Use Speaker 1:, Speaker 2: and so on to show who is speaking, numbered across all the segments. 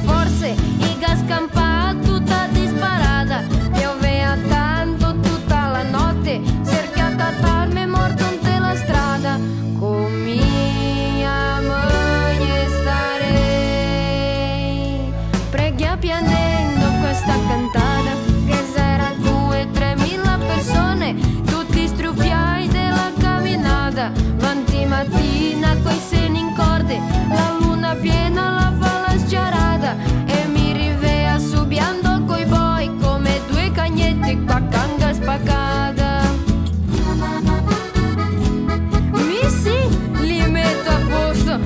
Speaker 1: forse i gas campa tutta disparata. Pioveva tanto tutta la notte, cercata tarme morto in la strada. Con mia moglie starei, preghi piangendo questa cantata, che sarà 2-3 mila persone, tutti struppiai della camminata. Vanti mattina coi seni in corde, la luna piena la fa la sciarada, e mi rivea subiando coi boi come due cagnetti qua canga spaccata. Mi sì, li metto a posto.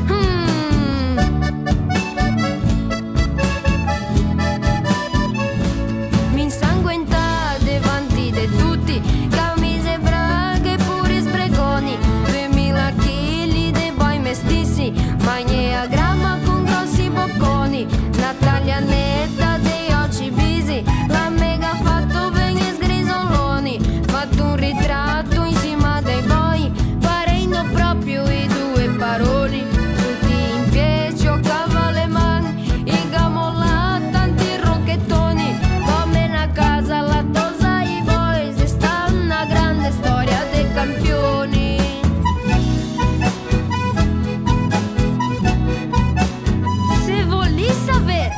Speaker 1: Mi insanguenta davanti di tutti, camicie, braghe, pure sbregoni, 2000 chili dei boi mestissi, magne a gramma con grossi bocconi, la taglianetta dei occhi bisi, la mega fatto bene sgrisoloni, fatto un ritratto insieme dei boi, parendo proprio i due paroli, tutti in piedi o cavale mani, i gamola tanti rocchettoni, come una casa la tosa i boys, sta una grande storia dei campioni. Se volessi sapere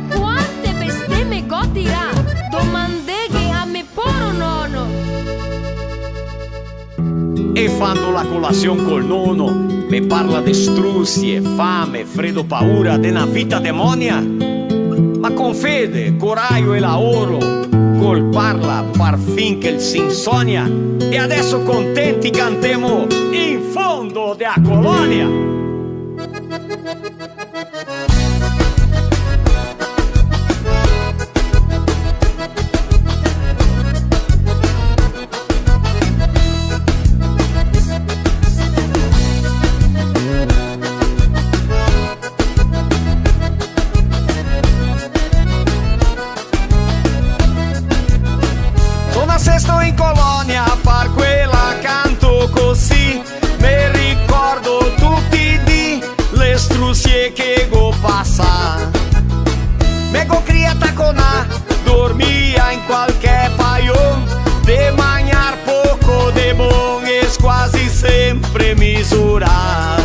Speaker 1: quante bestemmie godirà, domandeghi a me poro nonno.
Speaker 2: E fanno la colazione col nonno, mi parla di struzzi e fame, freddo, paura, de una vita demonia. Ma con fede, coraggio e lavoro, col parla par fin che si insonnia. E adesso contenti cantiamo in fondo della colonia.
Speaker 3: Sesto in colonia, par quella canto così, mi ricordo tutti di le struzie che go passa. Me go criata con a, dormia in qualche paio, de mangiar poco de bon es quasi sempre misura.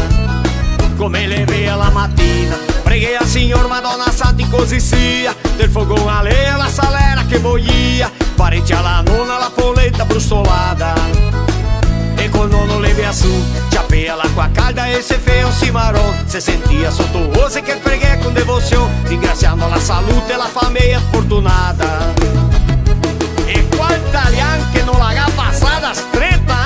Speaker 3: Come le vea la mattina, preghi al Signor Madonna Santi così sia, del fogone a lei la salera che boia, parecchia alla nonna la polenta brustolata, e col nonno le via su, ciapea l'acqua calda e se fe un cimarrón, se sentia sotto voce che preghi con devozione, ringraziando la salute e la famiglia fortunata. E qual italiano che non l'ha passata stretta,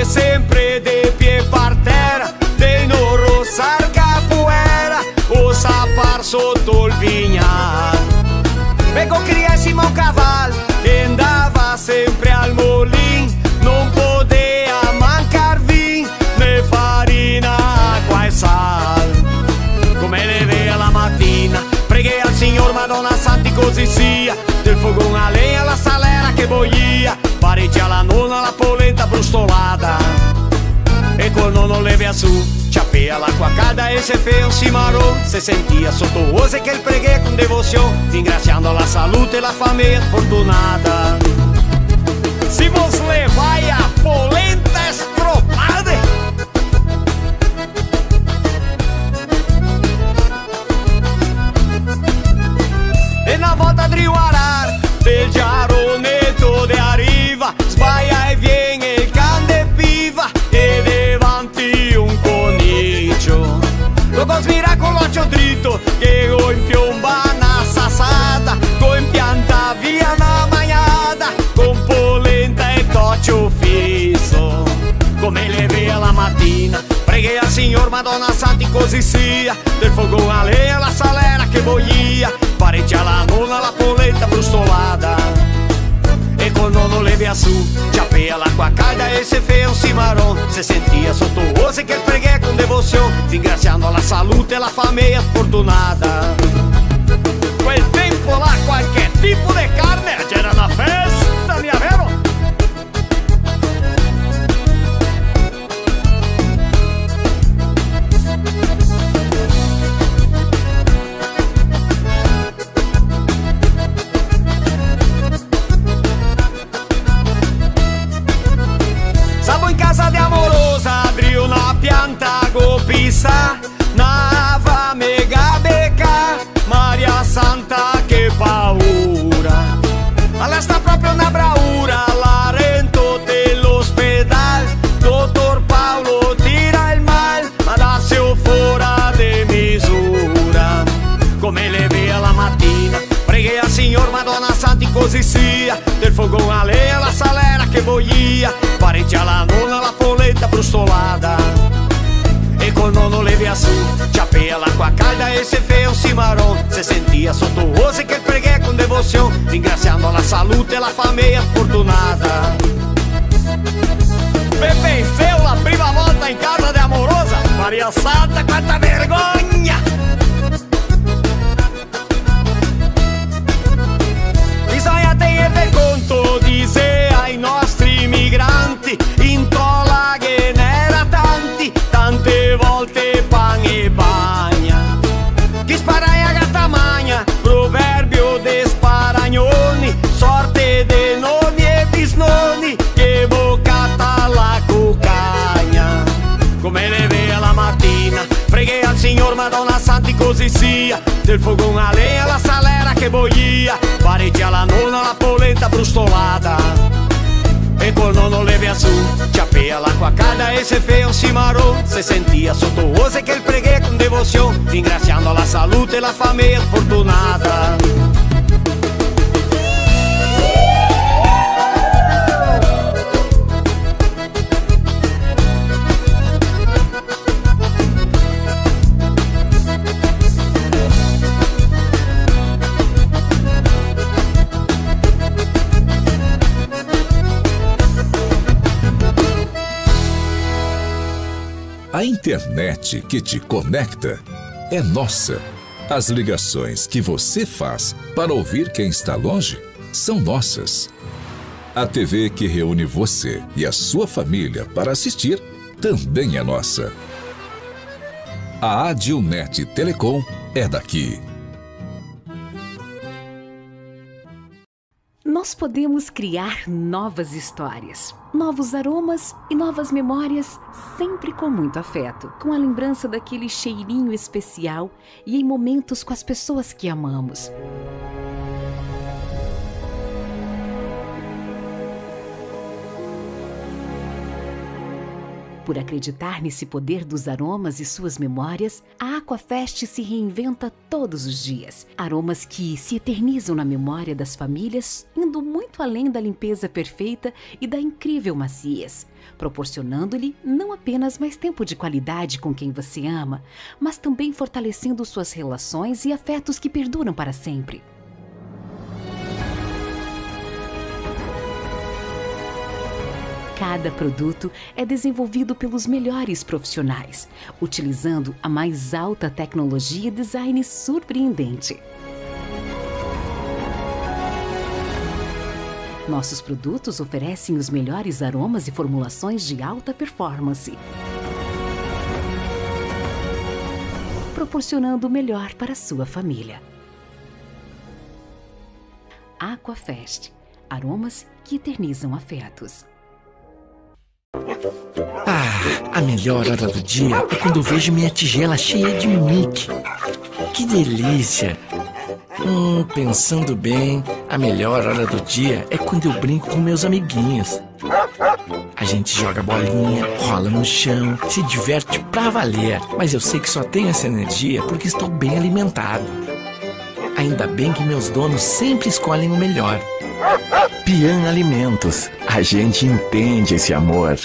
Speaker 3: sempre de pie par terra, de no rossar capoeira, o sapar sotto il vignal. Pegò criessimo un cavallo e andava sempre al molin, non poteva mancar vin, né farina, acqua e sal. Come le vea la mattina, preghi al Signor Madonna Santi così sia, del fogone a legna la salera che boia, parecchia la nonna la polenta brustolata, e col nonno le via su, ciapea l'acqua calda e se fe un cimarrón, se sentia sotto voce che il preghi con devozione, ringraziando la salute e la famiglia fortunata. Se vos levai a polenta estropada, e na volta de Riuarar, del giaronetto de arriva, sbaia e viene il cane piva, e davanti un coniglio. Lo cosmira con l'occhio dritto, che go in piomba una sassata, go in pianta via una magnata, con polenta e toccio fisso. Come le vea la mattina, preghi al Signor Madonna Santi così sia, del fogone a legna la salera che boia, parecchia la nonna la polenta brustolata,
Speaker 2: E col nonno levia su, ciapea l'acqua calda e se fea un cimarrón. Se sentia sottovoce che preghe con devozione, ringraziando la salute e la famiglia fortunata. Quel tempo là qualche tipo di carne c'era una festa, mia vero? Stavo in casa di Amorosa, apri una pianta go pisa, nava mega beca, Maria Santa che paura. Alla sta proprio una bravura, la rento dell'ospedal, dottor Paolo tira il mal, ma da seu fora de misura. Come le vea la mattina, preguei al Signor Madonna Santi così sia, del fogão a lenha, la salera che boia, parente alla nonna, la polenta brustolada. E col nonno levia su, ciapea l'acqua calda e se fea un cimarrón. Se sentia sottovoce che preghe con devozione, ringraziando la salute e la famiglia fortunata. Pepe Seu la prima volta in casa di Amorosa, Maria Santa quanta vergogna! Bisogna tenere conto, dice ai nostri migranti, in tola che n'era tanti, tante volte pan e bagna. Chi sparai a gatta magna, proverbio de sparagnoni, sorte de nonni e bisnonni, che boccata la cucagna. Come le vea la mattina, preguei al Signor Madonna Santi così sia, del fogão a lenha, la salera che boia, parenti alla nonna, la polenta brustolada. E col nonno levia su, ciapea l'acqua calda e se fea un cimarrón. Se sentia sottovoce che il preghe con devozione, ringraziando la salute e la famiglia fortunata.
Speaker 4: A internet que te conecta é nossa. As ligações que você faz para ouvir quem está longe são nossas. A TV que reúne você e a sua família para assistir também é nossa. A Adilnet Telecom é daqui.
Speaker 5: Nós podemos criar novas histórias, novos aromas e novas memórias, sempre com muito afeto, com a lembrança daquele cheirinho especial e em momentos com as pessoas que amamos. Por acreditar nesse poder dos aromas e suas memórias, a Aquafest se reinventa todos os dias. Aromas que se eternizam na memória das famílias, indo muito além da limpeza perfeita e da incrível maciez, proporcionando-lhe não apenas mais tempo de qualidade com quem você ama, mas também fortalecendo suas relações e afetos que perduram para sempre. Cada produto é desenvolvido pelos melhores profissionais, utilizando a mais alta tecnologia e design surpreendente. Nossos produtos oferecem os melhores aromas e formulações de alta performance, proporcionando o melhor para a sua família. Aquafest, aromas que eternizam afetos.
Speaker 6: A melhor hora do dia é quando eu vejo minha tigela cheia de Mickey. Que delícia! Pensando bem, a melhor hora do dia é quando eu brinco com meus amiguinhos. A gente joga bolinha, rola no chão, se diverte pra valer. Mas eu sei que só tenho essa energia porque estou bem alimentado. Ainda bem que meus donos sempre escolhem o melhor.
Speaker 7: Pian Alimentos. A gente entende esse amor.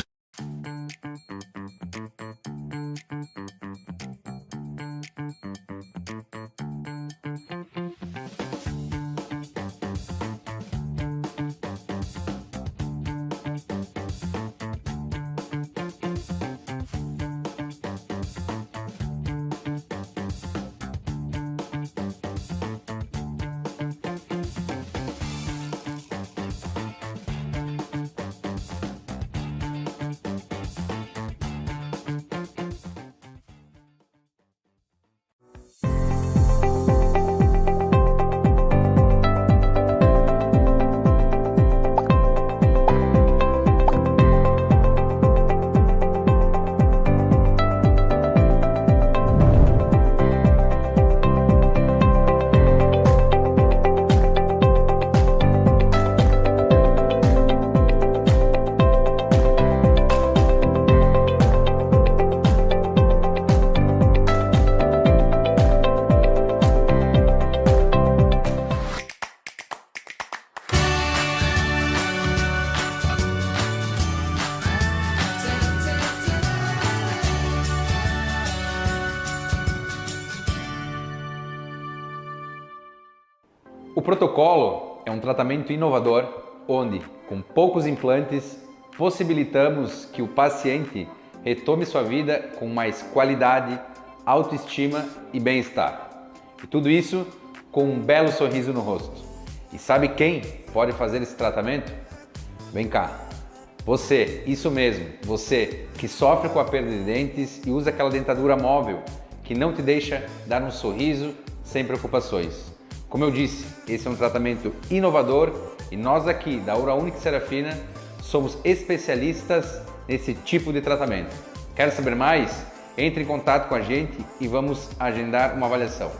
Speaker 8: O protocolo é um tratamento inovador onde, com poucos implantes, possibilitamos que o paciente retome sua vida com mais qualidade, autoestima e bem-estar. E tudo isso com um belo sorriso no rosto. E sabe quem pode fazer esse tratamento? Vem cá. Você, isso mesmo, você que sofre com a perda de dentes e usa aquela dentadura móvel que não te deixa dar um sorriso sem preocupações. Como eu disse, esse é um tratamento inovador e nós aqui da Oura Unique Serafina somos especialistas nesse tipo de tratamento. Quer saber mais? Entre em contato com a gente e vamos agendar uma avaliação.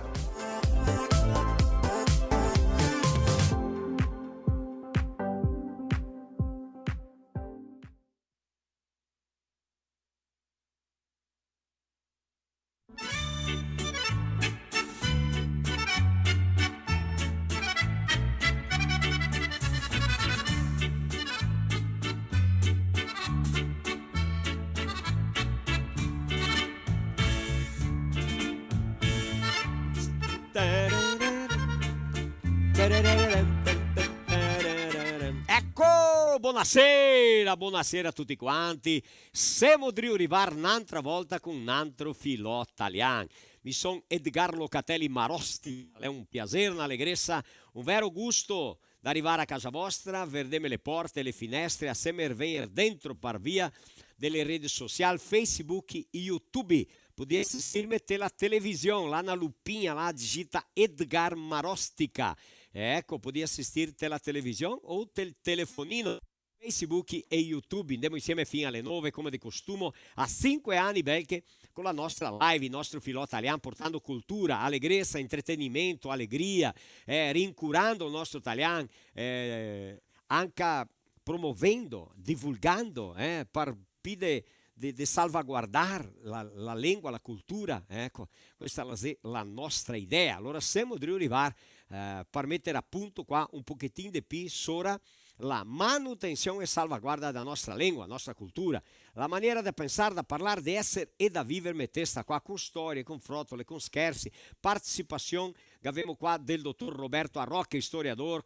Speaker 2: Ecco, buonasera a tutti quanti. Siamo di arrivare un'altra volta con un altro filò italiano. Mi sono Edgar Locatelli Marosti, è un piacere, un'allegrezza, un vero gusto di arrivare a casa vostra, vedeme le porte e le finestre, assieme a venire dentro per via delle reti sociali, Facebook e YouTube. Potete assistirmi la televisione, là na lupinha, lá digita Edgar Marostica. Ecco, potete assistirti alla televisione o telefonino, Facebook e YouTube. Andiamo insieme fino alle 9 come di costume, a 5 anni belche, con la nostra live, il nostro filò italiano, portando cultura, allegrezza, intrattenimento, allegria, rincurando il nostro italiano, anche promuovendo, divulgando, per pide di salvaguardare la lingua, la cultura. Ecco, questa è la nostra idea. Allora siamo di arrivare per mettere a punto qua un pochettino di più sopra la manutenzione e salvaguardia della nostra lingua, nostra cultura, la maniera di pensare, da parlare, di essere e da vivere me testa qua, con storie, con frottole, con scherzi, partecipazione che abbiamo qua del dottor Roberto Arrocchi, storiador,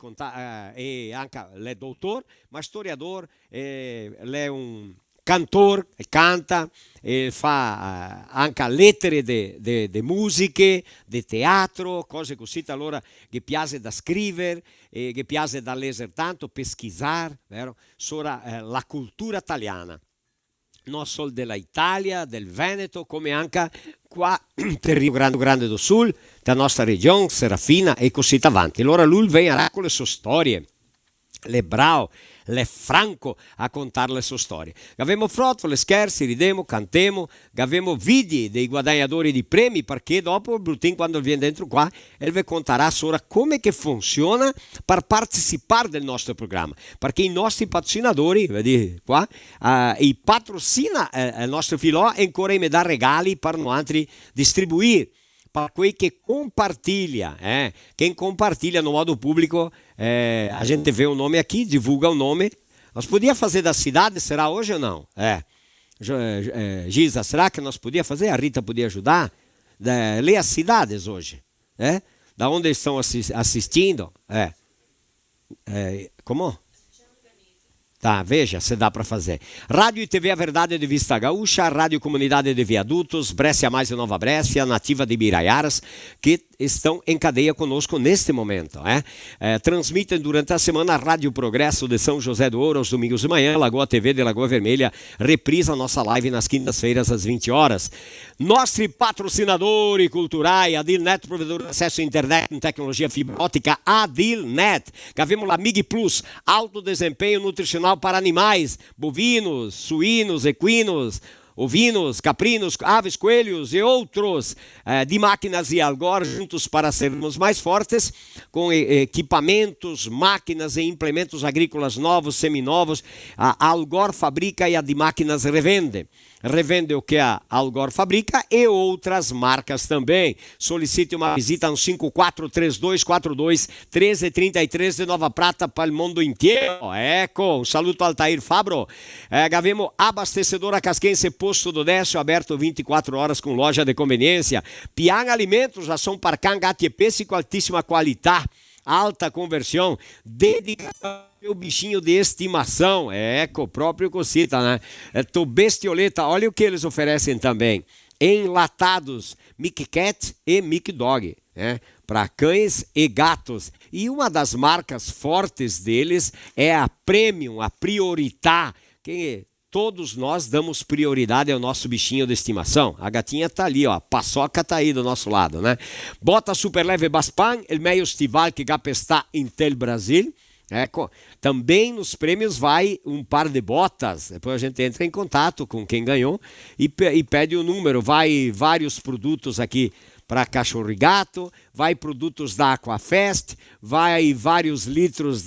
Speaker 2: e anche lei dottor, ma storiador, lei è un cantor, canta, fa anche lettere di musiche, di teatro, cose così, allora che piace da scrivere, che piace da leggere tanto, pesquisare, vero? Sopra la cultura italiana, non solo dell'Italia, del Veneto, come anche qua per Rio Grande do Sul, della nostra regione, Serafina e così avanti. Allora lui viene con le sue storie, le bravo, le franco a contare le sue storie. Abbiamo frottole, scherzi, ridemo, cantemo, abbiamo video dei guadagnatori di premi, perché dopo il Brutin quando viene dentro qua vi conterà solo come che funziona per partecipare del nostro programma, perché i nostri patrocinatori, vedi qua, i patrocina il nostro filò e ancora mi dà regali per noi distribuire. Per quei che compartilha, quem compartilha no modo público, a gente vê o nome aqui, divulga o nome. Nós podíamos fazer da cidade, será hoje ou não? Giza, será que nós podíamos fazer? A Rita podia ajudar? Ler as cidades hoje, da onde estão assistindo? Como? Tá, veja, se dá para fazer. Rádio e TV A Verdade de Vista Gaúcha, Rádio Comunidade de Viadutos, Brécia Mais e Nova Brécia, Nativa de Biraiaras, que estão em cadeia conosco neste momento. Transmitem durante a semana a Rádio Progresso de São José do Ouro aos domingos de manhã, Lagoa TV de Lagoa Vermelha, reprisa a nossa live nas quintas-feiras às 20 horas. Nosso patrocinador e cultural, Adilnet, provedor de acesso à internet com tecnologia fibra ótica, Adilnet. Gavemos lá Mig Plus, alto desempenho nutricional para animais, bovinos, suínos, equinos, ovinos, caprinos, aves, coelhos e outros, de máquinas e Algor juntos para sermos mais fortes, com equipamentos, máquinas e implementos agrícolas novos, seminovos. A Algor fabrica e a de máquinas revende. Revende o que a Algor fabrica e outras marcas também. Solicite uma visita no 5432421333 de Nova Prata para o mundo inteiro. Ecco, um saluto ao Altair Fabro. Gavemos abastecedora Casquense Posto do Décio, aberto 24 horas com loja de conveniência. Piang Alimentos, já são para Cangatiepesse com altíssima qualidade. alta conversão, dedicado ao meu bichinho de estimação. Com o próprio Cocita, né? Tô bestioleta, olha o que eles oferecem também. Enlatados, Mickey Cat e Mickey Dog, né? Para cães e gatos. E uma das marcas fortes deles é a Premium, a Priorità, que todos nós damos prioridade ao nosso bichinho de estimação. A gatinha tá ali, ó, a paçoca tá aí do nosso lado, né? Bota super leve Baspan, el meio estival que está em tel Brasil. Também nos prêmios vai um par de botas. Depois a gente entra em contato com quem ganhou e pede o número. Vai vários produtos aqui para cachorro e gato, vai produtos da Aquafest, vai vários litros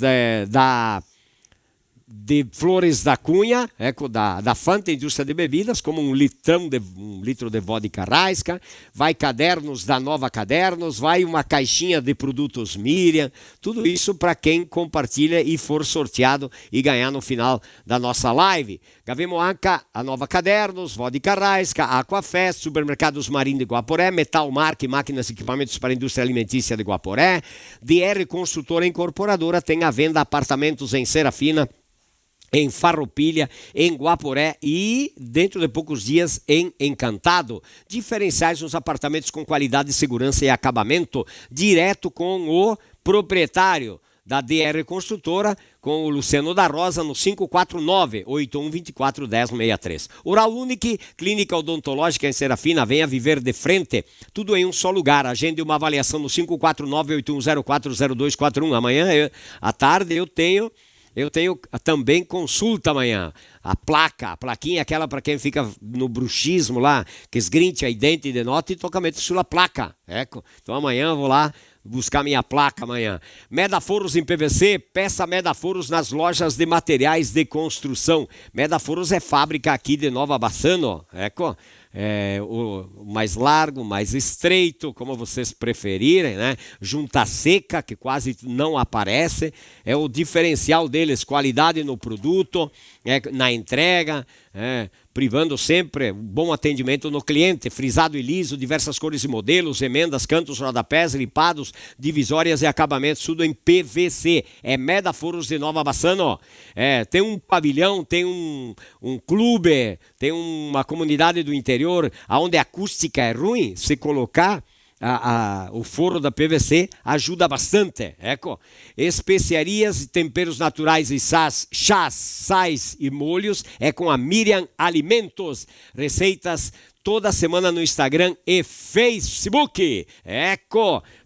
Speaker 2: de Flores da Cunha, da Fanta Indústria de Bebidas, como um litro de vodka Raiska, vai cadernos da Nova Cadernos, vai uma caixinha de produtos Miriam, tudo isso para quem compartilha e for sorteado e ganhar no final da nossa live. Gavemoanca, a Nova Cadernos, vodka Raiska, Aquafest, Supermercados Marinho de Guaporé, Metal Mark, máquinas e equipamentos para a indústria alimentícia de Guaporé, DR Construtora Incorporadora, tem à venda apartamentos em Serafina, em Farroupilha, em Guaporé e, dentro de poucos dias, em Encantado. Diferenciais nos apartamentos com qualidade, segurança e acabamento, direto com o proprietário da DR Construtora, com o Luciano da Rosa, no 549-8124-1063. Oral Unique, clínica odontológica em Serafina, venha viver de frente, tudo em um só lugar. Agende uma avaliação no 549-8104-0241. Amanhã, à tarde, eu tenho também consulta amanhã. A plaquinha, aquela para quem fica no bruxismo lá, que esgrincha i denti de notte e tocamento sulla placa. Então amanhã eu vou lá buscar minha placa amanhã. Medaforos em PVC, peça Medaforos nas lojas de materiais de construção. Medaforos é fábrica aqui de Nova Bassano, o mais largo, mais estreito, como vocês preferirem, né? Junta seca, que quase não aparece, é o diferencial deles, qualidade no produto, na entrega, privando sempre bom atendimento no cliente, frisado e liso, diversas cores e modelos, emendas, cantos, rodapés, lipados, divisórias e acabamentos, tudo em PVC. É Medaforos de Nova Bassano. Tem um pavilhão, tem um clube, tem uma comunidade do interior, onde a acústica é ruim, se colocar o forro da PVC ajuda bastante. Especiarias e temperos naturais e chás, sais e molhos é com a Miriam Alimentos. Receitas toda semana no Instagram e Facebook.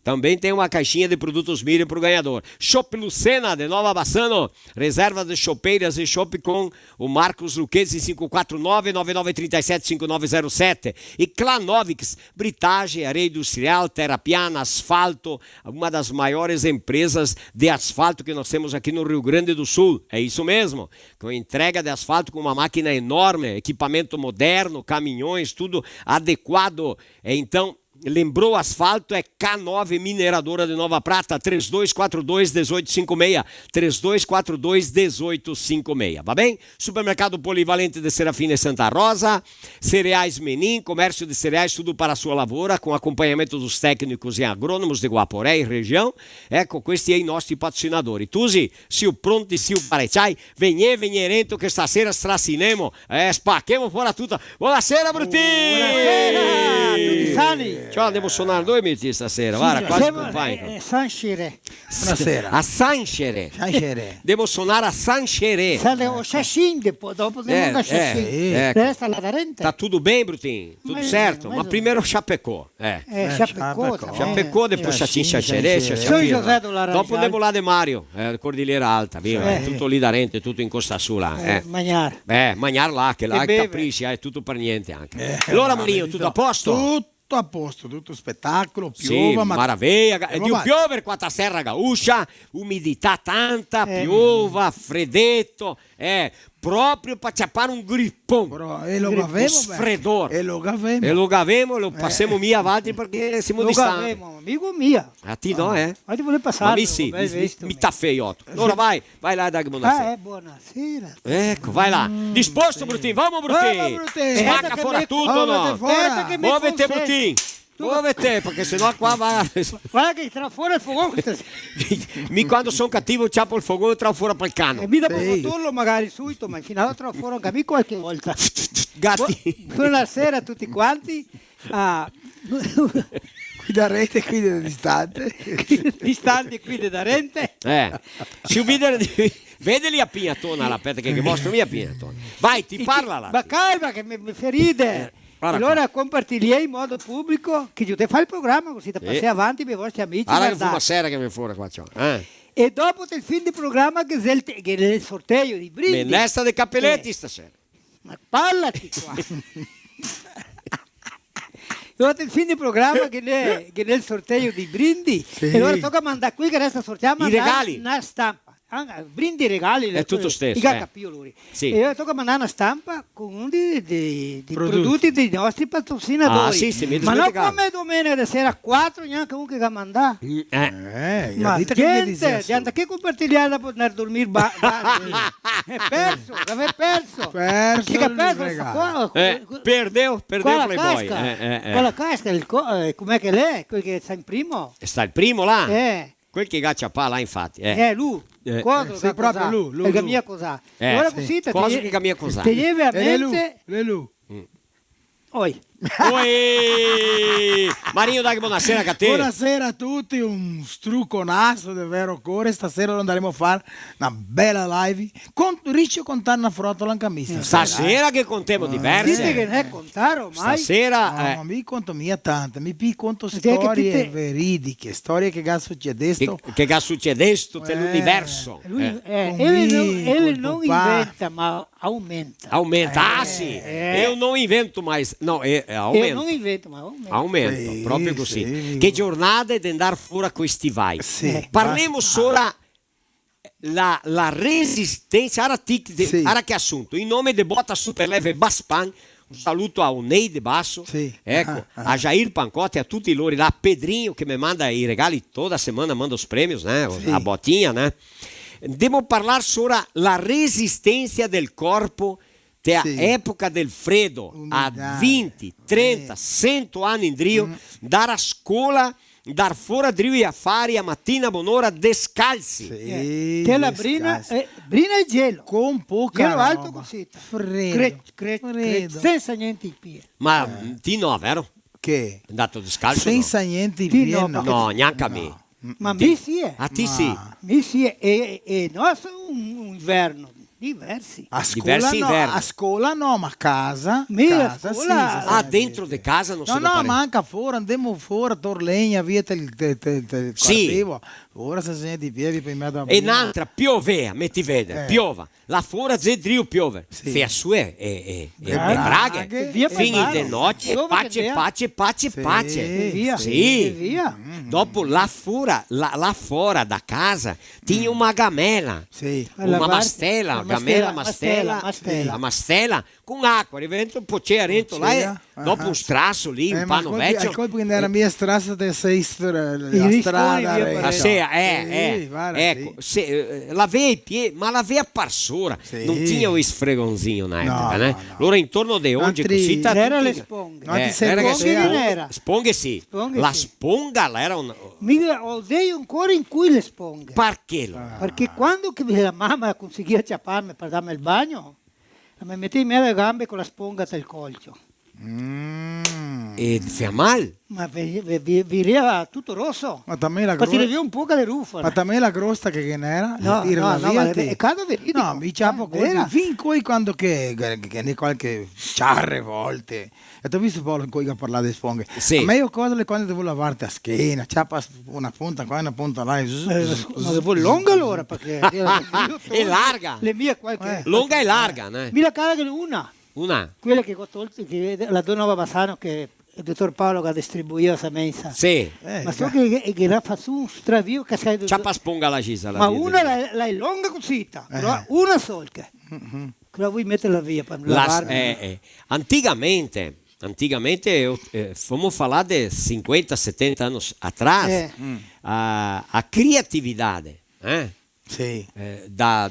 Speaker 2: Também tem uma caixinha de produtos Miriam para o ganhador. Chopp Lucena, de Nova Bassano. Reserva de chopeiras e chopp com o Marcos Luquezzi, 549-9937-5907. E Clanovix, britagem, areia industrial, terapiana, asfalto. Uma das maiores empresas de asfalto que nós temos aqui no Rio Grande do Sul. É isso mesmo. Com entrega de asfalto com uma máquina enorme, equipamento moderno, caminhões, tudo adequado. Então, lembrou asfalto, é K9 Mineradora de Nova Prata, 3242-1856, 3242-1856, tá bem? Supermercado Polivalente de Serafina e Santa Rosa, Cereais Menin, comércio de cereais, tudo para a sua lavoura, com acompanhamento dos técnicos e agrônomos de Guaporé e região, com este aí nosso patrocinador. E Tuzi, se o pronto e se o parecai, venierento che stasera stracinemo, spacchemo fora tutta. Buonasera, Brutinho!
Speaker 9: Buonasera, tutti sani?
Speaker 2: Ciao, devo suonare due minuti stasera, guarda, quasi compagno.
Speaker 9: Sanchere. Buonasera.
Speaker 2: A Sanchere. Devo suonare a Sanchere.
Speaker 9: O Xaxim, dopo devo da Xaxim. Resta lá dentro.
Speaker 2: Tá tudo bem, Brutinho? Tudo certo? Mas primeiro chapecou. Chapecou, depois Xaxim, Xaxere,
Speaker 9: São José do Laranjal.
Speaker 2: Dopo devo lá de Mario, Cordilheira Alta, viu? Tutto lì da rente, tutto in Costa Sula.
Speaker 9: Mangiar.
Speaker 2: Mangiar là, che là capricci, è tutto per niente anche. Allora Marinho, tutto a posto?
Speaker 10: Tutto a posto, tutto spettacolo,
Speaker 2: Sì,
Speaker 10: piova, ma
Speaker 2: maravilha. Di piovere qua a Serra Gaúcha, umidità tanta, piova, freddetto, proprio para chapar un grippone. Un sfredor.
Speaker 10: E lo gavemo.
Speaker 2: E lo gavemo, lo passiamo via avanti perché siamo distanti.
Speaker 9: Amigo mia.
Speaker 2: A ti no,
Speaker 9: Ma ti volevo passare.
Speaker 2: Ma mi sì, mi taffeiotto. Allora vai là, dai, buonasera.
Speaker 9: Buonasera.
Speaker 2: Ecco, vai là. Disposto, Brutinho? Vamos, Brutinho. Spacca fuori tutto, no? Muovete, Brutinho. Muove te, perché sennò qua va.
Speaker 9: Guarda che tra fuori il fogone.
Speaker 2: Mi quando sono cattivo ciappo il fogone e trao fuori per il cano.
Speaker 9: E mi dopo turlo magari subito, ma in finale trovo fuori anche a me qualche volta.
Speaker 2: Gatti.
Speaker 9: Buonasera a tutti quanti.
Speaker 10: Qui da rete, qui da distante.
Speaker 9: Distanti qui da rente.
Speaker 2: Si vedeli a pignatona la petta che mostro mia pignatona. Vai, ti parla là.
Speaker 9: Ma calma che mi ferite. Allora compartigliei in modo pubblico che io te fai il programma così da passare avanti per i vostri amici.
Speaker 2: Allora che fu una sera che mi fuori qua.
Speaker 9: E dopo il film di programma che è il sorteggio di brindisi.
Speaker 2: Menesta dei cappelletti stasera.
Speaker 9: Ma parlati qua. Dopo il film di programma che è il sorteggio di brindisi. E allora tocca mandare qui che resta sortiamo
Speaker 2: i regali.
Speaker 9: Una stampa. Brindi regali
Speaker 2: è tutto stesso.
Speaker 9: Sì. E io tocca mandare una stampa con uno dei prodotti dei nostri patrocinatori. Ma non come domenica sera 4 neanche uno che va a mandare. Ma gente che compartigliare dopo andare a dormire è perso, l'avevi perso.
Speaker 2: Perdeu Playboy.
Speaker 9: Quella casca, com'è che lei? Quel che sta in primo?
Speaker 2: Sta il primo là? Quel che gaccia pa là infatti.
Speaker 9: Lui. Sei proprio lui. Che mia cosa? Ora così
Speaker 2: cosa che mia cosa?
Speaker 9: Ti llevi a mente. Oi.
Speaker 2: Marino, dai, buonasera a te.
Speaker 10: Buonasera a tutti, un strucconasso di vero cuore. Stasera lo andremo a fare una bella live con Riccio contare una frotola in camicia.
Speaker 2: Stasera che contiamo diverse.
Speaker 9: Dite che non è contare ormai.
Speaker 2: Stasera
Speaker 10: ma mi conto mia tante, mi conto storie veridiche, storie che gas succedesto.
Speaker 2: Che gas succedesto nell'universo.
Speaker 9: Ele non inventa, ma aumenta.
Speaker 2: Aumenta, sì. Io non invento mais. No, aumento.
Speaker 9: Io non invento, ma
Speaker 2: aumento. Proprio così. Che giornate di andare fuori a questi vai. Parliamo solo la resistenza. Ora che assunto. In nome di Botta Superleve Baspan. Un saluto a Unei De Basso, ecco, a Jair Pancotti, a tutti loro, a Pedrinho che mi manda i regali toda semana, manda os prêmios, né? A botinha, né? Devo parlare solo la resistenza del corpo della epoca del freddo, a 20, 30, 100 anni in drio, dare a scuola, dar fuori a drio a fare a mattina buon'ora descalzi.
Speaker 9: Che la brina è gelo.
Speaker 10: Con poca
Speaker 9: gelo alto così.
Speaker 10: Freddo.
Speaker 9: Senza niente in piedi.
Speaker 2: Ma ti no, vero?
Speaker 10: Che?
Speaker 2: È andato descalzo?
Speaker 10: Senza niente in piedi?
Speaker 2: No, neanche a me.
Speaker 9: Ma mi sì è.
Speaker 2: A ti sì.
Speaker 9: Mi sì è. E no, un inverno. Diversi.
Speaker 10: A scuola no, ma a casa.
Speaker 9: Casa
Speaker 2: dentro di casa non so.
Speaker 10: No, ma anche fuori, andiamo fuori, Torlegna, via il quartiere. Ora si sente i piedi per me da
Speaker 2: e un'altra piovea, metti vede, piova. La fuori zedrio piove. Fia sue e braghe. Fini di notte, pace.
Speaker 9: Via.
Speaker 2: Sì. Dopo la fuori da casa tinha una gamela. Una mastela. La mastela con acqua, diventa un po' c'erento là, dopo un strasso lì, un panno vecchio.
Speaker 10: Ecco perché nella mia strada la strada.
Speaker 2: Ecco, l'avevi i piedi, ma l'avevi a parsura, non tinha o sfregonzinho na epoca, né? Allora intorno de oggi così
Speaker 9: era le sponghe.
Speaker 2: Sponghe sì. La sponga era un...
Speaker 9: Mi odeio ancora in cui le sponghe.
Speaker 2: Perché?
Speaker 9: Perché quando la mamma conseguiva ciapparmi per darmi il bagno, mi metteva le gambe con la sponga del colcio.
Speaker 2: E fa mal?
Speaker 9: Ma veniva tutto rosso.
Speaker 10: Ma también la
Speaker 9: grosta. Via un po' le rufe.
Speaker 10: Ma también la grosta che n'era?
Speaker 9: No, è caso veridico.
Speaker 10: No, mi ciapo fin qui quando che ne qualche ciarre volte. E ti ho visto Paolo in cui ha parlato di sponghe.
Speaker 2: Sì.
Speaker 10: Ma io cosa le quando devo lavarti a schiena, ciappa una punta qua e una punta là.
Speaker 9: Ma devo lunga allora perché
Speaker 2: è larga.
Speaker 9: Le mie qualche
Speaker 2: lunga e larga, né?
Speaker 9: Mi la carica una. Quella che la donna Bassano che il dottor Paolo che distribuiva questa mensa.
Speaker 2: Sì.
Speaker 9: Ma so che la fa su un stravio che sai.
Speaker 2: Ciappa sponga la cisa.
Speaker 9: Ma una la è lunga così, però una solca. Però vuoi metterla via per lavarla.
Speaker 2: Antigamente fomos falar de 50-70 anos atrás, a criatividade,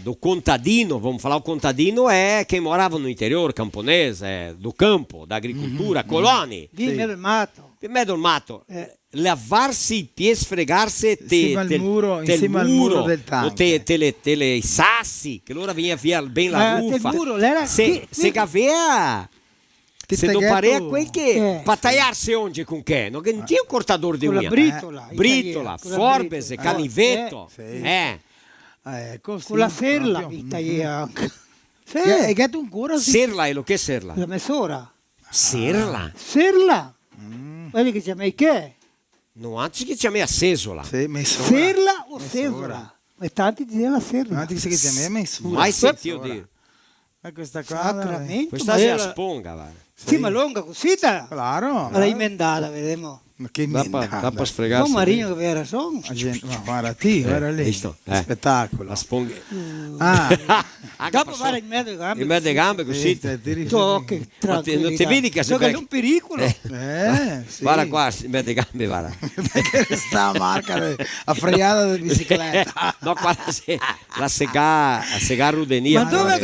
Speaker 2: do contadino, vamos falar, o contadino é quem morava no interior, camponês, do campo, da agricultura, coloni.
Speaker 9: Vive nel mato.
Speaker 2: me dormato. Lavarsi i piedi, sfregarsi
Speaker 10: Insieme al muro del tank.
Speaker 2: te le sassi, che allora veniva via ben la buffa.
Speaker 9: Il muro, l'era
Speaker 2: Se gavea... Se non parea quel che per tagliarsi oggi con che? Non tinha un cortador di
Speaker 9: con la
Speaker 2: uia.
Speaker 9: britola.
Speaker 2: Britola, forbese, canivetto.
Speaker 10: Ecco,
Speaker 9: Con la serla mi taglia anche.
Speaker 10: E che tu ancora
Speaker 2: Serla è lo che è serla?
Speaker 9: La mesura.
Speaker 2: Serla?
Speaker 9: Serla. Quelli che chiami che?
Speaker 2: No, anzi che chiami a sesola.
Speaker 9: Serla o sesola? E tanti dicevano la serla.
Speaker 10: Anche se chiami mesura.
Speaker 2: Mai sentito dire.
Speaker 10: Ma questa qua...
Speaker 9: Sacramento.
Speaker 2: Questa è la sponga, va.
Speaker 9: Sì, ma lunga così.
Speaker 10: Claro.
Speaker 9: La emendata, vedemo.
Speaker 10: Ma che
Speaker 2: Da
Speaker 10: mindata.
Speaker 2: per sfregarsi.
Speaker 9: Un marino che aveva ragione.
Speaker 10: Ma guarda ti, guarda lì. Spettacolo.
Speaker 2: La sponga.
Speaker 9: Dopo fare in mezzo alle gambe.
Speaker 2: In mezzo alle gambe così.
Speaker 9: Tocchi,
Speaker 2: Non ti vedi che
Speaker 9: è un pericolo.
Speaker 10: Sì.
Speaker 2: Guarda qua, in mezzo alle gambe, guarda.
Speaker 10: Perché sta marca a freiata di bicicletta.
Speaker 2: No, qua la sega rudenia.
Speaker 9: Ma dove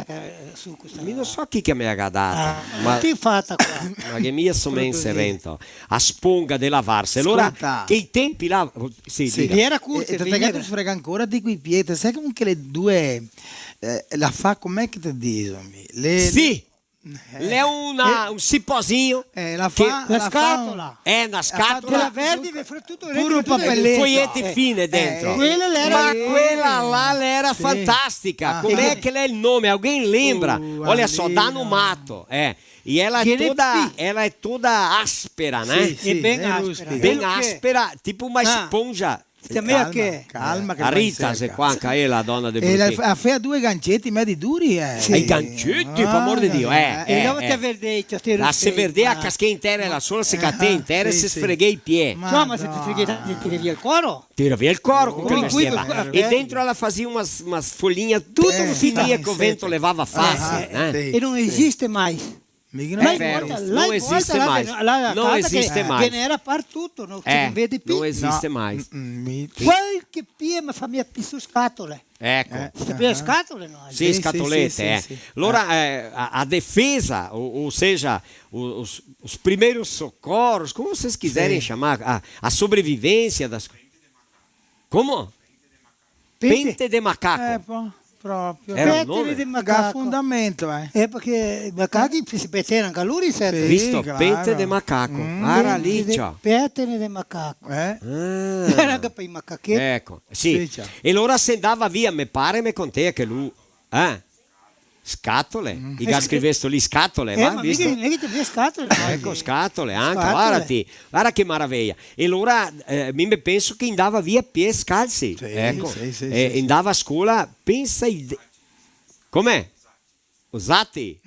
Speaker 10: è
Speaker 9: su questa?
Speaker 2: Non so chi che mi ha dato.
Speaker 9: Ma che fatta qua?
Speaker 2: Ma che mia sono inserento a sponga di lavarsi. Allora
Speaker 10: Ascolta.
Speaker 2: che i tempi là sì,
Speaker 10: Sì.
Speaker 2: dica.
Speaker 9: Era curta,
Speaker 10: E te che sfrega ancora di quei piedi, sai comunque le due la fa com'è che ti dicono?
Speaker 2: Sì. È un siposino
Speaker 10: la fa
Speaker 9: La scatola.
Speaker 2: è una scatola
Speaker 9: Quella verde, tutto
Speaker 10: puro papelletto.
Speaker 2: foglietti fine dentro.
Speaker 9: Quella
Speaker 2: Ma quella là l'era
Speaker 10: Sì.
Speaker 2: fantastica.
Speaker 10: Ah.
Speaker 2: Com'è che è il nome? Alguém lembra? Olha só,
Speaker 10: Alina.
Speaker 2: dá no mato. E ela é toda áspera, né?
Speaker 10: Sì,
Speaker 9: E ben
Speaker 10: è
Speaker 9: aspera.
Speaker 10: rustico.
Speaker 2: Bem
Speaker 9: Quello che-
Speaker 2: áspera, tipo uma esponja.
Speaker 9: Também a che?
Speaker 10: Calma che
Speaker 2: A
Speaker 10: vai in
Speaker 2: Rita, se
Speaker 10: cerca.
Speaker 2: qua anche la donna del
Speaker 10: E
Speaker 2: Brutè.
Speaker 10: ha fa due gancetti medi duri
Speaker 2: I gancetti, per amor di Dio,
Speaker 9: E dopo ti avverdete, ti
Speaker 2: La se verde a casche intera e la sola se catè intera e
Speaker 10: sì,
Speaker 2: si
Speaker 10: sì.
Speaker 2: sfreghe i piedi.
Speaker 10: Ma
Speaker 9: No, ma se ti
Speaker 10: no.
Speaker 9: freghi, ti tiri via il coro.
Speaker 2: Tira via il coro con quella
Speaker 9: Qui-
Speaker 2: mestiera.
Speaker 9: qui-
Speaker 2: E dentro ela fazia umas folhinhas tudo fininha que o vento levava fácil, né?
Speaker 10: sì.
Speaker 9: E non esiste mai.
Speaker 10: Mica
Speaker 2: È
Speaker 10: non
Speaker 2: vero,
Speaker 9: volta,
Speaker 2: non esiste mai. Non esiste mai.
Speaker 9: Che ne era partito, non si vede più.
Speaker 2: non esiste mai.
Speaker 9: Qualche pie mi fa mia più scatole.
Speaker 2: Ecco.
Speaker 9: Sapete scatole no?
Speaker 2: Sì,
Speaker 10: Sì,
Speaker 2: scatolette.
Speaker 10: sì.
Speaker 2: Allora, a defesa, ou seja, os primeiros socorros, como vocês quiserem chamar, a sobrevivência das... Como? Pente de macaco.
Speaker 10: proprio.
Speaker 2: Era un
Speaker 9: Pettine
Speaker 2: nome?
Speaker 9: di
Speaker 10: Che
Speaker 9: macaco.
Speaker 10: fondamento,
Speaker 9: Perché i macachi si petevano anche loro, certo.
Speaker 10: Sì.
Speaker 2: Visto?
Speaker 10: claro.
Speaker 2: Pente de macaco. Araliccia.
Speaker 9: Pettine di macaco.
Speaker 10: Eh?
Speaker 9: Era anche per i macachetti.
Speaker 2: Ecco, sì.
Speaker 10: Sì, ciao.
Speaker 2: E allora se andava via, mi pare, mi contea che lui... Scatole? I che scrivesto lì scatole,
Speaker 9: Ma
Speaker 2: va? Visto?
Speaker 9: mica ti via scatole. no?
Speaker 2: Ecco, scatole anche,
Speaker 9: Scatole.
Speaker 2: guarda che maraviglia. E allora mi penso che andava via a piedi scalzi,
Speaker 10: Sì,
Speaker 2: ecco.
Speaker 10: sì, sì,
Speaker 2: E
Speaker 10: sì,
Speaker 2: andava a scuola, pensa, com'è? Usati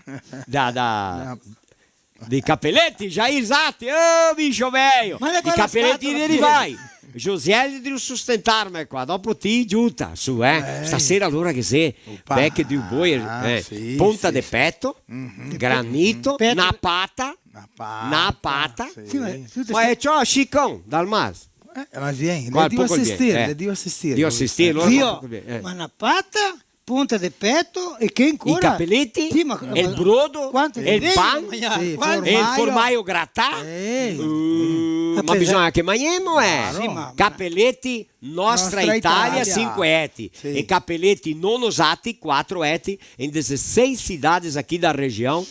Speaker 2: dei capelletti già usati, oh bicho velho,
Speaker 9: Ma le
Speaker 2: i
Speaker 9: quella
Speaker 2: capelletti
Speaker 9: scatola
Speaker 2: ne vai. José devi sostentarmi qua, dopo ti giuta su, stasera allora che sei, becche di un boi,
Speaker 10: sì,
Speaker 2: punta
Speaker 10: sì,
Speaker 2: de
Speaker 10: sì.
Speaker 2: petto, granito,
Speaker 9: Petto-
Speaker 2: una pata,
Speaker 10: Sì.
Speaker 2: ma è ciò Chicon dal mas.
Speaker 10: Ma vieni,
Speaker 2: Qua
Speaker 10: le devo
Speaker 2: poco il
Speaker 10: assistere,
Speaker 2: viene,
Speaker 10: le devo assistere.
Speaker 2: Dio assistire, allora
Speaker 9: Zio,
Speaker 2: poco viene,
Speaker 9: ma una patta, punta di petto e che
Speaker 2: I
Speaker 9: ancora?
Speaker 2: capelletti,
Speaker 9: Sì, ma-
Speaker 2: e il brodo,
Speaker 9: quanto
Speaker 2: e il
Speaker 9: devi
Speaker 2: pan,
Speaker 9: mangiare?
Speaker 10: Sì,
Speaker 9: Quanto-
Speaker 2: e il
Speaker 10: formaggio.
Speaker 2: formaio grattato. Ma
Speaker 9: Apesa-
Speaker 2: bisogna che mangiamo
Speaker 9: Sì, ma-
Speaker 2: capelletti nostra
Speaker 10: Nostra
Speaker 2: Italia
Speaker 10: Italia.
Speaker 2: 5 eti
Speaker 10: Sì.
Speaker 2: e capelletti non usati 4 eti em 16 cidades aqui da região.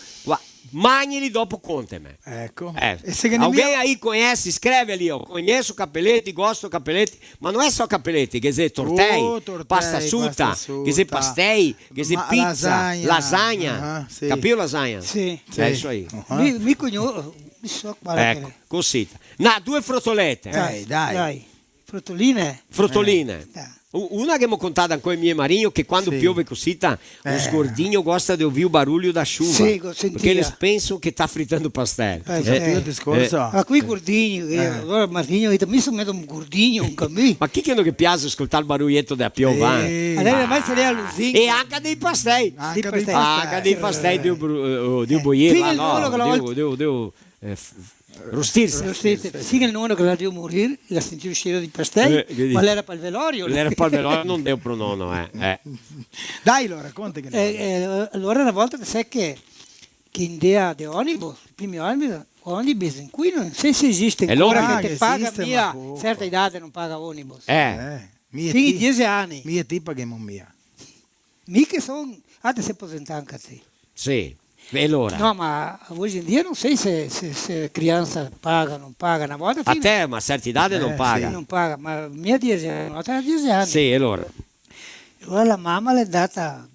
Speaker 2: Manhili dopo conteme.
Speaker 10: Ecco. E se che
Speaker 2: Alguém aí conhece, escreve ali, ó. Conheço capelletti, gosto capelletti, ma non è só capelletti, quer dizer, tortei,
Speaker 10: tortei,
Speaker 2: pasta
Speaker 10: pasta
Speaker 2: asciutta,
Speaker 10: asciutta,
Speaker 2: quer dizer, pastéis, quer dizer,
Speaker 10: ma-
Speaker 2: pizza,
Speaker 10: lasagna.
Speaker 2: lasagna.
Speaker 10: Sì.
Speaker 2: Capito lasagna?
Speaker 9: Sì.
Speaker 2: É isso aí.
Speaker 9: Mi conosco, mi so guarda
Speaker 2: Ecco, così. No, 2 frotolette.
Speaker 10: Dai.
Speaker 9: Frotoline.
Speaker 2: Frotoline.
Speaker 9: Dai.
Speaker 2: Una che mi ho contato ancora il mio marino che quando
Speaker 10: Sì.
Speaker 2: piove così, un sgordinho gosta di ouvire il barulho da chuva.
Speaker 9: Sì,
Speaker 2: perché
Speaker 9: sentia.
Speaker 2: eles pensano che sta frittando pastel.
Speaker 10: Il discorso.
Speaker 9: Ma qui gordinho, allora Martinho mi sono messo un gordinho, un cammino.
Speaker 2: Ma chi che non che piace ascoltare il baruglietto della piova?
Speaker 9: Allora mai se a lusinga.
Speaker 2: E anche dei pastel.
Speaker 10: Anche
Speaker 9: Sì,
Speaker 10: dei
Speaker 9: pastel.
Speaker 2: Anche dei pastel di un boiero.
Speaker 9: Fino al numero che la
Speaker 2: Devo rostirsi.
Speaker 9: Sì che il numero che la devo morire, la sentivo uscire di pastel,
Speaker 2: che dici?
Speaker 9: ma l'era per il velorio.
Speaker 2: L'era palverò, non devo pronono,
Speaker 10: Dai, lo racconti che
Speaker 9: Allora una volta sai che in dea di onibo, i primi onibo ônibus qui non so se esiste
Speaker 2: E
Speaker 9: ancora
Speaker 2: allora
Speaker 9: che ti
Speaker 10: che
Speaker 9: paga
Speaker 10: esiste,
Speaker 9: mia
Speaker 10: ma poco.
Speaker 9: certa idade non paga ônibus.
Speaker 10: Mie
Speaker 9: Figli
Speaker 10: ti-
Speaker 9: 10 anni.
Speaker 10: Mie ti paghiamo mia.
Speaker 9: Mica sono, adesso si aposentano anche.
Speaker 2: Sì. E allora?
Speaker 9: No, ma oggi in dia non so se crianza paga o non paga. Una volta
Speaker 2: A te, ma a certa idade non paga.
Speaker 9: non paga, ma mia 10 anni, una volta ha 10 anni.
Speaker 2: Sì, e allora?
Speaker 9: Allora la mamma l'è data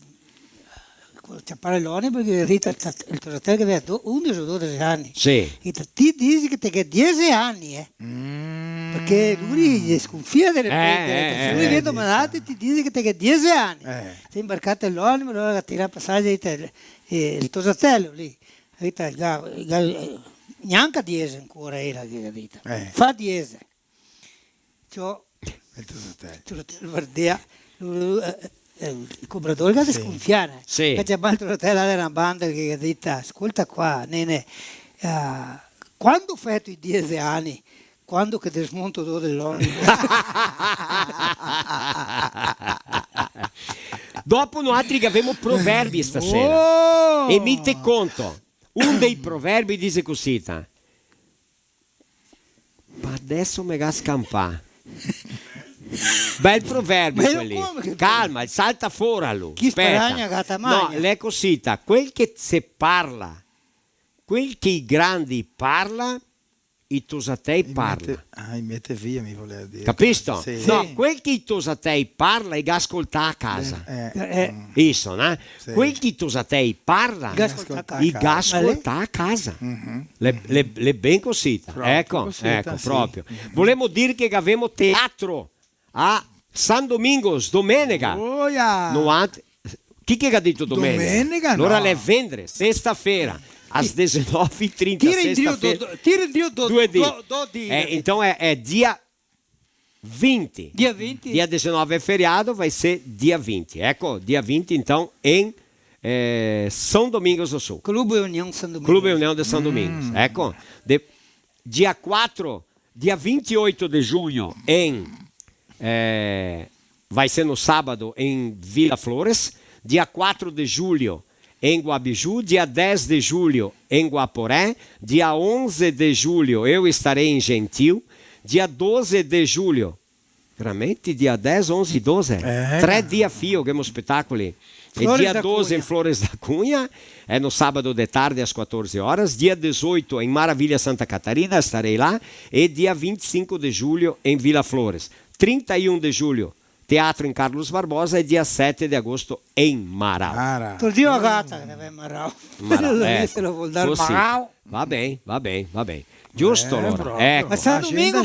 Speaker 9: a fare l'onibus perché Rita, il fratello che aveva 11 o 12 anni.
Speaker 2: Sì.
Speaker 9: Rita, ti dici che te 10 anni, perché lui gli sconfia delle prende. Se lui viene domandato ti dice che te 10 anni. Sei imbarcato all'onibus, allora tira a passaggio il tuo fratello lì. Rita, neanche 10 ancora era che Rita. Fa 10. Cioè, il guardia, il cobratore che si sconfiana.
Speaker 2: Sì.
Speaker 9: Che c'è il fratello era una banda che ha detto, ascolta qua, nene, quando fai i 10 anni, quando che ti smonto tu dell'onibus?
Speaker 2: Dopo noi altri che abbiamo proverbi stasera. E mi te conto, un dei proverbi dice così. Ma adesso me ga scampa. Bel proverbio quelli. Calma, il salta fuori lui.
Speaker 9: Chi sparagna gata
Speaker 2: No,
Speaker 9: magna.
Speaker 2: l'è così. Quel che se parla, quel che i grandi parla, i tosatei parla.
Speaker 10: I mette via mi voleva dire.
Speaker 2: Capisco?
Speaker 10: Sì.
Speaker 2: No, quel che i tosatei parla, i ga ascolta a casa. Isso, no?
Speaker 10: Sì.
Speaker 2: Quel che i tosatei parla,
Speaker 9: I ga ascolta a casa.
Speaker 2: i ga ascolta a casa. Le ben così. Ecco,
Speaker 10: cosita,
Speaker 2: ecco,
Speaker 10: sì.
Speaker 2: proprio. Volevo dire che avevamo teatro a San Domingos, domenica.
Speaker 10: Oh, yeah.
Speaker 2: Chi che ha detto domenica?
Speaker 10: Domenica,
Speaker 2: Allora
Speaker 10: no.
Speaker 2: le vendere, sexta-feira, às 19h30,
Speaker 9: Tira in Dio,
Speaker 2: sexta-feira.
Speaker 9: tira in Dio,
Speaker 2: Due dì.
Speaker 9: dì.
Speaker 2: Então é dia 20.
Speaker 9: Dia 20.
Speaker 2: Dia 19 é feriado, vai ser dia 20. Ecco, dia 20 então em São Domingos do Sul.
Speaker 9: Clube União São Domingos.
Speaker 2: Clube União de São Domingos. Ecco, dia 4, dia 28 de junho vai ser no sábado em Vila Flores. Dia 4 de julho em Guabiju, dia 10 de julho em Guaporé, dia 11 de julho eu estarei em Gentil, dia 12 de julho, veramente dia 10, 11 e 12, 3 dias fio abbiamo spettacoli, e dia 12 em Flores da Cunha, é no sábado de tarde às 14 horas, dia 18 em Maravilha Santa Catarina, estarei lá, e dia 25 de julho em Vila Flores, 31 de julho, teatro em Carlos Barbosa, e dia 7 de agosto em Marau.
Speaker 9: Tu Dio a gata che deve Marau. Se lo vuol dare
Speaker 2: così.
Speaker 9: Marau.
Speaker 2: Va bene, va bene, va bene. Giusto allora.
Speaker 10: proprio.
Speaker 2: Ecco.
Speaker 9: Ma San Domingo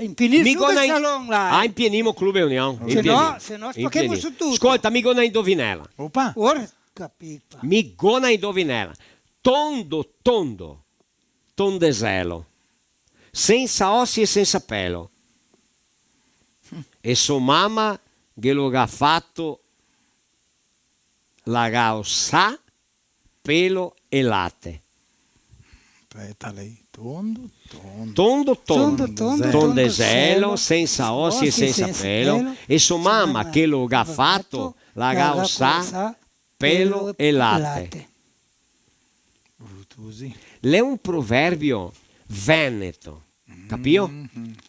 Speaker 9: impinisco il salon là.
Speaker 2: Impienimo Clube União.
Speaker 9: Se no spacchiamo su tutto.
Speaker 2: Ascolta, mi gona indovinella.
Speaker 10: Opa.
Speaker 9: Ora capito.
Speaker 2: Mi gona indovinella. Tondo, tondo, tondeselo, senza ossi e senza pelo. E sua mamma che lo ha fatto la gaussa, pelo e latte.
Speaker 10: Aspetta lei. Tondo.
Speaker 2: Tondeselo, senza ossi e senza pelo. E sua mamma che lo ha fatto la gaussa, pelo e latte. L'è un proverbio veneto, capito?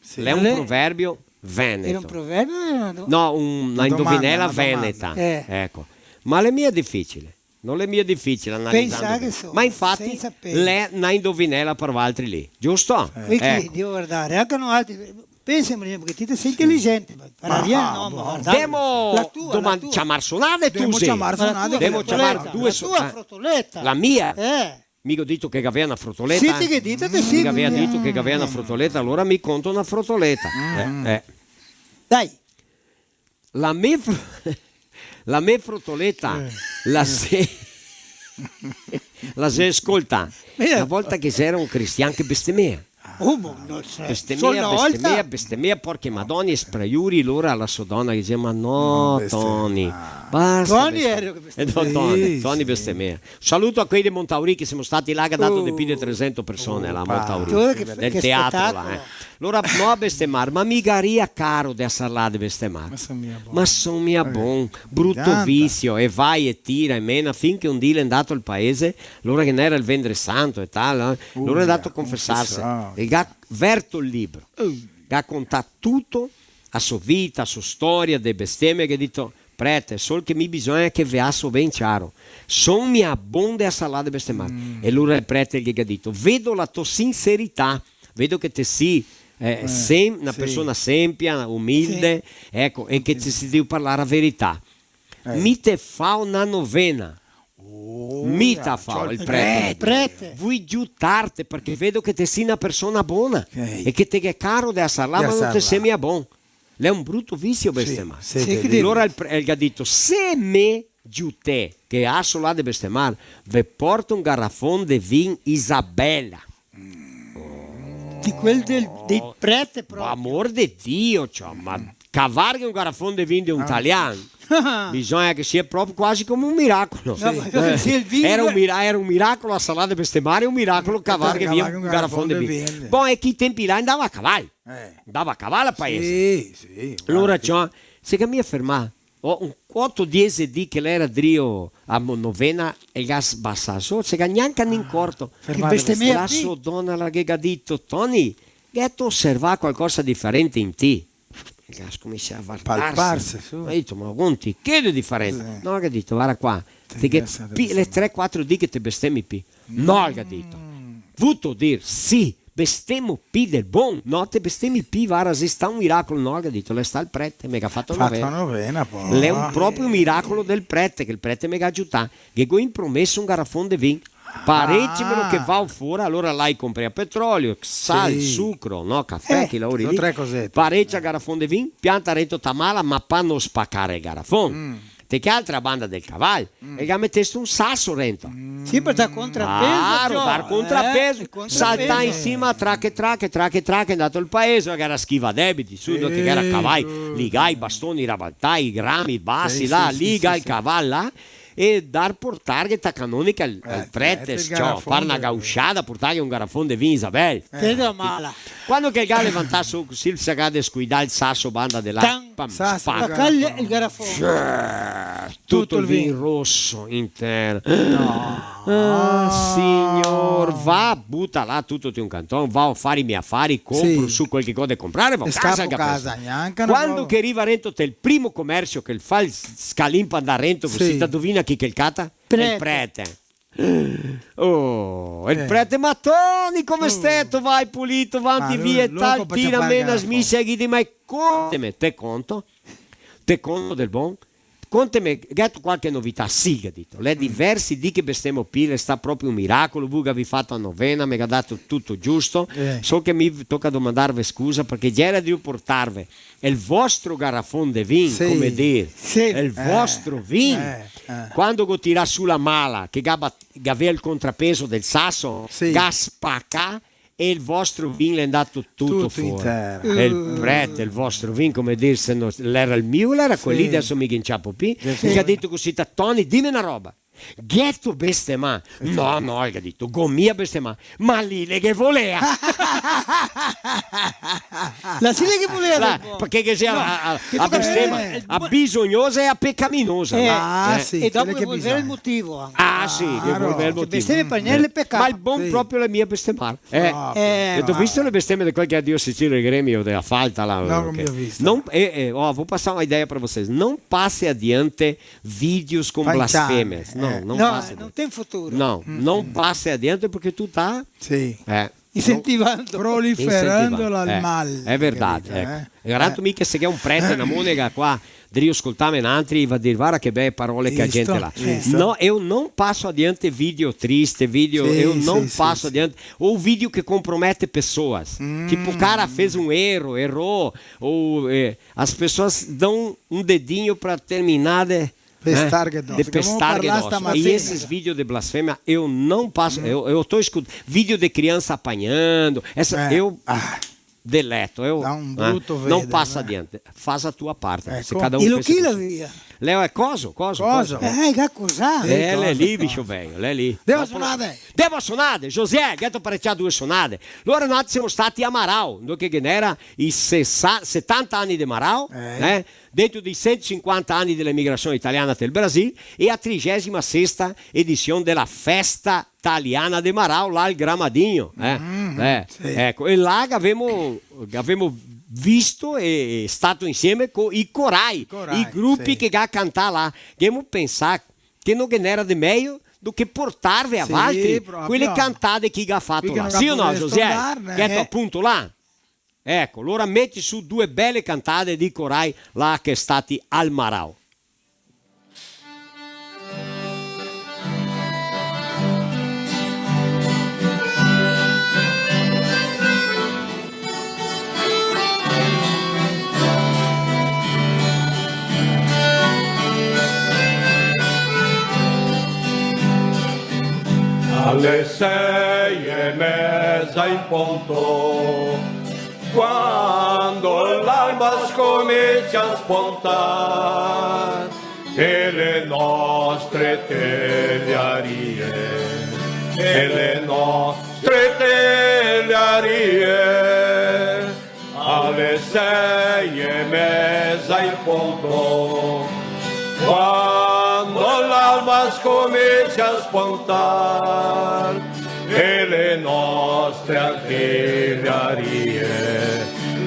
Speaker 10: Sì.
Speaker 2: L'è un proverbio veneto.
Speaker 9: Era un proverbio?
Speaker 2: No, una indovinella
Speaker 10: una
Speaker 2: veneta.
Speaker 9: domanda.
Speaker 2: Ecco. Ma le mie è difficile. Non le mie è difficile analizzando.
Speaker 9: Pensa che
Speaker 2: bene.
Speaker 9: so,
Speaker 2: Ma infatti
Speaker 9: senza pelo.
Speaker 2: lei una indovinella per altri lì, giusto?
Speaker 9: Qui
Speaker 2: Ecco.
Speaker 9: devo guardare, anche no altri. Pensa perché ti sei intelligente. Ma guardare.
Speaker 2: Demo
Speaker 9: La tua.
Speaker 2: chiamare sonate tu
Speaker 10: Devo
Speaker 2: sei.
Speaker 10: chiamare sonate.
Speaker 2: Devo chiamare
Speaker 9: La
Speaker 2: due
Speaker 9: tua frotoletta.
Speaker 2: La mia?
Speaker 9: Eh.
Speaker 2: Mica ho detto che aveva una frotoletta.
Speaker 9: Sì, che dite te sì.
Speaker 2: Mica aveva detto che aveva una frotoletta, allora mi conto una frotoletta.
Speaker 9: Dai.
Speaker 2: La mia frotoletta la se ascolta. Una volta che c'era un cristiano che bestemmia.
Speaker 11: Bestemia, perché Madonna spraiuri loro alla sua donna che dice ma no Tony, basta. Tony bestemia. Saluto a quelli di Montauri che siamo stati là che ha dato di più di 300 persone là a Montauri, nel teatro là. Allora no a bestemar, ma mica ria caro di assarlà di bestemar. Ma son mia bon, brutto vizio, e vai e tira e mena finché un dì è andato al paese, allora che ne era il Ventre Santo e tal, allora è andato a confessarsi. E ha verto il libro, ha contato tutto, a sua vita, a sua storia, delle bestemmie, che ha detto, prete, solo che mi bisogna che veasso ben chiaro, son mia bonde a salà di bestemar. E allora il prete gli ha detto, vedo la tua sincerità, vedo che te sei una persona sempia, umilde, ecco, e che ti si deve parlare la verità. Mi te fa una novena. Mita fa il prete. Vuoi giutarti perché vedo che te sei una persona buona e che te è caro da sarla, ma non te sembra buono. Lei è un brutto vizio bestemar. Allora il ha detto, se me giute che ha solo da bestemar, ve porto un garrafone di vin Isabella.
Speaker 9: Di quel del prete proprio.
Speaker 11: Amor di Dio, cioè, ma cavare un garrafone di vin di un italiano. Bisogna che sia proprio quasi come un miracolo. Era un miracolo a salata bestemare, un miracolo cavare via un garrafone di vino. Poi e chi tempi là andava a cavallo. Andava a cavallo a paese. Allora se che mi afferma un 8-10 di che l'era drio a novena e gas bassato, se che neanche in corto. La sua donna la che ha detto, Tony, che tu osserva qualcosa differente in te. Comincia a palparsi. Ho detto, ma conti, che è differente? No, che ha detto, guarda qua, le 3-4 di che te bestemmi pi. No, che ha detto. Vuto dir, sì, bestemmo pi del buon. No, te bestemmi pi, guarda, se sta un miracolo. No, che ha detto, le sta il prete, mi ha fatto una novena. È un proprio miracolo del prete, che il prete mi ha aiutato, che ho impromesso un garrafone di vino. Parecchimelo che va fuori, allora là compri a petrolio, sale, sucro, no, caffè, che lavori lì. Parecchia garrafone di vino, pianta retto tamala, ma pa non spaccare il garrafone. Te che altra banda del cavallo e che metteste un sasso rento.
Speaker 9: Sì, per dar contrappeso.
Speaker 11: Dar contrappeso. Salta in cima, trache, è andato il paese, che era schiva debiti, su che era cavallo, liga i bastoni, rabaltai, i grammi, i bassi, là, liga il cavallo là. E dar portare ta canonica al prete, fare una gausciata, portare un garrafone di vino Isabel.
Speaker 9: Mala.
Speaker 11: Quando che il gal levantasse il sagade scuidare il sasso banda della
Speaker 9: il garrafone.
Speaker 11: Tutto il vino rosso intero. Signor, va, butta là tutto di un cantone, va a fare i miei affari, compro su quel che cosa comprare, va a casa. Quando che arriva a Rento, il primo commercio che fa il scalimpa da Rento, così ti indovina chi che il cata? Il prete. Il prete Mattoni, come stai? Tu vai pulito, avanti via e tal, tira mena, smissa e ma conteme, te conto del buon. Conteme, gatto qualche novità, sì, ha detto. Le diversi di che bestemmo pile, sta proprio un miracolo, voi vi fatto a novena, mi ha dato tutto giusto, so che mi tocca domandarvi scusa perché già era di portarvi il vostro garrafone di vino, come dire, il vostro vino. Quando go tira sulla mala, che aveva il contrapeso del sasso, gaspacca, e il vostro vino è andato tutto fuori. E il prete, il vostro vino, come dire, se non era il mio, era quelli, adesso mi inciapo qui, che ha detto così, Tony, dimmi una roba. Ghetto bestemà. No, ha detto, gomia bestemà. Ma lì le che voleva.
Speaker 9: La sile che voleva.
Speaker 11: Perché che sia a bestemma, a bisognosa e a peccaminosa.
Speaker 9: E dopo che voleva il motivo.
Speaker 11: Sì, che voleva il motivo.
Speaker 9: Bestemme per niente peccato.
Speaker 11: Ma il buon proprio le mie bestemmare. Ho visto le bestemme di quel che a Dio Sicilia il gremio della falta là.
Speaker 10: No, non mi ho visto.
Speaker 11: Vou passar uma ideia para vocês. Não passe adiante vídeos com blasfêmias.
Speaker 9: Non tem futuro.
Speaker 11: Non passe adiante perché tu tá
Speaker 9: incentivando,
Speaker 10: proliferando al mal.
Speaker 11: È verdade. Garanto-mi che se c'è un prete na monega qua, devi ascoltare in altri va a dire guarda che belle parole che a gente là. No, io non passo adiante video triste, eu não passo adiante ou vídeo que compromete pessoas. Tipo o cara fez errou, ou as pessoas dão um dedinho para terminar de
Speaker 10: Pestargue
Speaker 11: De pestargue doce. E esses vídeos de blasfêmia eu não passo. Eu tô escutando. Vídeo de criança apanhando. Deleto.
Speaker 10: Dá um bruto verde,
Speaker 11: não passa adiante. Faz a tua parte. Se cada um
Speaker 9: E lo chi la via?
Speaker 11: Leo è coso.
Speaker 9: Che cos'ha?
Speaker 11: È lì, bicho velho, è lì.
Speaker 10: Devo suonare.
Speaker 11: José, ghetto parecchia due suonate. Loro noi siamo stati a Marau, noi che era i 70 anni di Marau, dentro di 150 anni dell'emigrazione italiana del Brasile e a 36ª edizione della festa italiana di Marau, là al Gramadinho. Sì. Ecco, e là abbiamo visto e stato insieme con i corai, i gruppi che cantano là. Abbiamo pensato che non era di meglio do che portarvi avanti quelle cantate che ha fatto là. Sì o no, José? Che appunto là. Ecco, allora metti su 2 belle cantate di corai là che stati al Marau.
Speaker 3: Alle 6:30 in punto, quando l'alba scomincia a spuntare e le nostre telearie, alle 6:30 in punto, quando l'alba scomincia a spuntare e le nostre artiglierie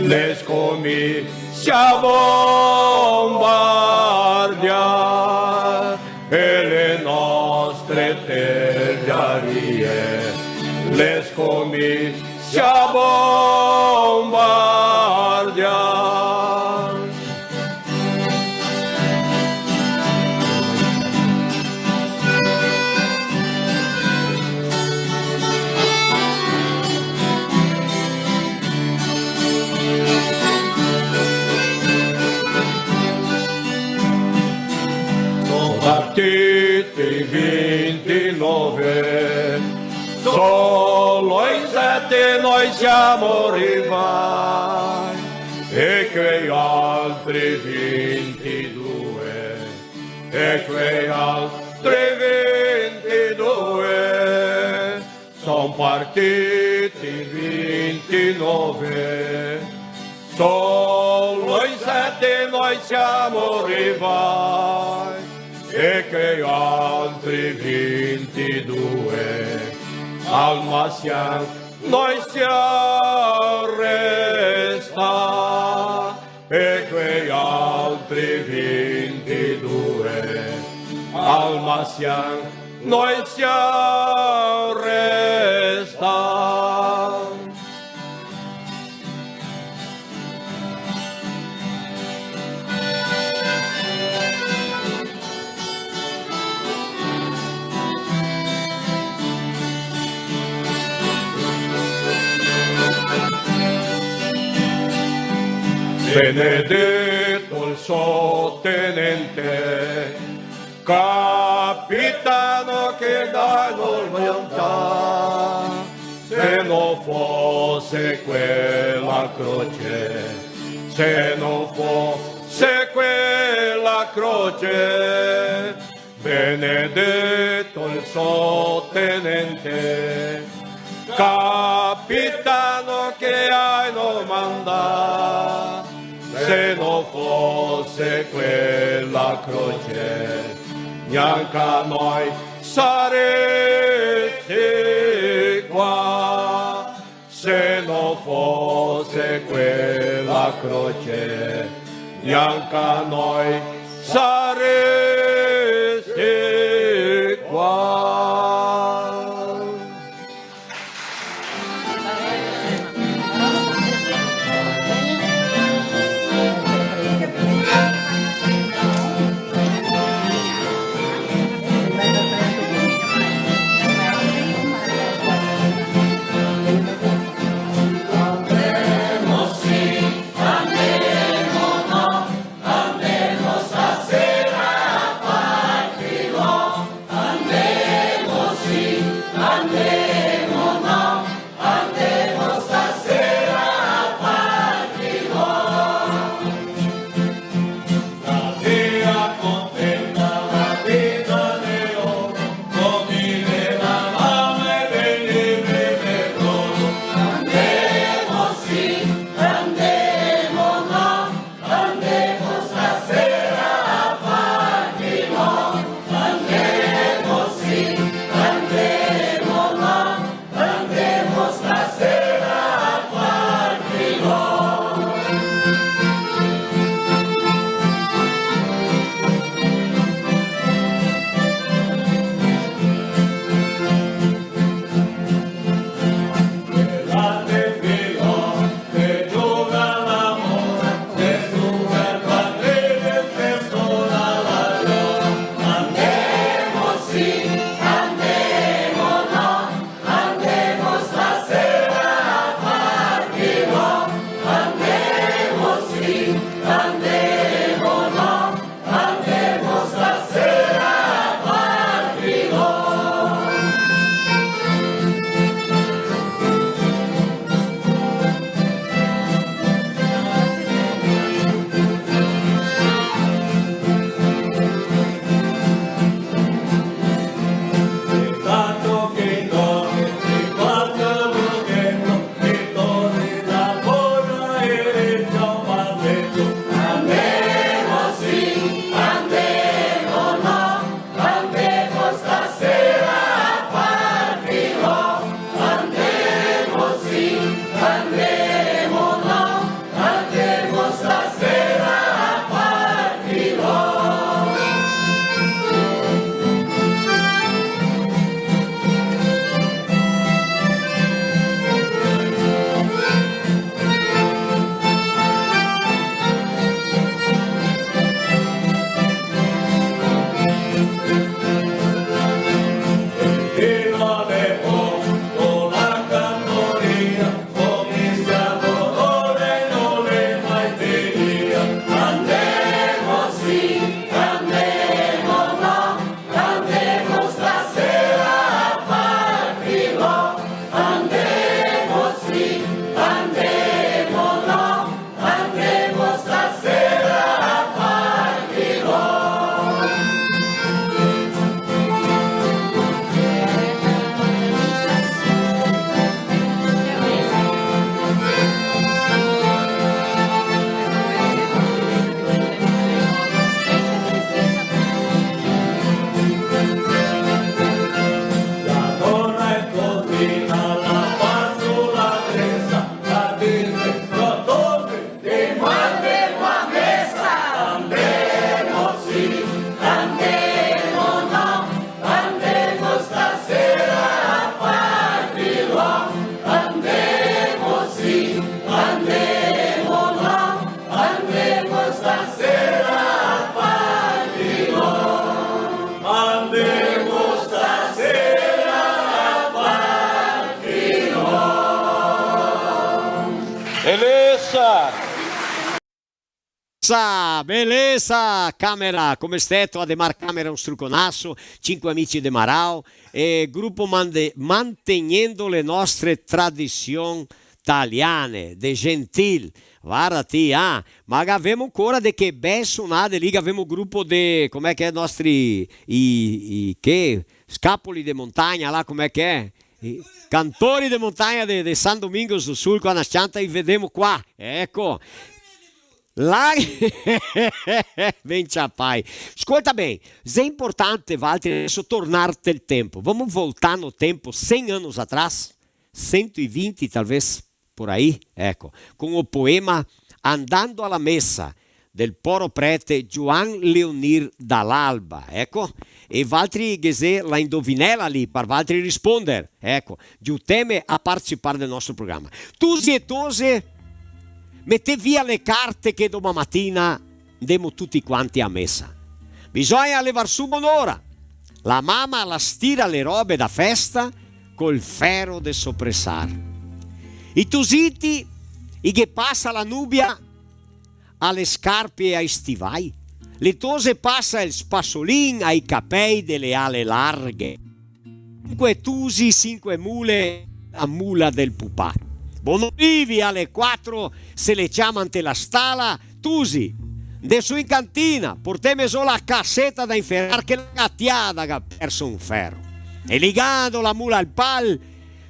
Speaker 3: le scomincia a bombardiare e le nostre artiglierie le scomincia a bombardiare. Partiti 29, solo in 7 noi siamo arrivati e quei altri 22 sono partiti 29, solo in 7 noi siamo arrivati e che altri 22 al Massian noi siamo restati e quei altri 22 al Massian noi siamo restati. Benedetto il sottenente, capitano che dà volontà, se non fosse quella croce, se non fosse quella croce, benedetto il sottenente, capitano che hai mandato, se non fosse quella croce, neanche a noi saresti qua. Se non fosse quella croce, neanche a noi saresti qua. Andemo stasera a fare
Speaker 11: Beleza, camera, come stetto a Demar Camera un struconasso, 5 amici de Marau e gruppo mantenendo le nostre tradizioni italiane, de gentil. Guardati, ma avevamo ancora de che ben suonate lì, avevamo gruppo de, com'è che è, nostri, che, scapoli de montagna, là, com'è che è? I cantori de montagna de San Domingos do Sul, quando canta e vedemo qua, ecco. Là, ben ciapai. Ascolta bem, é importante, Walter, adesso tornarte il tempo. Vamos voltar no tempo 100 anos atrás, 120 talvez, por aí, ecco, com o poema Andando alla Messa, del poro prete Joan Leonir dall'Alba, ecco, e Valtteri Ghese la indovinella lì, per Valtteri rispondere, ecco, giuteme a partecipare del nostro programma. Tusi e tose, mette via le carte che domani mattina andiamo tutti quanti a messa. Bisogna levar su un'ora. La mamma la stira le robe da festa col ferro de soppressar. I tusiti, i che passa la nubia alle scarpe e ai stivai. Le tose passa il spassolin ai capei delle ale larghe. 5 tusi, 5 mule, a mula del pupà. Bonolivi alle 4 se le chiamante la stala, tusi. Adesso in cantina, porteme solo la cassetta da inferrar che la gattiata che ha perso un ferro. E ligando la mula al pal,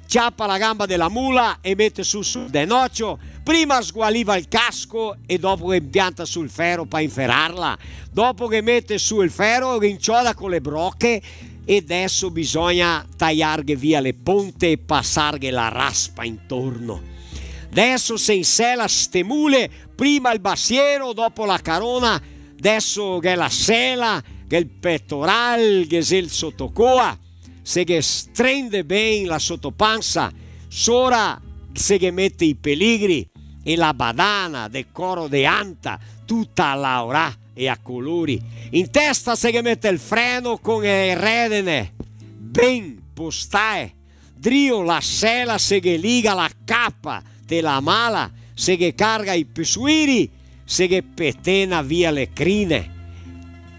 Speaker 11: ciappa la gamba della mula e mette sul denocchio. Prima sgualiva il casco e dopo che impianta sul ferro per inferrarla. Dopo che mette su il ferro, rincioda con le brocche e adesso bisogna tagliarghe via le ponte e passarghe la raspa intorno. Adesso se insela ste mule, prima il bassiero, dopo la carona, adesso che la sela, che il pettoral, che il sottocoa, se che strende ben la sottopanza, sora se che mette i peligri e la badana del coro de anta, tutta a laura e a colori. In testa se che mette il freno con le redene, ben postae, drio la sela se che liga la cappa te la mala, se che carga i pisuiri, se che petena via le crine.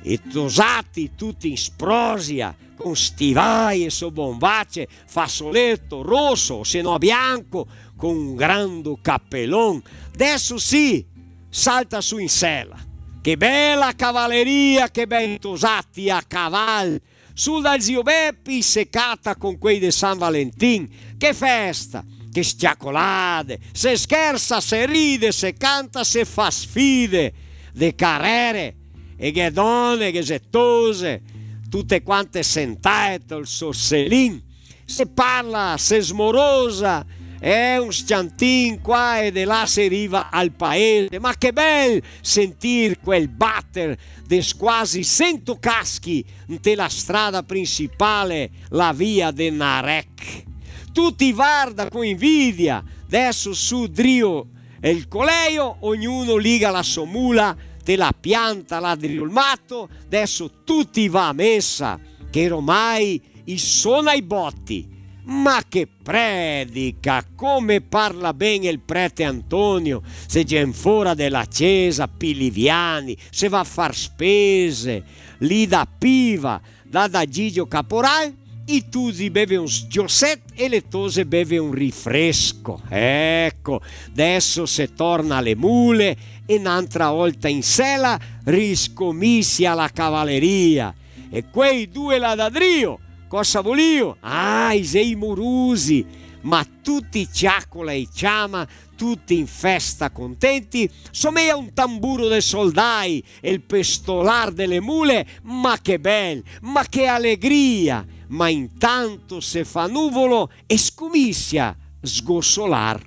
Speaker 11: E tosati tutti in sprosia, con stivai e sobombacce, fazzoletto rosso, se no bianco, con un grande cappellon. Adesso sì, salta su in sella. Che bella cavalleria, che bei tosati a cavallo. Sul dal zio Beppi seccata con quei de San Valentin. Che festa, che sciacolade, se scherza, se ride, se canta, se fa sfide. De carrere e che donne, che gettose, tutte quante sentate il sorselin. Se parla, se smorosa, è un sciantin qua e de là si arriva al paese. Ma che bel sentir quel batter de quasi 100 caschi in la strada principale, la via de Narec. Tutti guarda con invidia, adesso su drio e il coleio, ognuno liga la sua mula, te la pianta là drio il matto, adesso tutti va a messa, che ormai sono ai botti. Ma che predica, come parla bene il prete Antonio, se gen fuori della chiesa, Piliviani, se va a far spese, lì da Piva, da Gigio Caporal, i tusi beve un sgiosset e le tose beve un rifresco. Ecco, adesso se torna alle mule e un'altra volta in sella riscomissia la cavalleria. E quei due là da drio, cosa volio? I sei murusi, ma tutti ciacola e ciama, tutti in festa contenti, somea un tamburo dei soldai e il pestolar delle mule, ma che bel, ma che allegria! Ma intanto se fa nuvolo e scomissia sgossolar.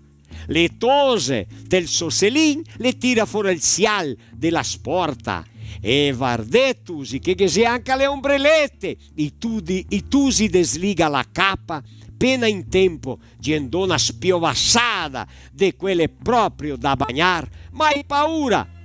Speaker 11: Le tose del sosselin le tira fuori il sial della sporta e vardettusi che se anche le ombrellette i tusi desliga la capa pena in tempo gendona spiovassada de quelle proprio da bagnar, ma hai paura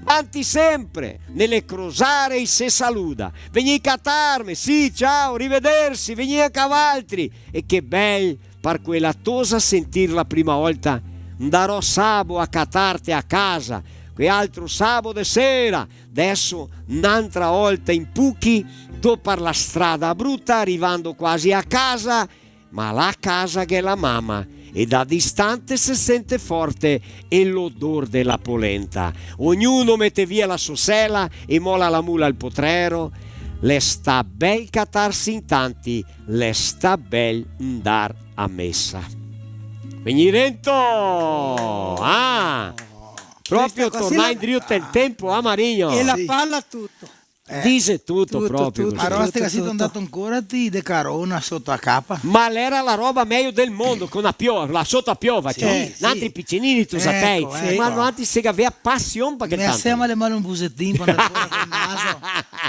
Speaker 11: avanti sempre nelle crosare e se saluda, veni a catarme, sì, ciao, rivedersi, veni a cavaltri. E che bel par quella tosa sentir la prima volta darò sabato a catarte a casa, che altro sabato sera, adesso un'altra volta in Pucchi, do per la strada brutta, arrivando quasi a casa, ma la casa che è la mamma, e da distante si sente forte e l'odor della polenta. Ognuno mette via la sua sela e mola la mula al potrero. Le sta bel catarsi in tanti, le sta bel andar a messa. Venirento! Ah! Proprio tornare in dritto il tempo, Marino.
Speaker 9: E la palla tutto.
Speaker 11: Dice tutto proprio.
Speaker 10: Ma Rosti che siete andato ancora di Carona sotto a capa?
Speaker 11: Ma era la roba meglio del mondo, con la piova, la sotto a piova, cioè, altri piccinini tu sapei, ma non altri se aveva passione perché
Speaker 10: mi
Speaker 11: tanto.
Speaker 10: assieme alle mani un busettino quando fuori con il naso.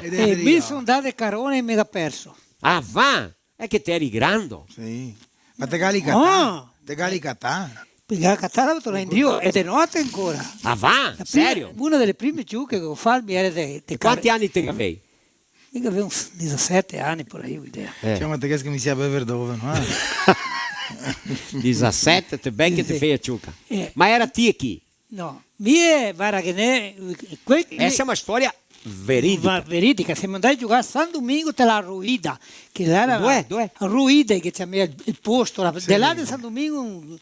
Speaker 9: E mi sono dato Carona e mi ha perso.
Speaker 11: Ah, va! È che te eri grande.
Speaker 10: Sì. Ma te gali catà? Te gali catà?
Speaker 9: Perché Catania torna in Dio e di notte ancora.
Speaker 11: Ah, va? Serio?
Speaker 9: Una delle prime giuche che ho fatto era di
Speaker 11: quanti anni te avevi?
Speaker 9: Io avevo uns 17 anni per ahí, idea.
Speaker 10: Cioè, ma te che mi sia bever dove, no?
Speaker 11: 17, te ben che te fai a ciuca. Ma era ti e chi?
Speaker 9: No, mie, guarda che ne...
Speaker 11: Essa è una storia veridica.
Speaker 9: Veridica, siamo andati a giocare a San Domingo della Ruida, che era
Speaker 11: dove?
Speaker 9: Ruida, che c'è il posto, sì. Là di San Domingo, un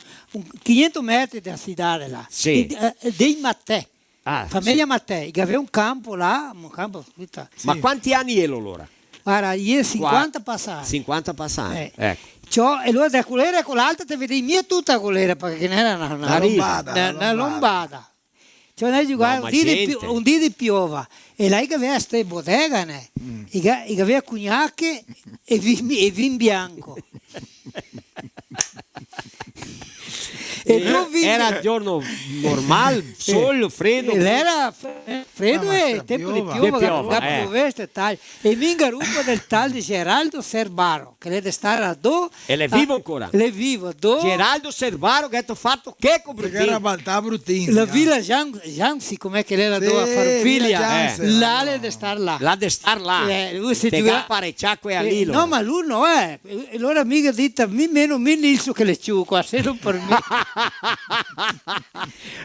Speaker 9: 500 metri dalla città là,
Speaker 11: sì.
Speaker 9: Dei Mattei, famiglia
Speaker 11: sì.
Speaker 9: Mattei, che aveva un campo là,
Speaker 11: sì. Ma quanti anni ero allora?
Speaker 9: Guarda, io 50 passati.
Speaker 11: 50 passati, ecco.
Speaker 9: Ciò, e allora da colera con l'altra te vedi mia tutta colera, perché non era una lombada. Cioè noi giocavamo un dì di piova e lei che aveva queste botteghe, che aveva cognac e vin bianco.
Speaker 11: Era giorno normale, sole, freddo.
Speaker 9: Era freddo e tempo di piova, e tal. E mi gruppo del tal di Geraldo Serbaro, che deve stare a do.
Speaker 11: E le vivo ancora?
Speaker 9: Le vivo, do.
Speaker 11: Geraldo Serbaro che ha fatto che con
Speaker 10: Bruttini? Perché era baltà Bruttini.
Speaker 9: La villa Jansi, com'è che era do a fare figlia? Là le deve stare là.
Speaker 11: Là deve stare là.
Speaker 9: Lui si
Speaker 11: giocava parecchiacque a Lilo.
Speaker 9: No, ma lui no è. Allora mica dita, mi meno mi Nilso che le ciuco, se non per me.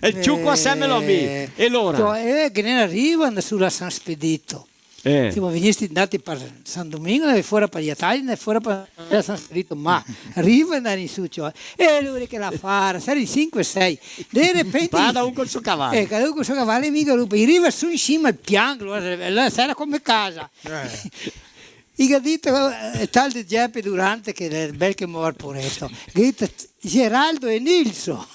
Speaker 11: Il ciucco assieme a me. E allora?
Speaker 9: Che ne arrivano sulla San Spedito. Siamo venuti andati per San Domingo e fuori per gli Italiani e fuori per San Spedito, ma arrivano in su ciò. E lui che la fa, sei 5-6. Di repente.
Speaker 11: Cada uno col suo cavallo.
Speaker 9: Cada uno col suo cavallo e mica lui arriva su in cima al piano, era come casa. I detto tal di Geppe Durante che è bel che muore poretto. Geraldo e Nilso.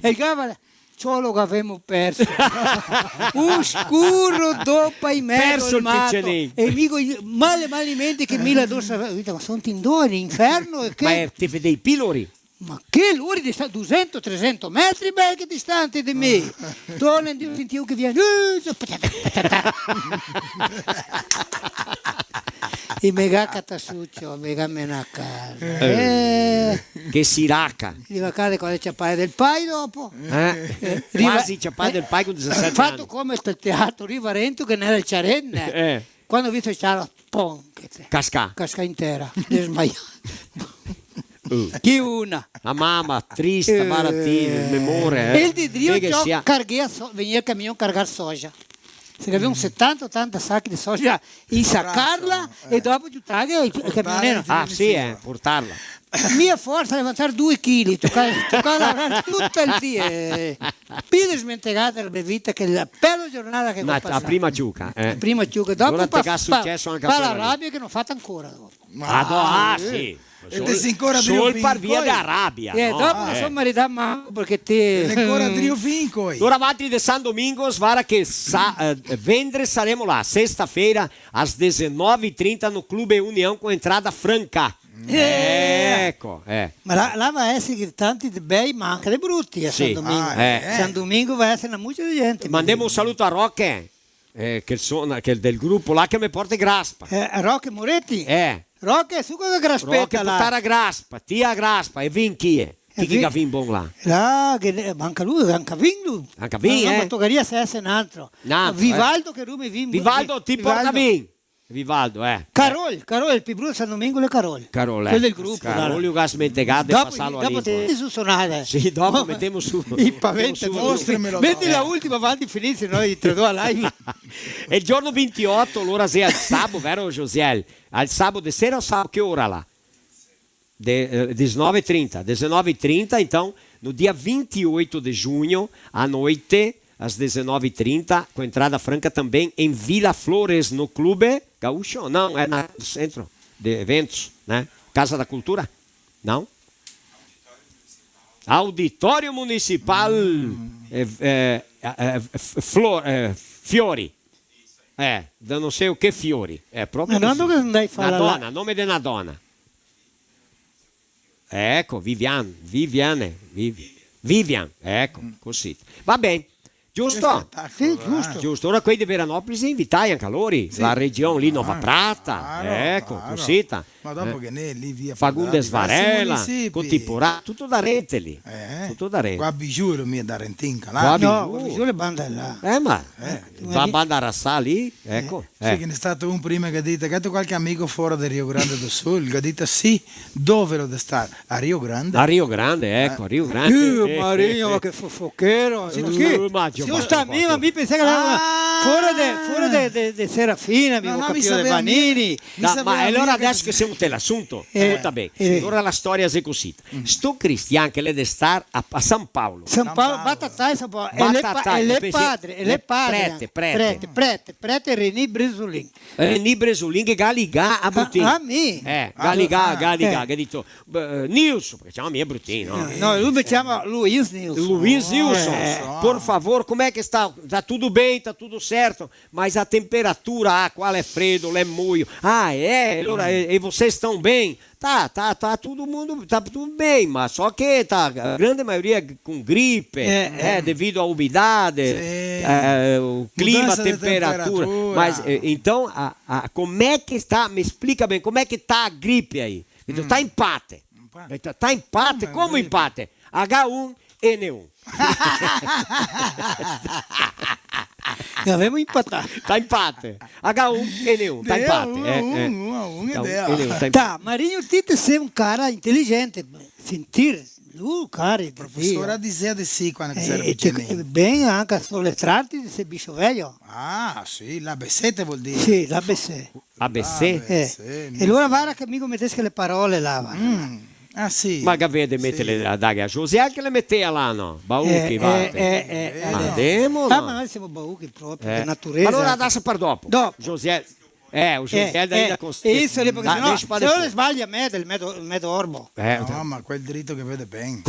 Speaker 9: E il cavallo ciò che avevamo perso. Oscuro dopo i
Speaker 11: perso il picciolino.
Speaker 9: E dico malamente che mi la dossa, ma sono in due all'inferno e che
Speaker 11: ma ti vedi i pilori.
Speaker 9: Ma che loro di 200-300 metri belli distanti da me. Torna e sentivo che viene. E mega catasuccio, mega menacca.
Speaker 11: Che siraca.
Speaker 9: Arriva a casa con le ciabatte del pai dopo.
Speaker 11: Quasi ciabatte del pai con 17 anni.
Speaker 9: Fatto come sto teatro Rivarento che n'era il Ciarenne. Quando ho visto il ciaro,
Speaker 11: casca
Speaker 9: intera, desmaiato. Chi una?
Speaker 11: La mamma, triste, baratina, memoria.
Speaker 9: E il di Dio veniva il camion a caricare soja. Se aveva un 70-80 sacchi di soja, insaccarla e dopo giuttare il camionero.
Speaker 11: Ah sì, portarla.
Speaker 9: Mia forza è levantare 2 chili, toccava tutto il dia. Più smentegata la vita che la bella giornata che ho passato.
Speaker 11: La prima ciuca.
Speaker 9: La prima ciuca. Dopo
Speaker 11: allora successo anche
Speaker 9: fa la rabbia che non fatta ancora.
Speaker 11: Sì.
Speaker 10: Sul
Speaker 11: par via da rabbia.
Speaker 9: Dopo sono maritato ma perché te.
Speaker 10: Ancora Drio Finco.
Speaker 11: Ora avanti di San Domingo, svara che vendere saremo là, sexta-feira, às 19h30 no Clube União com entrada franca. Ecco.
Speaker 9: Ma là va a essere tanti bei ma anche dei brutti a San Domingo. San Domingo va a essere una muccia di gente.
Speaker 11: Mandiamo un saluto a Rocche, che è del gruppo là che mi porta Graspa.
Speaker 9: Rocche Moretti? Rocche, su cosa graspetta
Speaker 11: Rocche
Speaker 9: là?
Speaker 11: Portare a Graspa, tia a Graspa e vin chi è? Chi che vin buon là?
Speaker 9: Là, anche lui, anche vin lui.
Speaker 11: Anche vin,
Speaker 9: ma toccaria se essere un altro. Vivaldo che rume vin.
Speaker 11: Vivaldo ti porta vin. Vivaldo,
Speaker 9: Carol, il più brutto San Domingo è Carol.
Speaker 11: Carol,
Speaker 9: quello del gruppo.
Speaker 11: Carol, il gas mentegato e passarlo
Speaker 9: Dopo
Speaker 11: all'interno.
Speaker 9: su suonare.
Speaker 11: Sì, dopo mettiamo su.
Speaker 9: I paventi. Metti la ultima avanti finisse, noi introdurre a live.
Speaker 11: E il giorno 28, l'ora è al sabato, vero Josiel? Al sabato sera, che ora lá? 19h30. 19h30, então, no dia 28 de junho, à noite, às 19h30, com entrada franca também em Vila Flores, no Clube Gaúcho. Não, é no centro de eventos, né? Casa da Cultura? Não? Auditório Municipal Fiori. Não sei o que Fiori. Proprio Nadona, nome de Nadona. Ecco, Vivian, ecco, così. Va bene, giusto?
Speaker 9: Sì, giusto.
Speaker 11: Giusto, ora qui di Veranopoli si invitai anche a loro, la regione lì Nova Prata, ecco, così.
Speaker 10: Ma dopo che ne lì via
Speaker 11: Fagundes Varela, Cotiporà, tutto da rete lì. Tutto da rete.
Speaker 10: Qua Bijou mi è da Rentinca, là.
Speaker 9: No, Bijou le banda là.
Speaker 11: Ma va banda Rassà lì, ecco.
Speaker 10: Sì, che ne è stato un prima che ha detto che ha qualche amico fuori del Rio Grande do Sul, che ha detto sì, dove lo deve stare? A Rio Grande.
Speaker 11: A Rio Grande, ecco, a Rio Grande.
Speaker 9: Marinho, ma che fofochero. Giusto a me, ma mi pensavo che era fuori de Serafina, mi capito de Vanini.
Speaker 11: Ma allora adesso che siamo l'assunto, ascolta bene, allora la storia è così. Sto cristiano che deve stare a San Paolo.
Speaker 9: San Paolo, Batatai, San Paolo. E le prete René Bresolin.
Speaker 11: René Bresolin che Galigà a Bruttino.
Speaker 9: A me?
Speaker 11: Galigà, che ha detto Nilson, perché chiama me Bruttino.
Speaker 9: No, lui mi chiama Luiz Nilson.
Speaker 11: Luiz Nilson, por favor, como é que está? Tá tudo bem, tá tudo certo, mas a temperatura, qual é freddo, é muito. Allora, e vocês estão bem? Tá todo mundo, tá tudo bem, mas só que tá a grande maioria com gripe, devido à umidade, o clima, a temperatura. Mas então, como é que está? Me explica bem, como é que tá a gripe aí? Então, tá empate. Tá empate? Como empate? H1N1.
Speaker 9: Avevamo empatato.
Speaker 11: Tá empate. H1N1, tá empate.
Speaker 9: Tá, Marinho Tite sei um cara inteligente, sentir, cara.
Speaker 10: Il professore diceva di sì quando era piccolino.
Speaker 9: Bem anche soletrarti di esse bicho velho.
Speaker 10: Sì, l'ABC vuol dire.
Speaker 9: Sì, l'ABC.
Speaker 11: ABC?
Speaker 9: E allora guarda che amico mettessi le parole là.
Speaker 10: Sì.
Speaker 11: Ma che vede mettere a Daga José che le metteva là, no? Bauchi, va. Andiamo,
Speaker 9: ma noi siamo bauchi proprio, di natureza.
Speaker 11: Allora adesso per dopo. José. O José daí da Costituzione.
Speaker 9: Isso, perché sennò se non sbaglia il medo orbo.
Speaker 10: No, ma quel dritto che vede bene.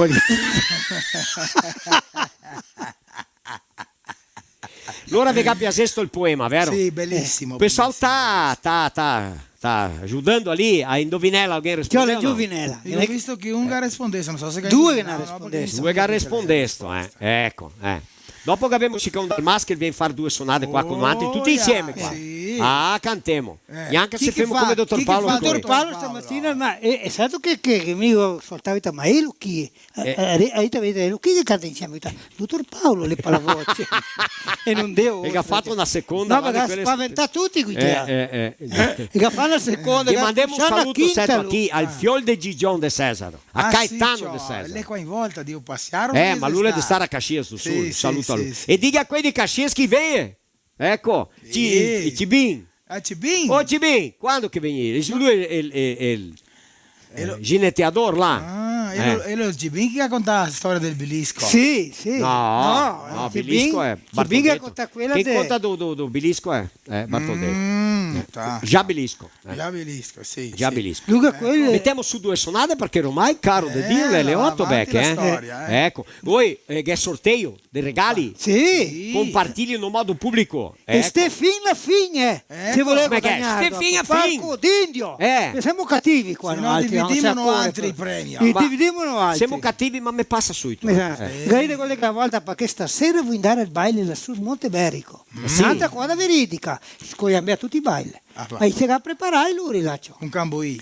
Speaker 11: Allora vi capi adesso il poema, vero?
Speaker 10: Sì, bellissimo.
Speaker 11: Il pessoal sta ajudando ali a indovinare alguém rispondendo.
Speaker 9: Che ho indovinella.
Speaker 10: Io ho visto che un rispondesse, non so se
Speaker 9: due che ne rispondesse.
Speaker 11: Due che rispondessero, ecco. Dopo che abbiamo Chicão Dalmas che viene a fare due suonate qua con Manti, tutti insieme qua.
Speaker 10: Sì.
Speaker 11: Cantiamo. E anche se fermo come Dottor Paolo.
Speaker 9: Dottor Paolo stamattina, ma è stato che mi ascoltava, ma è Lucchi. Lucchi che canta insieme. Dottor Paolo le palavoce. E non devo.
Speaker 11: E che ha fatto una seconda.
Speaker 9: No, ma spaventa tutti qui. E che fa una seconda.
Speaker 11: E mandiamo un saluto sempre qui al Fiol de Gigion de Cesaro. A Caetano de Cesaro.
Speaker 10: Lei coinvolta di Passiaro.
Speaker 11: Ma lui deve stare a Caxias do Sul. Saluto. E diga a quelli di Caxias che viene. Ecco, Tibin.
Speaker 10: Tibin?
Speaker 11: Oh Tibin, quando che viene? Lui è il gineteador là.
Speaker 10: E lo Tibin che racconta la storia del Bilisco.
Speaker 9: Sì.
Speaker 11: No, Bilisco è
Speaker 9: Tibin che conta quella
Speaker 11: che conta do Bilisco è Bartolomeo. Già Bilisco,
Speaker 10: sì.
Speaker 11: Già Bilisco.
Speaker 9: Mettiamo
Speaker 11: su due suonate perché ormai, caro de Dio, le 8 becche. Ecco, voi che sorteio dei regali.
Speaker 9: Sì.
Speaker 11: Compartilli in un modo pubblico.
Speaker 9: E ste fin la fine. Se volete guadagnare.
Speaker 11: Ste fin a fin.
Speaker 9: Porco d'indio. Siamo cattivi qua.
Speaker 10: Se no dividiamo altri premi.
Speaker 9: Dividiamo altri.
Speaker 11: Siamo cattivi ma mi passa subito.
Speaker 9: Guardate quelle che a volta perché stasera vuoi andare al baile lassù sul Monte Berico. Un'altra cosa veridica. Scogliamo a tutti i baili. Ma si va a preparare lui là.
Speaker 10: Un cambuì.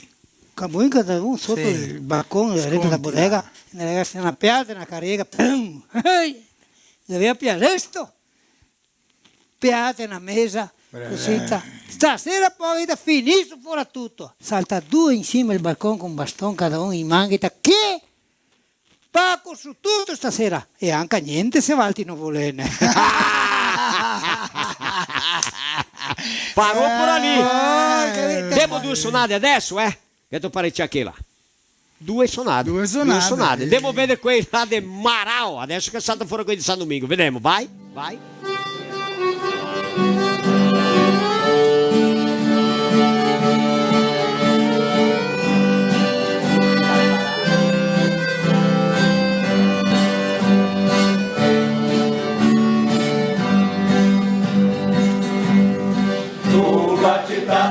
Speaker 9: Cambuì che stavamo sotto il balcone della bottega. Ne ragazzi una piazza, una carrega. Doveva piare resto. Piate, una mesa. Cosita. Stasera poi da finisce fuori tutto. Salta 2 insieme al balcone con un bastone cada uno in manghita. Che? Pacco su tutto stasera. E anche niente se Valti non volene.
Speaker 11: Parou por ali. Temos 2 sonate adesso, Che tu parecchia aqui lá. 2 sonate.
Speaker 10: 2 sonate.
Speaker 11: Devo vedere quelli là di Marau. Adesso che salta fuori quelli di San Domingo. Vediamo, vai.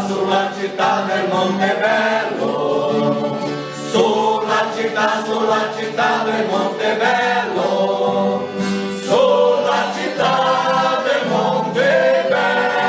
Speaker 3: Sulla città del Montebello, sulla città del Montebello, sulla città del Montebello.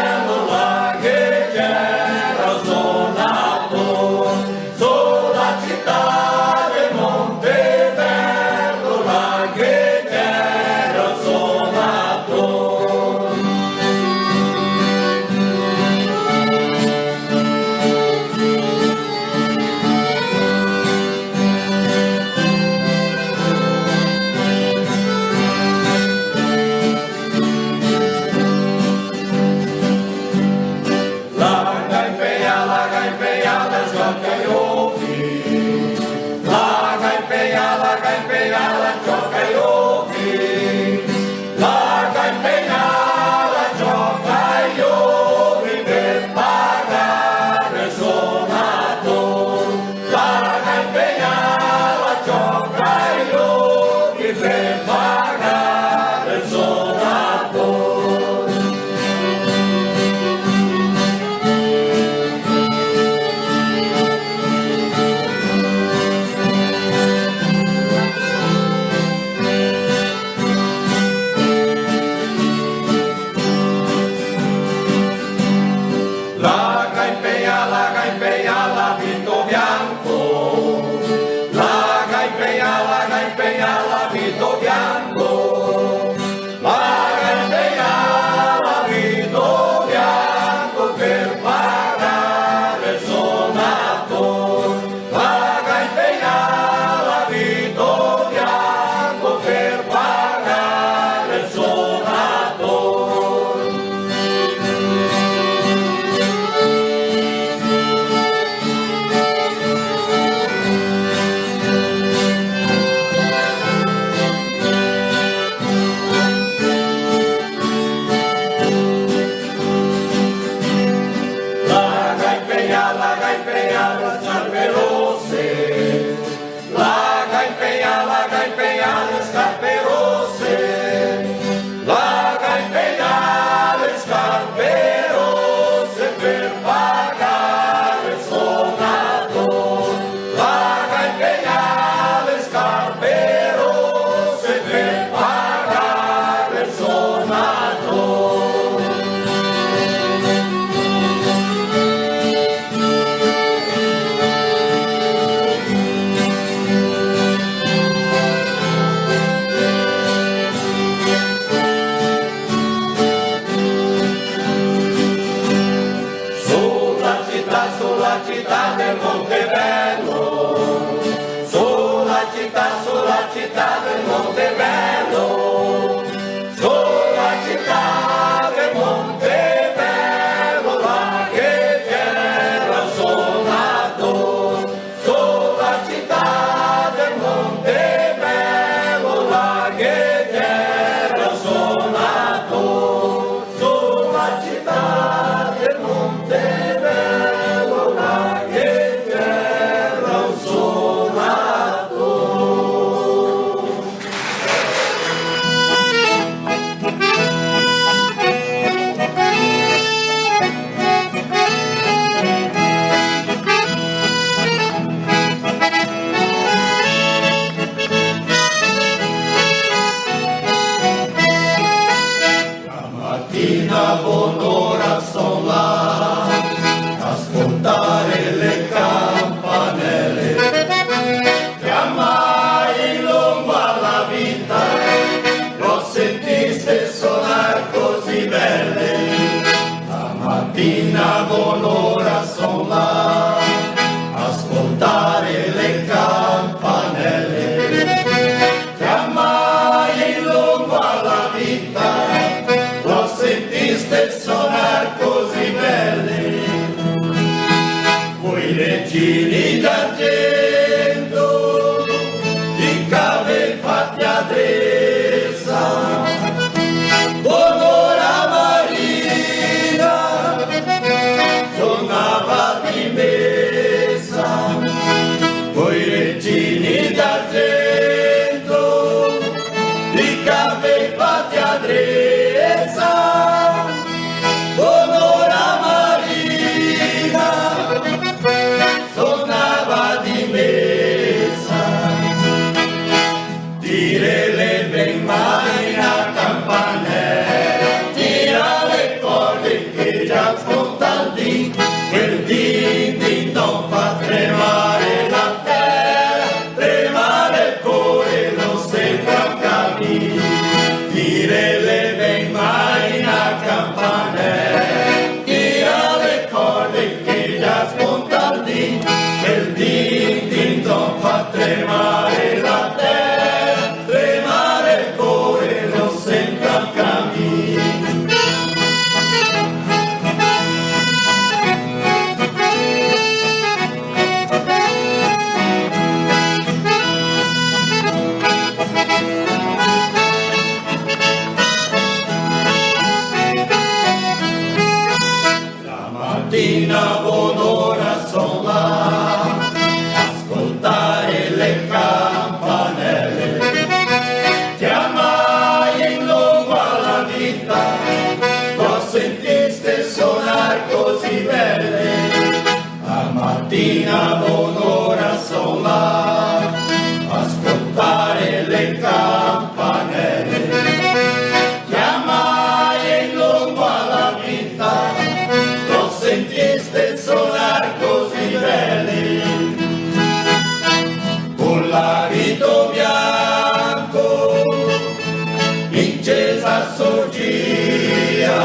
Speaker 3: Princesa Sodia,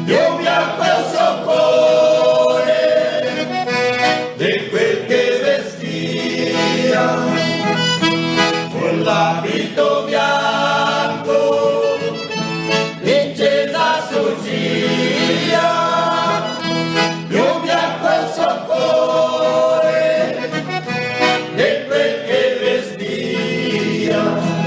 Speaker 3: io mi accosto al cuore di quel che vestia, con l'abito bianco, Princesa Sodia, io mi accosto al cuore di quel che vestia.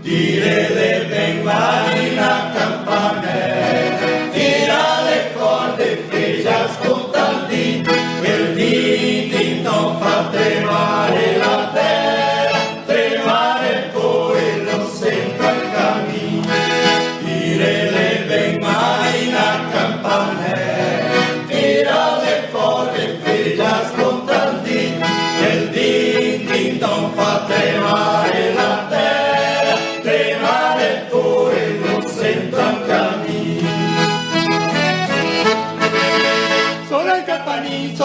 Speaker 3: Tire le bengali la campanella, tira le corde che già ascoltati, quel din non fa tremare la terra, tremare poi lo sento al cammino. Tire le bengali la campanella, tira le corde che già ascoltati, quel din non fa tremare la terra. Solo il campanino,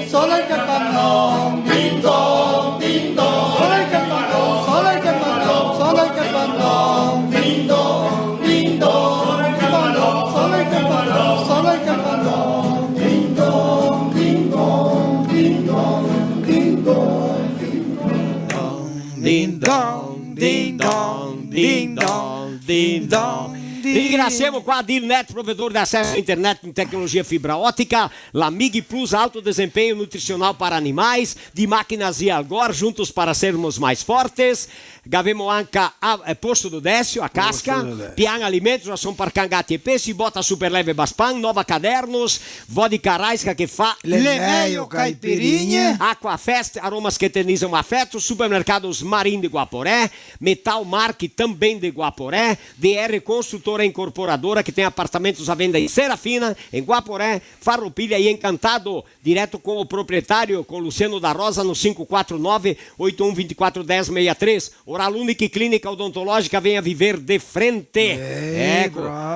Speaker 3: solo il campanone, ding dong, ding dong. Solo il campanone, solo il campanone, solo il campanone, ding dong, ding dong. Solo il campanone, solo il campanone, solo il campanone, ding dong, ding dong, ding dong, ding dong,
Speaker 11: Ding dong, ding dong, ding dong, ding dong. Ringraziamo qua a Dealnet, provedor de acesso à internet com tecnologia fibra ótica, la Mig Plus, alto desempenho nutricional para animais, de máquinas e Algor, juntos para sermos mais fortes. Gavemo anche posto do Décio, a casca, Pian Alimentos, ração para cangati e peixe, bota super leve Baspan, nova cadernos, vodka Raisca que fa
Speaker 10: Lemeio Caipirinha,
Speaker 11: Aquafest, aromas que eternizam afeto, supermercados Marim de Guaporé, Metal Mark também de Guaporé, DR Construtora Incorporadora, que tem apartamentos à venda em Serafina, em Guaporé, Farroupilha e Encantado, direto com o proprietário, com Luciano da Rosa, no 549-8124-1063. Oral Unique Clínica Odontológica, venha viver de frente.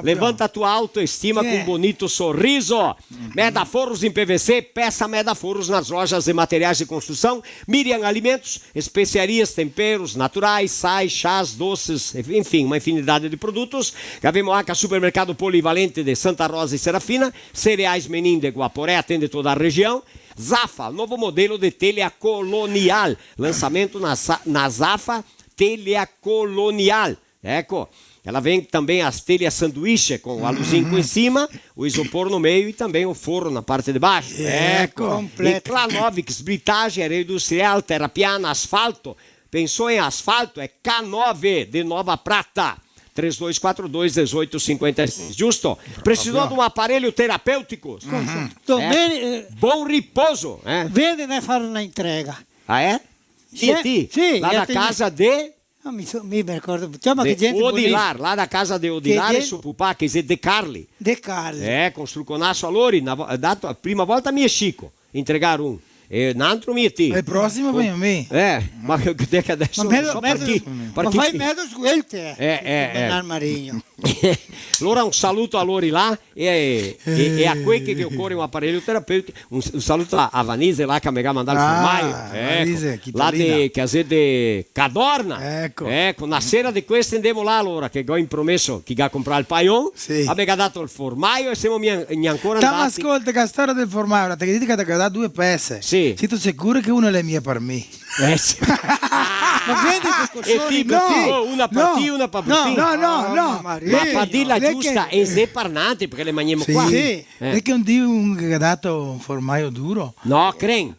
Speaker 11: Levanta a tua autoestima com um bonito sorriso. Medaforros em PVC, peça Medaforros nas lojas e materiais de construção. Miriam Alimentos, especiarias, temperos naturais, sais, chás, doces, enfim, uma infinidade de produtos. Gavemoaca, supermercado polivalente de Santa Rosa e Serafina. Cereais Menin de Guaporé, atende toda a região. Zafa, novo modelo de telha colonial. Lançamento na Zafa telha colonial. Ecco, ela vem também as telhas sanduíche com o aluzinco em cima, o isopor no meio e também o forno na parte de baixo. Ecco, e Clanovix, britagem, areia industrial, terra piana, asfalto. Pensou em asfalto? É K9 de Nova Prata. 3242-1856. Justo? Precisou de um aparelho terapêutico? Bom repouso.
Speaker 9: Vende, né? Fala na entrega.
Speaker 11: Ah, é? Sim, lá na casa de...
Speaker 9: Não, me recordo. Chama que gente
Speaker 11: Odilar, lá da casa de Odilar e Supupá, quer dizer, de Carli.
Speaker 9: De Carli.
Speaker 11: Construconasso a Lori, a prima volta mi è Chico, entregar um. Un altro mio team.
Speaker 10: Il prossimo per me.
Speaker 11: Ma che adesso non so per chi.
Speaker 9: Ma fai meglio scelte. Marinho.
Speaker 11: Allora un saluto a Lori là e a quei che occorre un apparecchio terapeutico. Un saluto a Vanise là che mi ha mandato il formaio.
Speaker 10: Vanise,
Speaker 11: là di Casete Cadorna.
Speaker 10: Ecco.
Speaker 11: Una sera di queste andiamo là allora che ho impromesso chi ha comprato il paion.
Speaker 10: Sì.
Speaker 11: Abbiamo dato il formaio e siamo ancora
Speaker 10: andati.
Speaker 11: Ma
Speaker 10: ascolta che la storia del formaio, ti dico che ti ha dato 2 pezzi.
Speaker 11: Sì.
Speaker 10: Sei sicuro che una è mia per me?
Speaker 11: Sì.
Speaker 9: Ma vedi che
Speaker 11: una per te, una per te.
Speaker 10: No.
Speaker 11: Ma per dirla giusta è separante perché le mangiamo qua.
Speaker 10: Sì. È che un dio che ha dato un formaio duro.
Speaker 11: No, creen.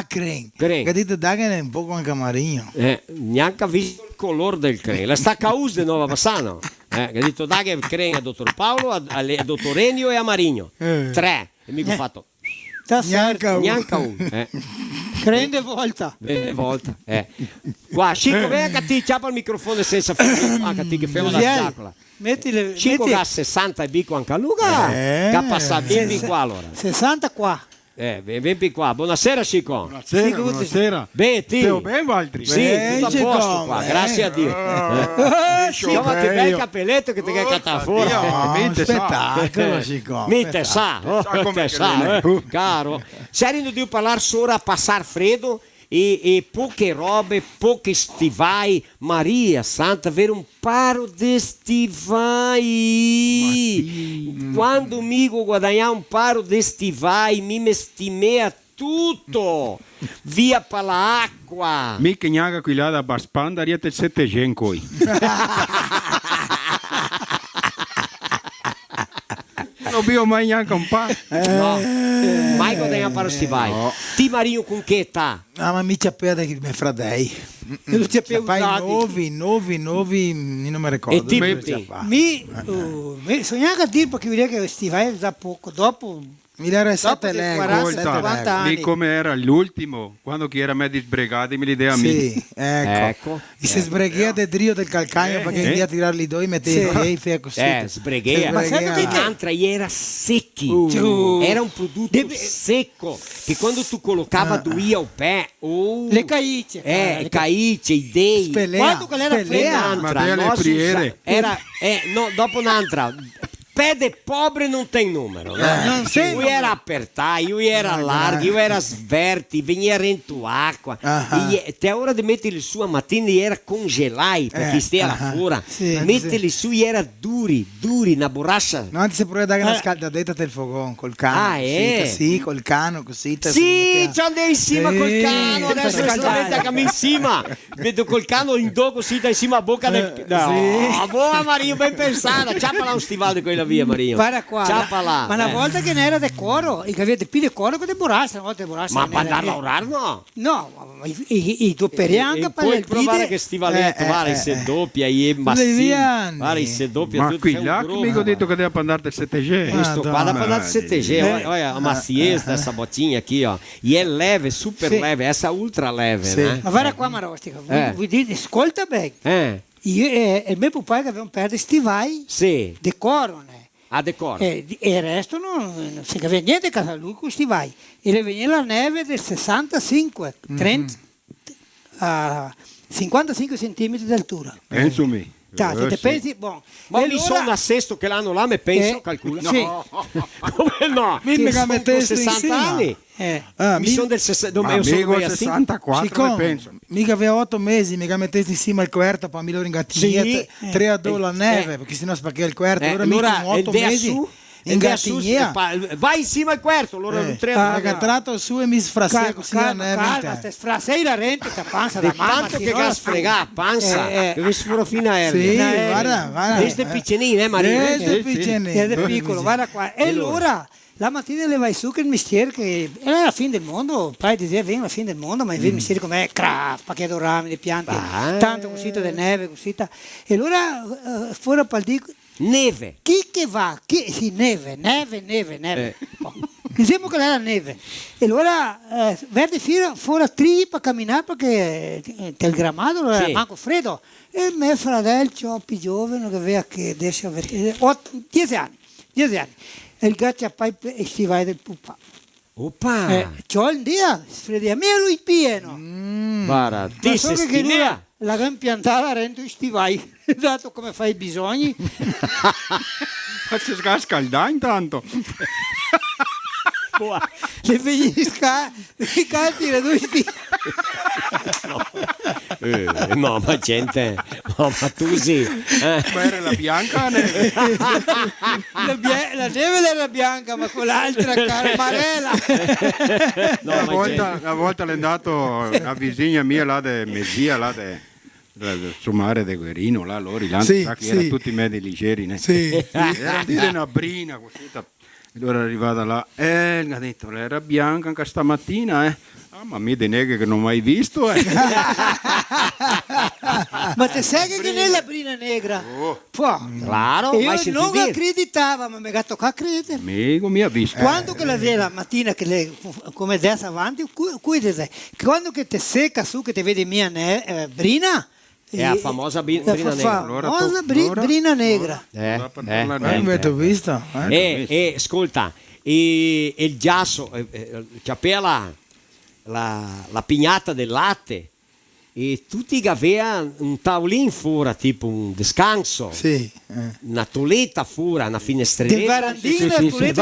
Speaker 10: Creen. Che dite Dagen è un po' anche marino.
Speaker 11: Neanche visto il colore del creen. La sta causa di Nova Bassano. Che ha detto Dagen creen a dottor Paolo, a dottor Enio e a Marigno. 3. E mi ha fatto...
Speaker 10: Neanche
Speaker 11: uno.
Speaker 9: Prende volta.
Speaker 11: Qua, Chico, vem a ti, ciapa il microfono senza fuoco. Anche ti che fai una sciacola. Chico ha 60 e bico anche a Luca. Che passa 20 qua allora.
Speaker 9: 60 qua.
Speaker 11: Vieni qua. Buonasera, Chico.
Speaker 12: Buonasera.
Speaker 11: Bene, ti.
Speaker 12: Ben, Valtteri?
Speaker 11: Sì, tutto a posto qua, grazie a Dio. Chiama che bel capelletto che ti hai cattato fuori.
Speaker 10: Spettacolo, Chico.
Speaker 11: Mite sa, caro. Serendo di parlare solo a passare freddo e poche robe, poche stivai. Maria Santa, avere un paro di stivai. Quando mi guadagnavo un paro di stivai, mi mestimea tutto. Via per l'acqua.
Speaker 12: Mi cagnaga qui là da Baspanda, riete il 7 coi. Non vi ho mai neanche un po'.
Speaker 11: No, mai guadagnato paro stivai.
Speaker 10: No.
Speaker 11: Ti Marinho con che età?
Speaker 10: Ah, ma mi c'appia dai miei fratei.
Speaker 9: Non ci appena
Speaker 10: nuovi, non mi ricordo.
Speaker 11: E ti
Speaker 9: mi sognava a dire perché vedeva che stivai da poco dopo.
Speaker 10: Mi era 7
Speaker 12: Ascolta, lì come era l'ultimo, quando chi era me di sbregati mi l'idea a me.
Speaker 10: Sì, ecco. E se sbregheia del drio del calcagno perché india a tirarli due metteva e feia così.
Speaker 11: Sbregheia. Ma sai che l'altra era secchi. Era un prodotto secco che quando tu collocava due al pé,
Speaker 9: le caicce.
Speaker 11: Caicce, i dei.
Speaker 9: Quando quella era
Speaker 11: fredda, era no, dopo un'altra. Pede pobre non tem numero.
Speaker 9: Non sei.
Speaker 11: Io era apertai, io era larghi, io era sverti, veniva rento acqua. E te ora di metterli su a mattina era congelai perché stia fuori. Metterli su era duri, una borraccia.
Speaker 10: No, anzi si poteva dare una scaldadetta del fogone col cano. Sì, col cano così.
Speaker 11: Sì, ci andai insieme col cano, adesso solamente a in cima. Vedo col cano in do così da insieme a bocca del. No, buona Mario, ben pensata. Ciappala un stivale di quella via, Mario.
Speaker 9: Guarda qua.
Speaker 11: Ciappala.
Speaker 9: Ma una volta che ne era de coro, e che avete più di coro che di borraccia, una volta di borraccia.
Speaker 11: Ma per andare a lavorare no?
Speaker 9: No, i tuoi perianca per
Speaker 11: puoi provare che stivaletto, guarda, se doppia, i bassini, guarda, se doppia.
Speaker 12: Ma qui là che mi ho detto che deve andare del 7G.
Speaker 11: Questo qua da andare del 7G, olha a maciez dessa botinha aqui, ó. E é leve, super leve, essa ultra leve, né?
Speaker 9: Ma guarda qua, Marostica, vuoi dire, ascolta bene. Il mio papà che aveva un paio di stivai di coro,
Speaker 11: decoro.
Speaker 9: E il resto non si capiva niente a casa lui con stivai. E le veniva la neve del 65, 30 a 55 centimetri di altura.
Speaker 12: Insomma.
Speaker 9: Cioè, te pensi, bon.
Speaker 11: Ma mi sono a sesto che l'anno là, mi penso, calcola.
Speaker 9: Sì.
Speaker 11: Come no?
Speaker 10: Mi
Speaker 11: sono 60 anni. Mi sono del
Speaker 12: 64, come penso.
Speaker 10: Mica aveva 8 mesi, mica mettesti insieme al quarto per mi loro ingattignette, 3 a 2 la neve, perché sennò spacchia il quarto. Allora mica 8 mesi.
Speaker 11: Vai insieme al quarto, allora
Speaker 10: ha trattato su e mi sfrassei così la neve.
Speaker 9: Calma, te sfrassei la rente, te panza da mamma.
Speaker 11: Tanto che gas fregà, panza, che vi sfuro fino a erba.
Speaker 10: Sì, guarda.
Speaker 11: Queste piccinine, Maria.
Speaker 10: Queste piccinine.
Speaker 9: È piccolo, guarda qua. E allora, la mattina le vai su che il mestiere che era la fine del mondo, il pai diceva vieni la fine del mondo, ma il mestiere com'è, pacchetto rami, le piante, tanto cosita di neve, cosita. E allora fuori per dire
Speaker 11: neve.
Speaker 9: Chi che va? Sì, neve. Diciamo che era neve. E allora verde fuori tri per camminare perché il gramato era manco freddo. E il mio fratello più giovane che aveva che adesso 10 anni. E il gacciapai e stivai del pupa.
Speaker 11: Opa!
Speaker 9: C'ho il dia, sfreddia, me lui pieno.
Speaker 11: Guarda, ti sei stimea.
Speaker 9: La gran piantata rendo stivai, dato come fai i bisogni.
Speaker 12: Ma si scalda intanto.
Speaker 9: Le venisca, i canti le due
Speaker 11: no, ma gente, no, ma tu sì.
Speaker 12: Ma era la bianca neve?
Speaker 9: La neve era bianca, ma quell'altra caramarella.
Speaker 12: No, una volta l'è andato a vicina mia là di Mezzia, là sul mare di Guerino, là loro, che erano tutti medi leggeri, né? Era di una brina così. Allora è arrivata là, ha detto, era bianca anche stamattina, ma mi de neghe che non ho mai visto,
Speaker 9: Ma te sai che non è la brina negra?
Speaker 11: Claro,
Speaker 9: io non accreditava, ma mi ha toccato credere.
Speaker 12: Amico, mi ha visto.
Speaker 9: Quando che la vera mattina, che le, come adesso avanti, cuidate, quando che te secca su, che te vedi mia brina,
Speaker 11: è la famosa brina negra.
Speaker 9: Famosa brina negra.
Speaker 10: Avete visto?
Speaker 11: Ascolta, il giasso, c'aveva la pignata del latte e tutti avevano un tavolino fuori, tipo un descanso, una toletta fuori, una finestrella, e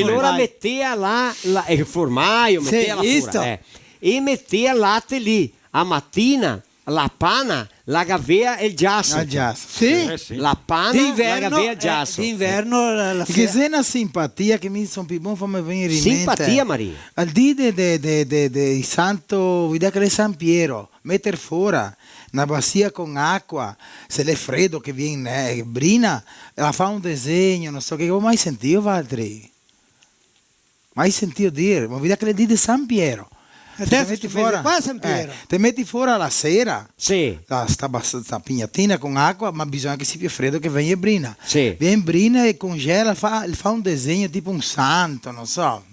Speaker 11: allora metteva il formaio, metteva fuori. e metteva il latte lì. A mattina la panna la gavea il giasso.
Speaker 9: Sì.
Speaker 11: La panna la gavea il giasso.
Speaker 9: D'inverno la
Speaker 10: Che è una simpatia che mi sono più buon fammi venire in mente.
Speaker 11: Simpatia, Maria.
Speaker 10: Al dì di Santo, vi che è San Piero, mettere fuori una bassia con acqua, se l'è freddo che viene brina, la fa un disegno, non so che ho mai sentito, Valtteri. Mai sentito dire, ma vi che è il dì di San Piero. Te metti fuori, te metti fuori la sera,
Speaker 11: sì.
Speaker 10: sta pignatina con acqua, ma bisogna che sia più freddo che venga brina.
Speaker 11: Sì.
Speaker 10: Viene brina e congela, fa un disegno tipo un santo, non so.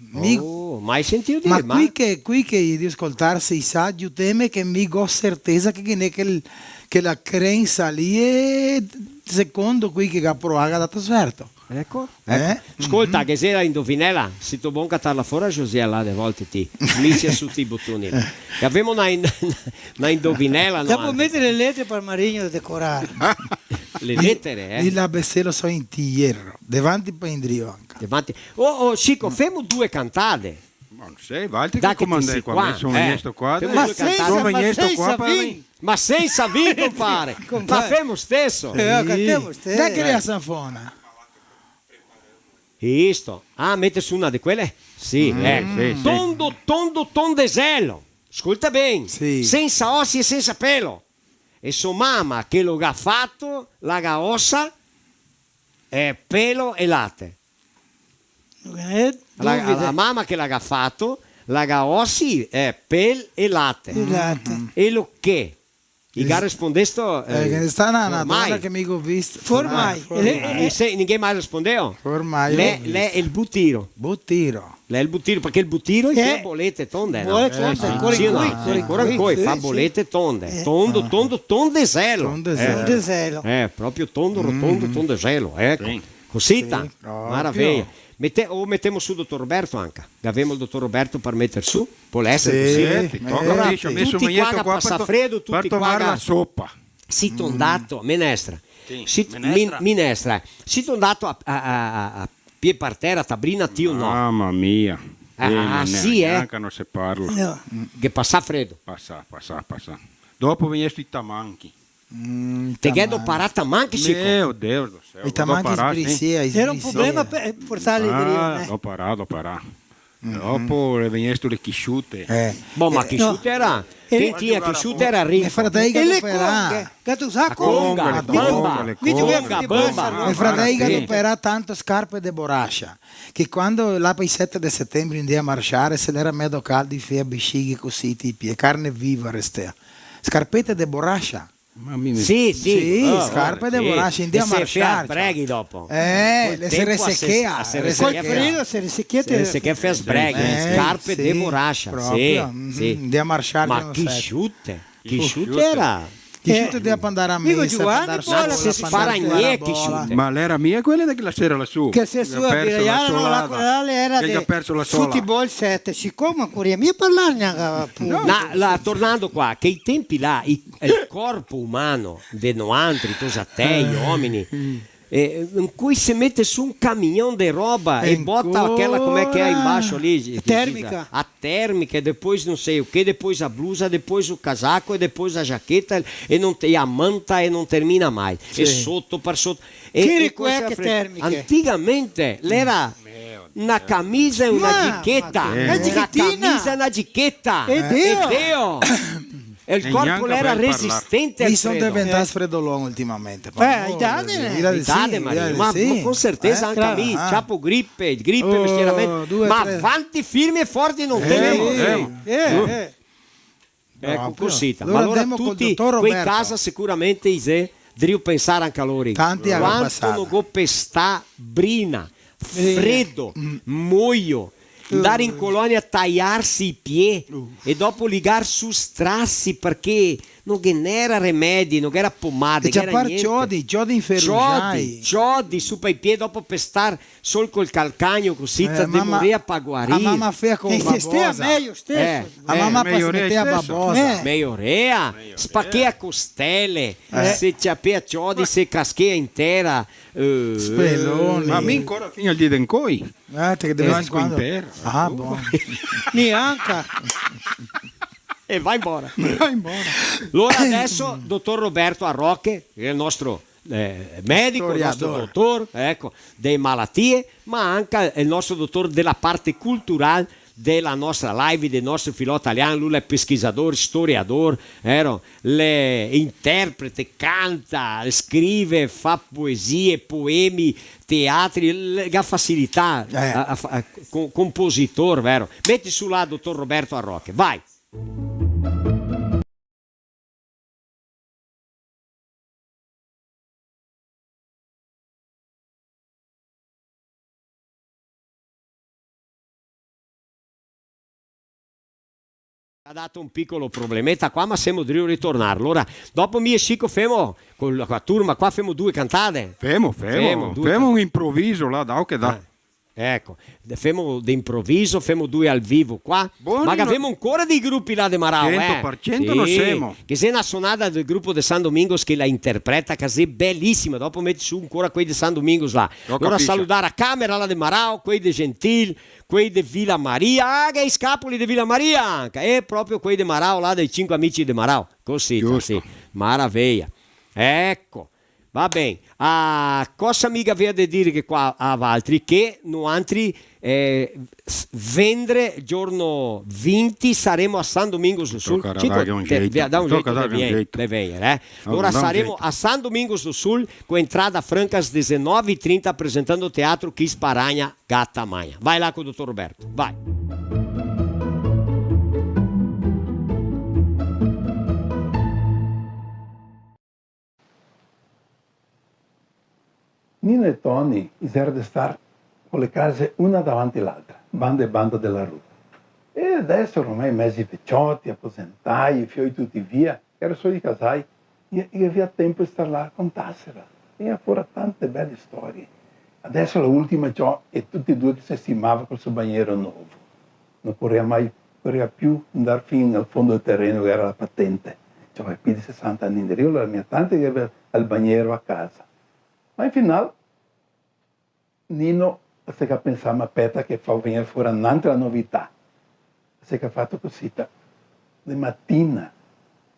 Speaker 11: Mai sentito dire.
Speaker 10: Ma qui che di ascoltarsi i saggi teme che mi ho certeza che la crenza lì è secondo qui che ha provato dato certo.
Speaker 11: Ecco. Ascolta, che se era indovinella, si tu buon catarla fuori a Josia là, de volte ti inizia su ti bottoni. Che avevamo una indovinella.
Speaker 9: Dopo mettere le lettere per Marigno da decorare.
Speaker 11: Le lettere,
Speaker 10: Il labesselo so in tierro, davanti per indrio anche.
Speaker 11: Davanti. Oh, Chico, femo due cantate.
Speaker 12: Non sei, Valtteri che comandai qua, sono venuto qua.
Speaker 11: Ma senza vin, compare. Ma femo stesso.
Speaker 10: Cantiamo stesso. Dai che è la sanfona.
Speaker 11: Visto? Mette su una di quelle? Sì,
Speaker 12: sì.
Speaker 11: Tondo tondesello. Ascolta bene.
Speaker 10: Sì.
Speaker 11: Senza ossi e senza pelo. E sua mamma che lo ha fatto, la ossa, pelo e latte. La mamma che l'ha fatto, la ossi, pel e latte. E lo che? I che rispondesto
Speaker 10: sta una donna che mi ho visto
Speaker 9: formai
Speaker 11: ninguém mai rispondeu
Speaker 10: formai
Speaker 11: lei è il buttiro lei è il buttiro perché il buttiro fa bolette tonde ancora fa bolette tonde tondesello proprio tondo rotondo tondesello ecco cosita maraviglia. Mettiamo su dottor Roberto anche. Avevamo il dottor Roberto per mettere su. Può essere così. Tutti qua che passa freddo, tutti qua
Speaker 12: la soppa.
Speaker 11: Si tondato, minestra. Minestra. Si tondato a pie per terra, tabrina tio no.
Speaker 12: Mamma mia.
Speaker 11: Sì,
Speaker 12: Anche non si parla.
Speaker 9: No.
Speaker 11: Che passa freddo.
Speaker 12: Passa. Dopo veniste i tamanchi.
Speaker 11: Te chiedo parata manchi
Speaker 12: Mio Dio do céu.
Speaker 10: I tamanchi
Speaker 9: era un problema per portarli
Speaker 12: L'ho parato. Dopo le veniste le chisciute.
Speaker 11: Ma chisciute era che tinha chisciute era ricco.
Speaker 10: E fratelli che opera.
Speaker 9: Che sacco
Speaker 11: conga,
Speaker 10: e fratelli che opera tanto scarpe de borraccia che quando là per il 7 di settembre andava a marciare se l'era medio caldo fea biscighi così tipi e carne viva restea. Scarpette de borraccia.
Speaker 11: Sì,
Speaker 10: scarpe de borraccia andiamo a marciare.
Speaker 11: Sbreghi dopo.
Speaker 10: Le si resecchea.
Speaker 9: Col freddo si resecchiate.
Speaker 11: Se che fa sbreghi, scarpe de borraccia. Sì.
Speaker 10: Andiamo a marciare.
Speaker 11: Ma chisciute era.
Speaker 10: Chisciute deve andare a me.
Speaker 12: Ma l'era mia quella che la sera lassù.
Speaker 9: Che se su a Viraiano la era
Speaker 12: che ha perso la sola.
Speaker 9: Football 7, siccome ancora mia parlare
Speaker 11: tornando qua, che i tempi là, il corpo umano, de noantri, tosatei, uomini, in cui si mette su un camion di roba e botta aquela com'è che è in baixo lì
Speaker 9: termica
Speaker 11: a termica e depois não sei o que, depois a blusa, depois o casaco e depois a jaqueta e a manta e non termina mai e sotto per sotto
Speaker 9: che termiche
Speaker 11: antigamente l'era una camisa e una giacchetta una camisa e una giacchetta
Speaker 9: e Dio
Speaker 11: e il corpo era resistente
Speaker 10: mi sono diventato freddolone ultimamente
Speaker 11: idade ma con certeza anche a me ciapo grippe mestieramento ma avanti firmi e forti non teniamo ecco così ma allora tutti quei casa sicuramente Isè devo pensare anche a loro quanto non go pestà brina freddo muoio andare in colonia a tagliarsi i piedi e dopo ligar su strassi perché non era rimedi, non era pomade,
Speaker 10: non era niente. Ciodi inferrugiai.
Speaker 11: Ciodi su per i piedi dopo per star solo col calcagno così te demoria per guarire.
Speaker 10: A mamma fea con babosa.
Speaker 9: Meglio stesso.
Speaker 10: A mamma pasmettea babosa.
Speaker 11: Megliorea. Spacchea costelle. Se c'appia ciodi, se caschea intera.
Speaker 10: Speloni.
Speaker 12: Ma mi ancora fino al dito in coi.
Speaker 10: Che deve intero.
Speaker 9: Neanche.
Speaker 11: e vai embora.
Speaker 12: Vai embora.
Speaker 11: Allora adesso, dottor Roberto Arrocche, che è il nostro medico, il nostro dottor, ecco, delle malattie, ma anche il nostro dottor della parte culturale della nostra live, del nostro filo italiano. Lui è pesquisador, storiador, interprete, canta, scrive, fa poesie, poemi, teatri, ha facilità, compositor, vero? Metti su là, dottor Roberto Arrocche, vai. Ha dato un piccolo problemetta qua, ma siamo di ritornare. Allora, dopo mi esco femo con la turma qua, femo due cantate.
Speaker 12: Femo un improvviso là, che dà.
Speaker 11: Ecco, femo d'improvviso, femo due al vivo qua.
Speaker 12: Buoni,
Speaker 11: ma abbiamo ancora dei gruppi là di Marau,
Speaker 12: 100% non siamo.
Speaker 11: Che se una sonata del gruppo di San Domingos che la interpreta, che è bellissima. Dopo metti su ancora quei di San Domingos là. Allora salutare a camera là di Marau, quei di Gentil, quei di Villa Maria, che i scapoli di Villa Maria anche, e proprio quei di Marau là, dei 5 amici di Marau. Così, sì, maraviglia. Ecco. Va bene, cosa mica aveva da dire che qua a altri che noi altri vendere giorno 20 saremo a San Domingos do Sul.
Speaker 12: Da un jeito.
Speaker 11: Allora saremo a San Domingos do Sul con entrada franca às 19h30 apresentando o teatro Chis Paranha Gata Manha. Vai lá com o dottor Roberto, vai.
Speaker 13: Nino e Tony erano di stare con le case una davanti all'altra, banda e banda della rua. E adesso ormai mesi vecchiotti, apposentati, fioi tutti via, era solo i casai, e aveva tempo di stare là a contarsela. E fuori tante belle storie. Adesso l'ultima ciò e tutti e due che si stimavano col suo bagnero nuovo. Non poteva più andare fino al fondo del terreno che era la patente. Cioè, più di 60 anni in la mia tante che aveva il bagnero a casa. Ma in finale, Nino si è pensato, ma aspetta che fa venire fuori un'altra novità. Si è fatto così. Di mattina,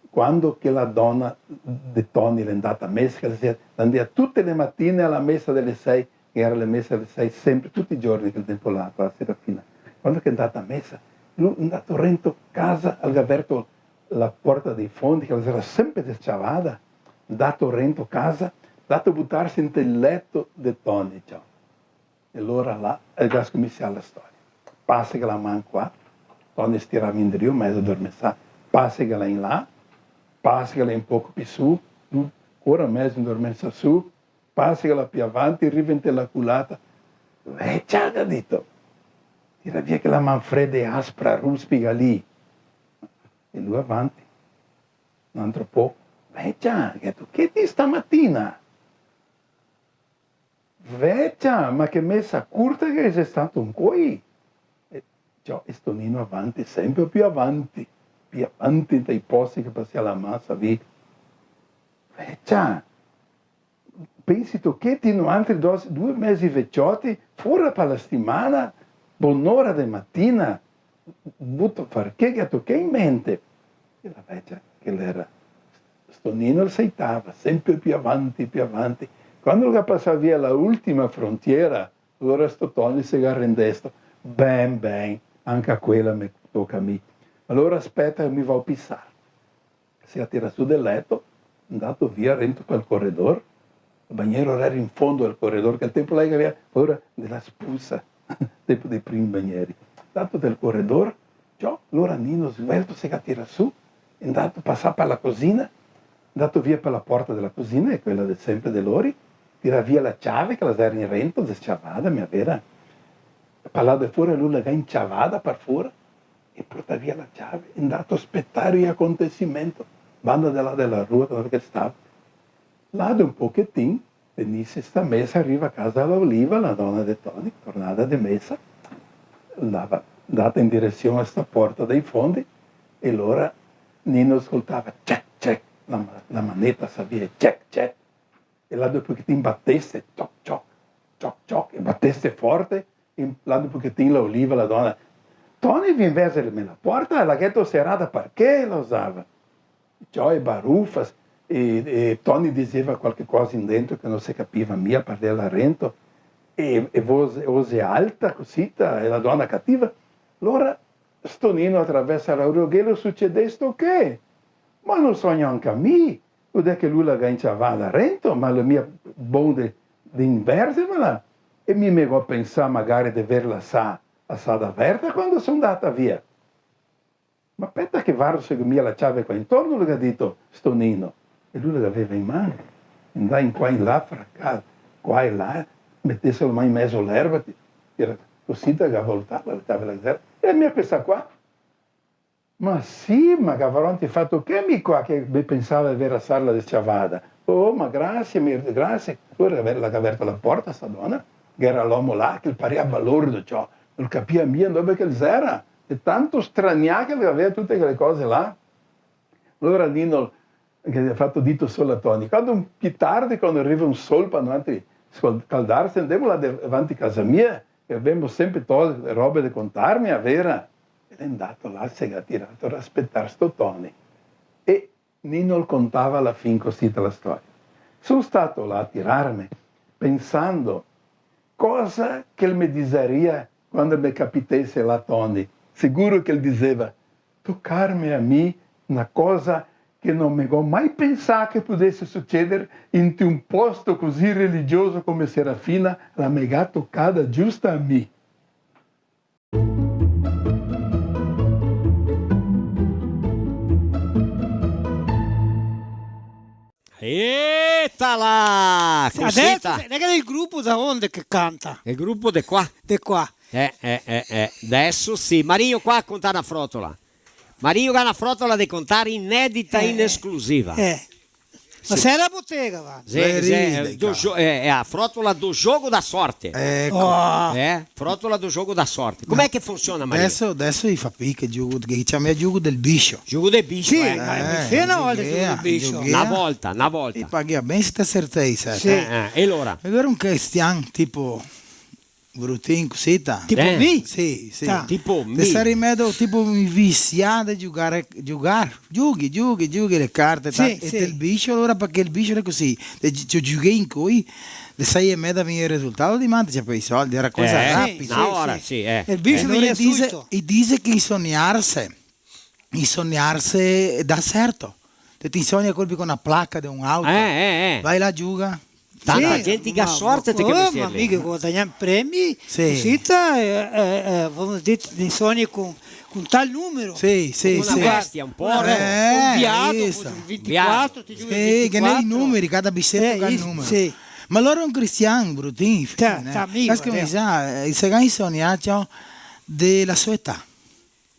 Speaker 13: quando che la donna di Tony è andata a messa, si andava tutte le mattine alla messa delle 6, che era la messa delle 6 sempre, tutti i giorni, quel tempo là, la sera fino. Quando è andata a messa, lui è andato rento a casa, aveva aperto la porta dei fondi, che era sempre desciavata, è andato rento a casa, dato a buttarsi nel letto di Tony, ciao. E allora là è già cominciata la storia. Passa che la mano qua, Tony stirava in giù, mezzo addormentato, passa che la in là, passa che la un poco più su, ora mezzo addormentato su, passa che la più avanti, arriva in la culata. Ciao, ha detto, tira via che la mano fredda e aspra, ruspica lì. E lui avanti, un altro po', ciao, che ti stamattina? Vecchia, ma che messa curta che sei stato un coi. E sto Nino avanti, sempre più avanti dai posti che passi alla massa, via. Vecchia, pensi tu che ti hanno altri 2 mesi vecchiotti, fuori per la settimana, buon'ora di mattina, butto fare che in mente? E la vecchia, che l'era, sto Nino il seitava, sempre più avanti. Quando lo passava via la ultima frontiera, allora sto Tony si arrendesto. Ben, anche a quella mi tocca a me. Allora aspetta che mi va a pissare. Si attira su del letto, è andato via dentro per il corridore. Il bagnero era in fondo al corridore, che al tempo lei aveva paura della spuzza, tempo dei primi bagneri. Dato del corridore, allora Nino svelto si attira su, è andato a passare per la cucina, è andato via per la porta della cucina, è quella del sempre dell'Ori, tira via la chiave che la era in rento, desciavada, mia vera. Parlato fuori, lui la va inciavata per fuori e porta via la chiave, è andato a aspettare l'acontecimento, banda della rua dove stava. Là da un pochettino, venisse sta messa, arriva a casa all'Oliva, la donna di Tony, tornata di messa, andava andata in direzione a sta porta dei fondi e allora Nino ascoltava check, la manetta sapeva check, e là dopo che ti imbattesse, toc, e battesse forte, e là dopo che ti la Oliva, la donna, Tony vinha verso la porta, la ghetto serrata perché lo usava. Gioie, barufas, e Tony diceva qualche cosa in dentro che non si capiva mia per l'arrento, e voce alta, così, e la donna cattiva. Allora, Stonino attraversa l'Auroghello, succede sto che? Ma non sogno anche a me, vuol dire che lui la ganciava all'arrento, ma la mia bonde d'inversemela, e mi mego a pensare magari di averla assata aperta quando sono andata via. Ma aspetta che Varso che mi la chiave qua intorno, l'ha detto Stonino, e lui l'aveva in mano, andava in qua in là, fraccato, qua e là, mettessero mai in mezzo all'erba, era così da voltava, e mi ha questa qua. Ma sì, ma Gavaron ti ha fatto che mi qua che pensava di aver assata la sciavada. Oh, ma grazie, grazie. Allora aveva aperto la porta, sta donna, che era l'uomo là, che pariva lordo, ciò, non capiva mia dove che era. E tanto straniaca che aveva tutte quelle cose là. Allora Nino, che ha fatto dito solo a Tony, quando più tardi, quando arriva un sol per noi scaldarsi, andiamo là davanti a casa mia, e abbiamo sempre tolte robe da contarmi, a vera. Ed è andato là, si è tirato ad aspettare sto Tony. E Nino contava alla fine così la storia. Sono stato là a tirarmi, pensando cosa che mi diceria quando mi capitasse la Tony. Sicuro che lui diceva, toccarmi a me una cosa che non mi ho mai pensato che potesse succedere in un posto così religioso come Serafina, la mega toccata giusta a me.
Speaker 11: Eita lá!
Speaker 9: Adesso è il gruppo da onde che canta.
Speaker 11: Il gruppo di qua?
Speaker 9: Di qua.
Speaker 11: Adesso sì. Marinho qua a contare una frotola. Marinho ha una frotola da contare inedita in esclusiva.
Speaker 9: Ma
Speaker 11: Sì.
Speaker 9: sei la bottega, va?
Speaker 11: A frotola do jogo da sorte. Frotola do jogo da sorte. Com'è che funziona, Marinho?
Speaker 10: Adesso fa che chiama gioco del biscio.
Speaker 11: Gioco del biscio?
Speaker 9: Sì, una volta il gioco del biscio.
Speaker 11: Una volta.
Speaker 10: E paghi bene questa certezza.
Speaker 11: Sì. E allora?
Speaker 10: E allora un cristiano tipo Brutin, cosita.
Speaker 9: Tipo me?
Speaker 10: Sì.
Speaker 11: Tipo me.
Speaker 10: Ti sarei messo tipo viciato a giocare. Giochi le carte. E il biscio, allora perché il biscio era così. Ci giochi in cui sai e me da venire il risultato di mante, c'è i soldi, era cosa rapida.
Speaker 11: Ora sì.
Speaker 9: Il biscio
Speaker 10: allora
Speaker 9: dice
Speaker 10: che sognarsi da certo. Ti sogna colpi con una placca di un'auto. Vai là, gioca.
Speaker 11: Tanta gente che ha sorte che
Speaker 9: mi amiche guadagnano premi, così di sogni con tal numero.
Speaker 10: Sì.
Speaker 11: Una bestia, un po'.
Speaker 9: Un viato, 24, ti giuro.
Speaker 10: Sì, che nei numeri, cada bissetto ha il numero.
Speaker 9: Sì.
Speaker 10: Ma loro è un cristiano, bruttino. Il secondo sognato della sua età.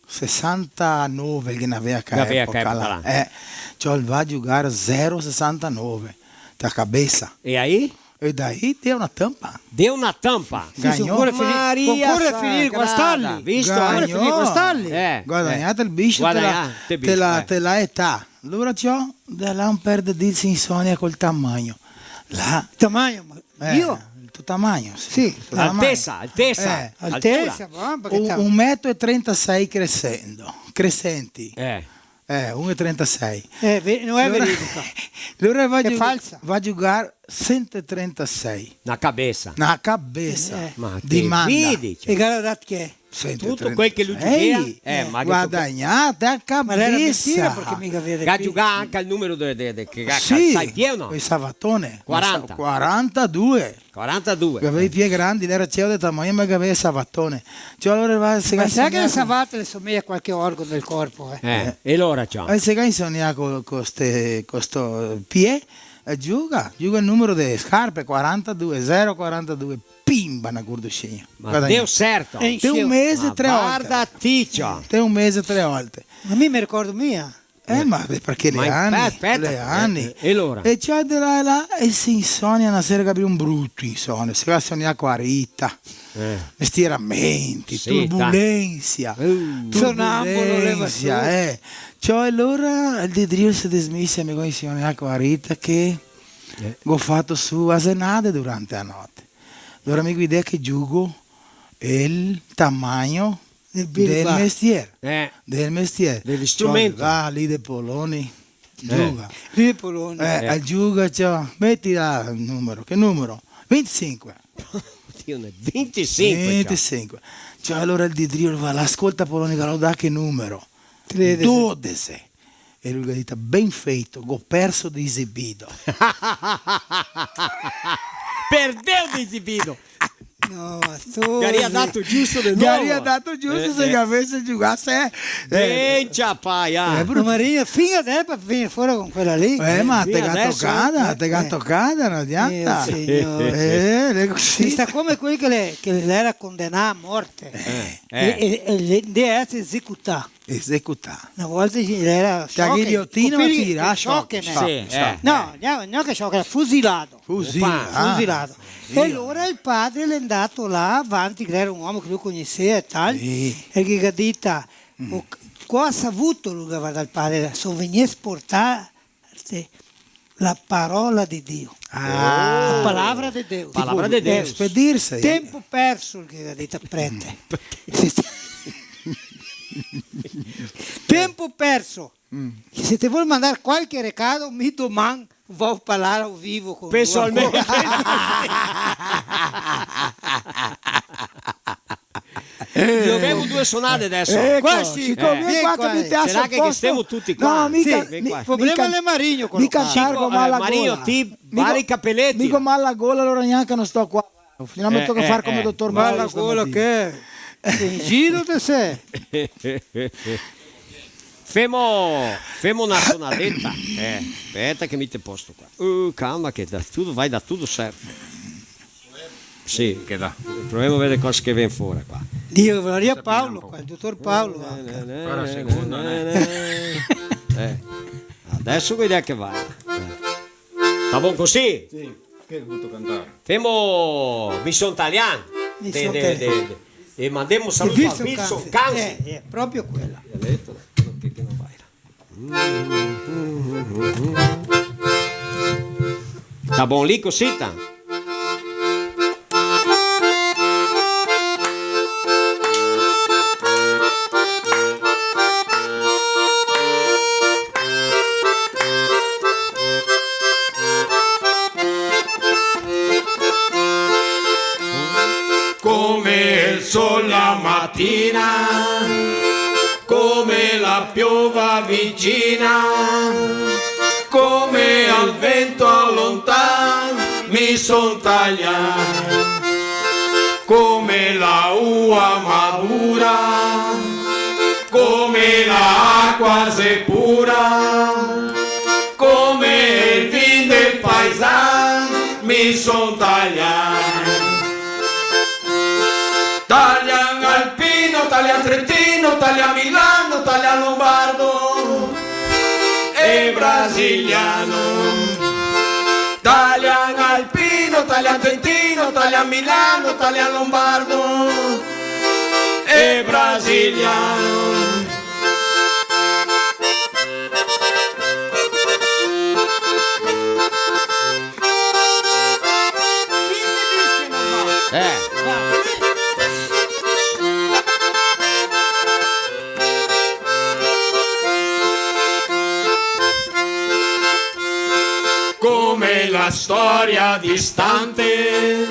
Speaker 10: 69 che ne aveva che epoca. Cioè va a giocare 0,69. Da cabeça.
Speaker 11: E aí?
Speaker 10: E daí deu una tampa.
Speaker 11: Deu una tampa.
Speaker 10: Ganhou.
Speaker 9: Concorre a finire con Stalli.
Speaker 11: Visto?
Speaker 10: Ganhou.
Speaker 9: A finire con Stalli.
Speaker 10: Guadagnato il biscio te la età. Allora ciò, da là un perde di insonnia col tagno. Là.
Speaker 9: Tagno? Io?
Speaker 10: Il tuo tagno,
Speaker 9: sì.
Speaker 11: Altezza.
Speaker 10: 1,36 m crescenti. 1,36.
Speaker 9: Non è verifica.
Speaker 10: Allora
Speaker 9: è falsa.
Speaker 10: Va a giocare 136.
Speaker 11: Na cabeça.
Speaker 10: Ma di manda.
Speaker 11: Vedi,
Speaker 9: e guardate che
Speaker 11: tutto quel che lui gioca
Speaker 10: guadagnato a cabeça.
Speaker 9: Perché mica vede
Speaker 11: che gioca anche il numero che sai pieno.
Speaker 10: Il Savatone
Speaker 11: 42
Speaker 10: che aveva i piedi grandi, era cielo di tamanho ma che aveva il Savatone. Cioè allora va
Speaker 9: ma sai che il Savatone somiglia a qualche organo del corpo
Speaker 11: e allora ciao
Speaker 10: e se che insonnia con questo piede gioca il numero di scarpe 042 pimba una gordoscina.
Speaker 11: Ma Dio certo.
Speaker 10: Te un mese 3 volte.
Speaker 11: Guarda ticcia.
Speaker 10: Te un mese 3 volte.
Speaker 9: Ma mi ricordo mia.
Speaker 10: Ma perché le anni.
Speaker 11: E allora?
Speaker 10: E c'è di là e là e si insonnia una sera che un brutto insonnia. Si va a sognare con Rita. Stiramenti, turbulenza.
Speaker 9: Sonambulo.
Speaker 10: Cioè allora il dedrio si dismisse e mi consigliava con Rita che ho fatto su asenate durante la notte. Allora mi guidai che giugo il tamaño del mestiere.
Speaker 11: Del
Speaker 10: mestiere.
Speaker 11: Dell'istrumento.
Speaker 10: Lì dei poloni. Giuga.
Speaker 9: Lì dei poloni.
Speaker 10: Al giuga, metti là il numero. Che numero? 25.
Speaker 11: Oddio, 25.
Speaker 10: Allora il Didrio va, l'ascolta polonica, lo dà che numero? 12. E lui dice, ben feito, ho perso di esibito.
Speaker 11: Perdeu di esibito.
Speaker 9: No,
Speaker 11: Garia dato giusto di nuovo.
Speaker 10: Garia dato giusto se avesse giocato.
Speaker 11: Bem, paia.
Speaker 9: Maria, fino adesso per venire fuori con quella lì.
Speaker 10: Ma te l'ha toccata, non adianta.
Speaker 9: Si sta come quelli che l'era condannato a morte. E deve essere esecutato.
Speaker 10: Una
Speaker 9: volta era
Speaker 10: la ghigliottina ma tira
Speaker 9: no, non che sciocca, fusilato. E allora il padre è andato là avanti, che era un uomo che lui conosceva e tal, e che ha detto cosa ha avuto lui dal padre? Sono venuto a portare la parola di Dio. La palabra di Dio.
Speaker 11: Palabra di Dio.
Speaker 10: Spedirsi.
Speaker 9: Tempo perso, che ha detto prete. Tempo perso. Se ti vuoi mandare qualche recado, mi domani vou a parlare ao vivo con
Speaker 11: pessoalmente. Io avevo 2 sonate adesso. Sarà che stiamo tutti qua.
Speaker 10: No, mica,
Speaker 9: il problema è Marigno.
Speaker 10: Mica cargo male
Speaker 11: Marigno, ti vari capelletti.
Speaker 10: Dico male la gola, allora neanche non sto qua. Non mi tocca fare come dottor
Speaker 9: Male la gola che in giro te sei.
Speaker 11: Femo una sonadetta. Aspetta che mi te posto qua. Calma che vai da tutto certo. Sì, che da. Proviamo a vedere cosa che viene fuori qua.
Speaker 9: Dio, gloria a Paolo, qua, il dottor Paolo.
Speaker 11: Adesso vediamo che vai. Sta buon così?
Speaker 12: Sì, che hai voluto cantare?
Speaker 11: Femo Mission Italian. E mandiamo un saluto a Wilson Canzi.
Speaker 9: È proprio quella.
Speaker 11: Che non vai. Sta buon lì cosita.
Speaker 3: Come il sole la mattina, come la piova vicina, come al vento allontano mi son tagliato, come la uva madura, come l'acqua se pura, come il vin del paesano mi son tagliato. Taglian alpino, taglian trentino, taglian milano, taglian lombardo e brasiliano. Taglian alpino, taglian trentino, taglian milano, taglian lombardo e brasiliano. Come la storia distante,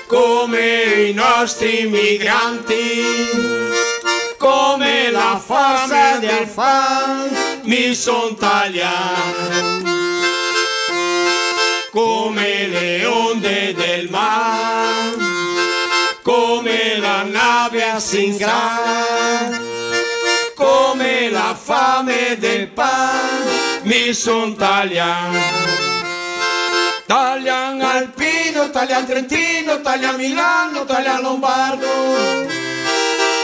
Speaker 3: come i nostri migranti, come la fame del fame mi son tagliato, come le onde del mare, come la nave a Singra, come la fame del pane mi son tagliato. Taglian alpino, taglian trentino, taglian milano, taglian lombardo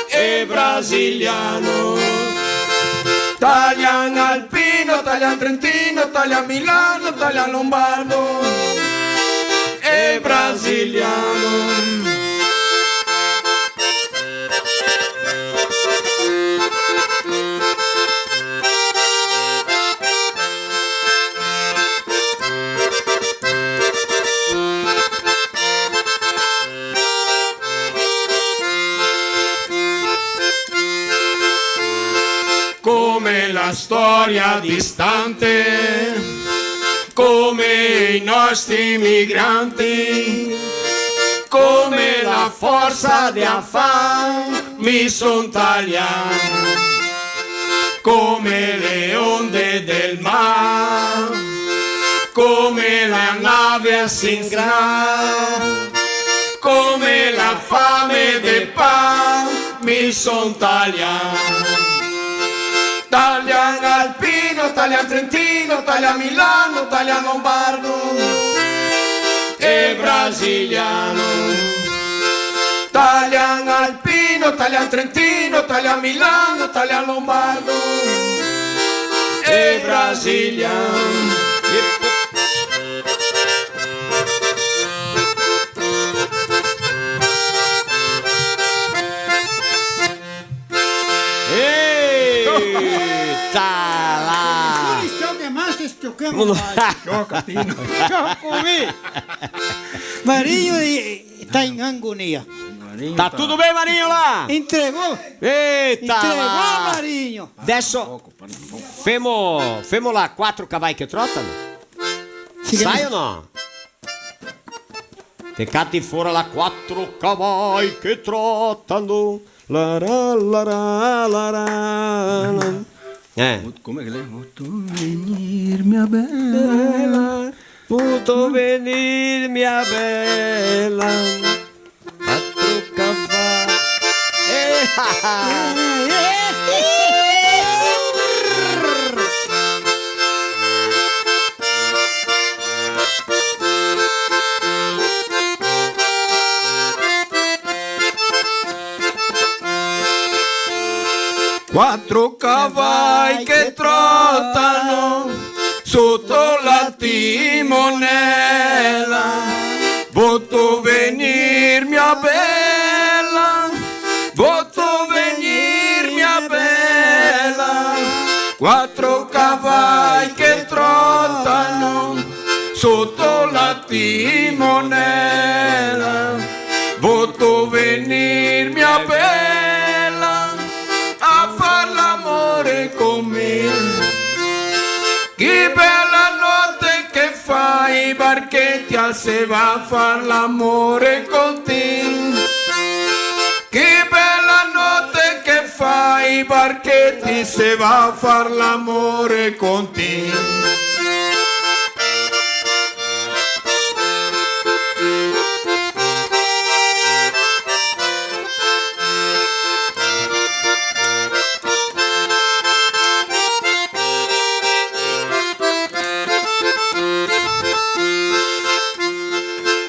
Speaker 3: e brasiliano. Taglian alpino, taglian trentino, taglian milano, taglian lombardo e brasiliano. una storia distante, come i nostri migranti, come la forza di affam mi son tagliati, come le onde del mare, come la nave a Singra, come la fame del pan mi son tagliati. Taglian alpino, taglian trentino, taglian milano, taglian lombardo e brasiliano. Taglian alpino, taglian trentino, taglian milano, taglian lombardo e brasiliano.
Speaker 9: Marinho está em agonia.
Speaker 11: Tá tudo bem, Marinho, lá?
Speaker 9: Entregou?
Speaker 11: Eita!
Speaker 9: Entregou, Marinho.
Speaker 11: Adesso femo lá 4 cavalli che trottano. Sai o no? Teccati fuori là 4 cavalli che trottano. La la.
Speaker 12: Come che lei? Molto venir mia bella,
Speaker 11: molto venir mia bella, 4 cavalli.
Speaker 3: Quattro cavalli che trottano sotto la timonella, voto venir mia bella, voto venir mia bella. Quattro cavalli che trottano sotto la timonella, voto venir mia bella. Con me, che bella notte che fai, barchetti se va a far l'amore con te. Che bella notte che fai, barchetti se va a far l'amore con te.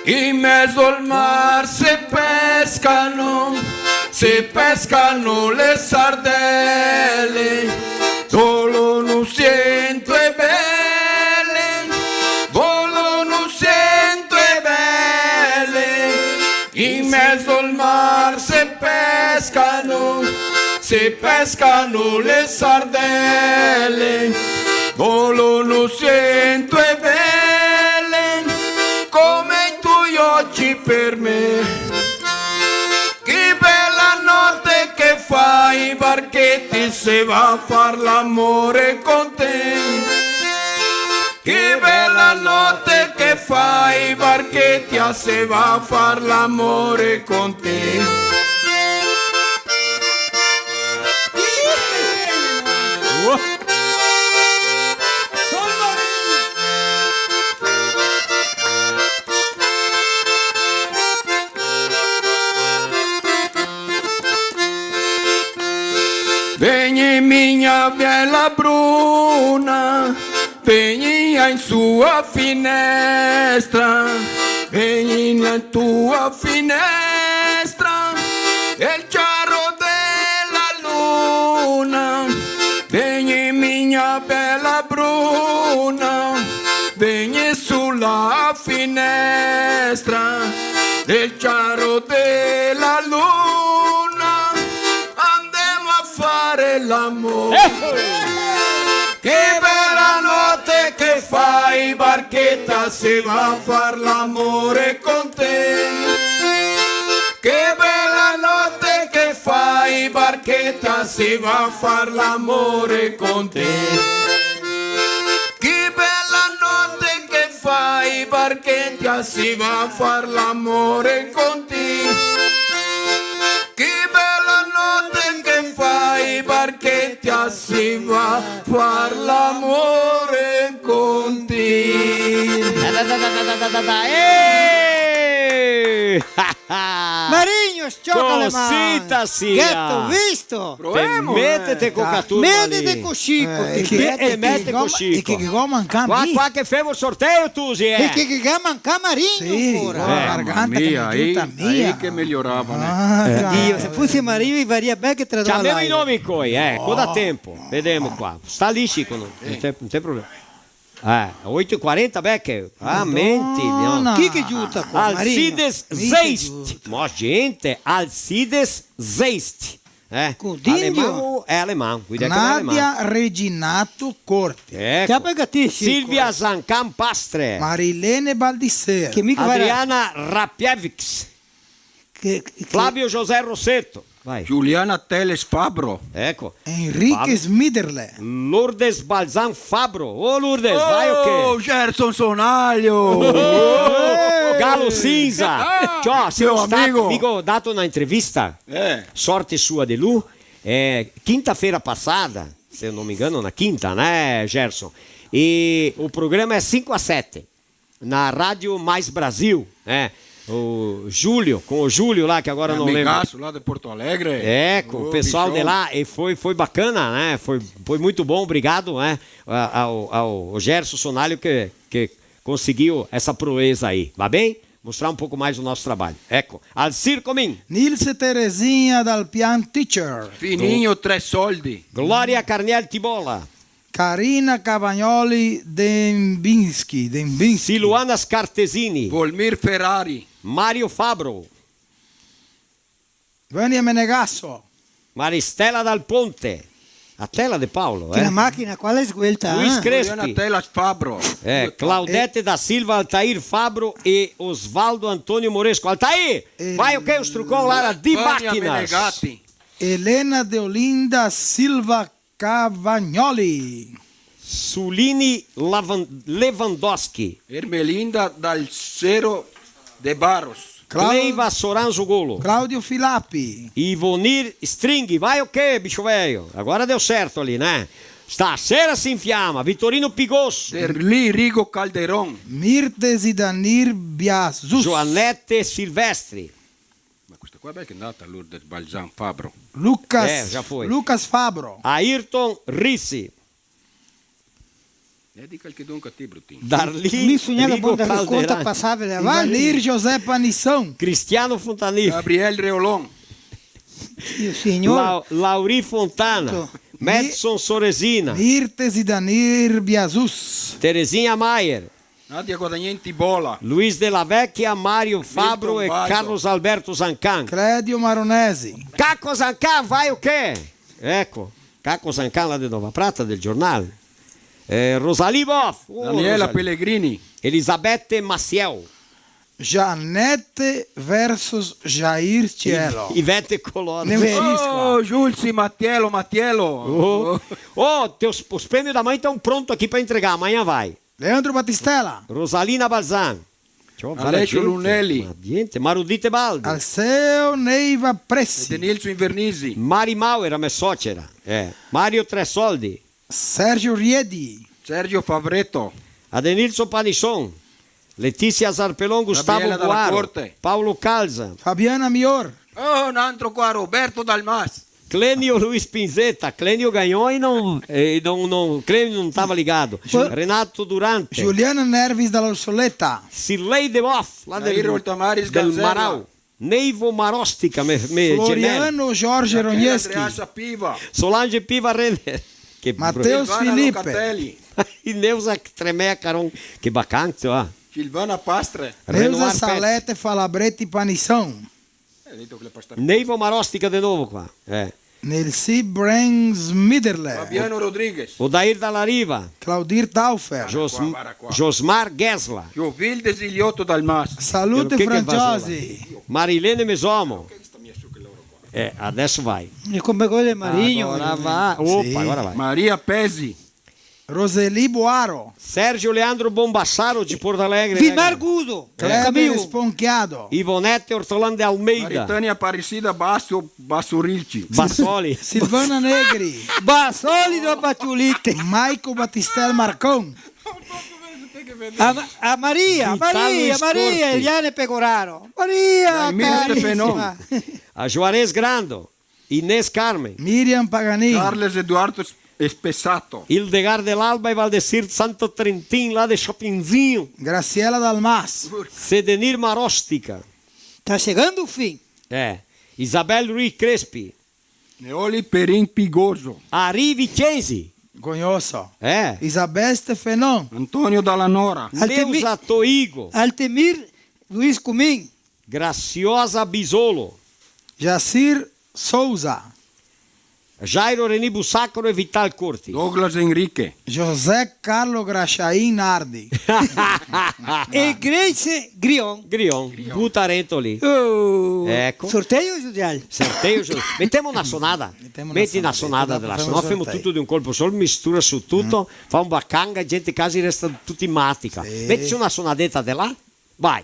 Speaker 3: In mezzo al mar se pescano le sardelle, volano siento e belle, volano siento e belle. In mezzo al mar se pescano le sardelle, volano siento e belle, come oggi per me. Che bella notte che fai, barchetti se va a far l'amore con te. Che bella notte che fai, barchetti se va a far l'amore con te. Vegni minha bella bruna, vegni in sua finestra, vegni in tua finestra, il chiaro della luna. Vegni minha bella bruna, vegni sulla finestra, il chiaro della luna. Fare l'amore, che bella notte che fai, barchetta se va a far l'amore con te. Che bella notte che fai, barchetta barchetta si va a far l'amore con te. Che bella notte che fai, barchetta si va a far l'amore con te. Che bella notte che fai, barchetta si va a far l'amore con te.
Speaker 9: Marinho, chocale,
Speaker 11: Cosita sia.
Speaker 9: Ghetto, visto?
Speaker 11: Mettete con Caturma
Speaker 9: Mettete con Chico.
Speaker 11: Mette con Chico.
Speaker 10: E che go mancava
Speaker 11: Qua che femo il sorteio tu, sì,
Speaker 9: E che manca Marinho ancora.
Speaker 10: la garganta
Speaker 12: Aí che migliorava, né?
Speaker 9: Dio, se fosse Marinho varia bene che tradurre
Speaker 11: Abbiamo i nomi coi, da tempo. Vediamo qua. Sta lì, Chico, non tem problema. 8h40, Becker. Menti. No.
Speaker 9: Chi che giuta qua?
Speaker 11: Alcides Zeist. Ma gente, Alcides Zeist. Alemão, alemão.
Speaker 10: Nadia Reginato Corte.
Speaker 11: Ecco. Silvia Zancan Pastre.
Speaker 10: Marilene Baldicer.
Speaker 11: Adriana Rapievics. Flávio José Rossetto. Vai.
Speaker 12: Giuliana Teles Fabro.
Speaker 11: Ecco.
Speaker 10: Henrique Smiderle.
Speaker 11: Lourdes Balzan Fabro. Ô, Lourdes, vai o quê?
Speaker 12: Gerson Sonaglio.
Speaker 11: Galo Cinza. Ciao,
Speaker 12: Meu amigo.
Speaker 11: dato una intervista. Sorte sua de Lu. Quinta-feira passada, se eu não me engano, na quinta, né, Gerson? E o programa é 5-7. Na Rádio Mais Brasil, né? Com o Júlio lá, que agora não lembro.
Speaker 12: Amigaço lá de Porto Alegre.
Speaker 11: Com o pessoal
Speaker 12: bichão.
Speaker 11: de lá. E foi bacana, né? Foi muito bom, obrigado, né? Ao Gerson Sonaglio que conseguiu essa proeza aí. Vai bem? Mostrar um pouco mais do nosso trabalho. Ecco, Alcir Comin.
Speaker 10: Nilce Terezinha dal Pian Teacher.
Speaker 12: Fininho Tre Soldi.
Speaker 11: Glória Carniel Tibola.
Speaker 10: Carina Cavagnoli Dembinski.
Speaker 11: Siluana Scartesini.
Speaker 12: Volmir Ferrari.
Speaker 11: Mario Fabro.
Speaker 10: Vania Menegasso.
Speaker 11: Maristela Dal Ponte. A tela de Paulo.
Speaker 9: La macchina, quale sguelta?
Speaker 11: Luiz Crespi.
Speaker 12: Juliana Telas Fabro.
Speaker 11: Claudete da Silva, Altair Fabro e Osvaldo Antônio Moresco. Altair, vai o que? Os trucão lá de máquinas.
Speaker 10: Helena Deolinda Silva Cavagnoli.
Speaker 11: Suline Lewandowski.
Speaker 12: Ermelinda Dalcero de Barros.
Speaker 11: Cleiva Soranzo Golo.
Speaker 10: Cláudio Filappi.
Speaker 11: Ivonir String. Vai o quê, bicho velho? Agora deu certo ali, né? Stasera si infiamma. Vitorino Pigosso.
Speaker 12: Derli Rigo Calderon.
Speaker 10: Mirte Zidanir Biasus.
Speaker 11: Joanette Silvestri.
Speaker 12: Ma questa qua è che è nata Lourdes Balzan Fabro.
Speaker 10: Lucas.
Speaker 11: Já foi.
Speaker 10: Lucas Fabro.
Speaker 11: Ayrton Rissi.
Speaker 12: Dica il che dunque a te, bruttino.
Speaker 11: Darlì Rigo Calderani.
Speaker 10: Vanir José Panição.
Speaker 11: Cristiano Fontanilli.
Speaker 12: Gabriel Reolon.
Speaker 11: Lauri Fontana. Madson Soresina.
Speaker 10: Mirte Zidanir Biasus.
Speaker 11: Terezinha Maier.
Speaker 12: Nadia Guadagnenti Bola.
Speaker 11: Luiz Della Vecchia, Mario Fabro
Speaker 12: Milton
Speaker 11: e
Speaker 12: Baggio.
Speaker 11: Carlos Alberto Zancan.
Speaker 10: Clédio Maronesi.
Speaker 11: Caco Zancan, vai o quê? Ecco, Caco Zancan lá de Nova Prata, del giornale. Rosalie Boff.
Speaker 12: Daniela Pellegrini.
Speaker 11: Elisabette Maciel.
Speaker 10: Janete versus Jair Cielo.
Speaker 11: Ivete Colonna.
Speaker 12: Julci Mattiello.
Speaker 11: Os prêmios da mãe estão prontos aqui para entregar. Amanhã vai.
Speaker 10: Leandro Battistella.
Speaker 11: Rosalina Balzan.
Speaker 12: Alessio Lunelli.
Speaker 11: Marudite Baldi.
Speaker 10: Alceo Neiva Pressi.
Speaker 12: Denilson Invernizzi.
Speaker 11: Mari Mauer, a me suocera. Mario Tresoldi.
Speaker 10: Sergio Riedi.
Speaker 12: Sergio Favretto.
Speaker 11: Adenilson Panisson. Letizia Zarpelon, Gustavo
Speaker 12: Gabriela Dalla
Speaker 11: Guaro.
Speaker 12: Corte.
Speaker 11: Paulo Calza.
Speaker 10: Fabiana Mior.
Speaker 12: Un altro qua, Roberto Dalmas.
Speaker 11: Clênio Luiz Pinzetta. Clênio ganhou e não Clênio não estava ligado. Renato Durante.
Speaker 10: Juliana Nervis da Orsoleta.
Speaker 11: Silei de Boff, lá del Marau. Neivo Marostica,
Speaker 10: Floriano Jorge Ronieski.
Speaker 11: Solange Piva Renner.
Speaker 10: Matheus Felipe.
Speaker 11: E Neuza Tremea Caron. Que bacana, ó.
Speaker 12: Silvana Pastre.
Speaker 10: Neuza Salete Falabretti Panição.
Speaker 11: Neivo Marostica de novo qua.
Speaker 10: Nelsi Brands Miderle.
Speaker 12: Fabiano Rodrigues.
Speaker 11: Odair Dallariva.
Speaker 10: Claudir Taufer.
Speaker 11: Josmar Gesla.
Speaker 12: Giovilde Ziliotto Dalmas.
Speaker 10: Salute Franciosi.
Speaker 11: Marilene Mesomo. Adesso vai.
Speaker 9: E come quello Marinho.
Speaker 11: Agora vai. Opa, agora vai.
Speaker 12: Maria Pesi.
Speaker 10: Roseli Boaro.
Speaker 11: Sérgio Leandro Bombassaro de Porto Alegre.
Speaker 9: Vimar Gudo.
Speaker 10: Kleber Sponchiado.
Speaker 11: Ivonete Ortolano de Almeida.
Speaker 12: Maritânia Aparecida Bassurilti.
Speaker 11: Bassoli.
Speaker 10: Silvana Negri.
Speaker 9: Bassoli do Batiulite.
Speaker 10: Michael Batistel Marcon.
Speaker 9: A Maria, Eliane Pecoraro. Maria, carissima.
Speaker 11: A Juarez Grando. Inês Carmen.
Speaker 10: Miriam Pagani.
Speaker 12: Carles Eduardo Espessato.
Speaker 11: Hildegard del Alba e Valdecir Santo Trentin, lá de Shoppingzinho.
Speaker 10: Graciela Dalmas.
Speaker 11: Sedenir Marostica.
Speaker 9: Tá chegando o fim.
Speaker 11: Isabel Ruiz Crespi.
Speaker 12: Neoli Perim Pigoso.
Speaker 11: Ari Vicenzi.
Speaker 10: Conheço. Isabel Stefenon.
Speaker 12: Antônio Dallanora.
Speaker 11: Neuza Toigo.
Speaker 9: Altemir Luiz Cumim.
Speaker 11: Graciosa Bisolo.
Speaker 10: Jacir Souza.
Speaker 11: Jairo Renibu Sacro e Vital Corti.
Speaker 12: Douglas Henrique.
Speaker 10: José Carlo Graciain Nardi.
Speaker 9: E Grace Grion.
Speaker 11: Butarentoli. Ecco.
Speaker 9: Sorteio, Giudiale?
Speaker 11: Sorteio. Mettiamo una sonata. Metti una sonata della sonata. Facciamo tutto di un colpo solo, mistura su tutto, fa un baccanga, gente quasi resta tutti in matica. Metti una sonadetta di là, vai.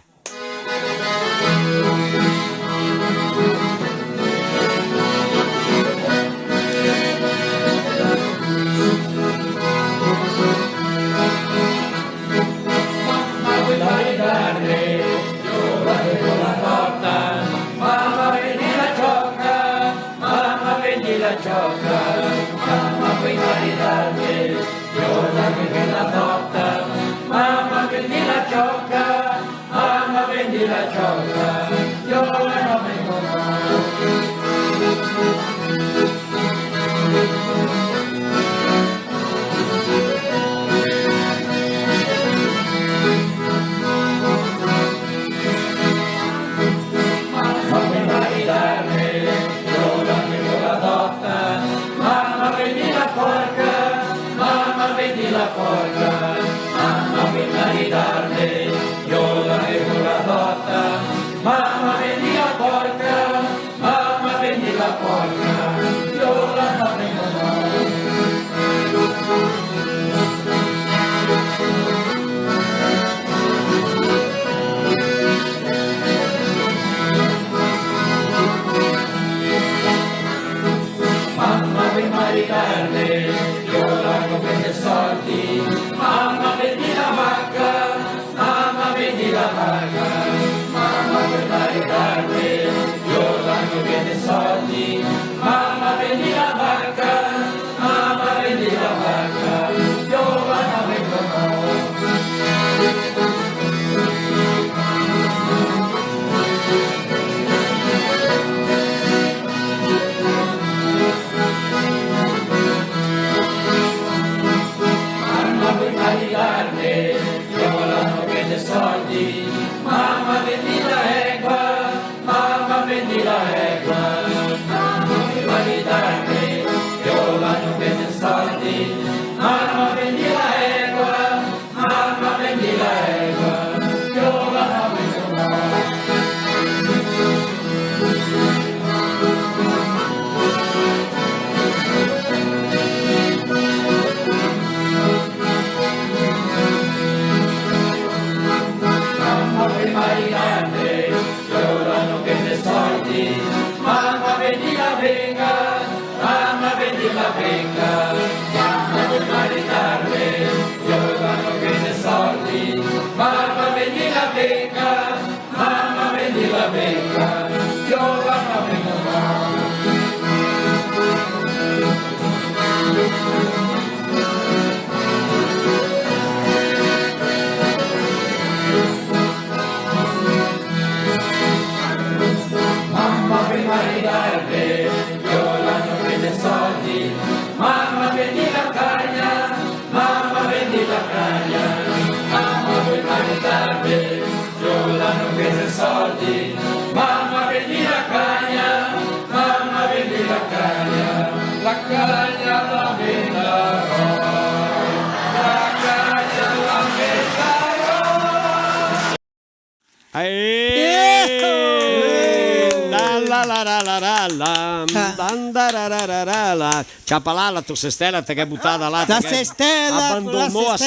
Speaker 11: Ciapalà, tua cestella te che è buttata là.
Speaker 9: La cestella,
Speaker 11: abbandonò a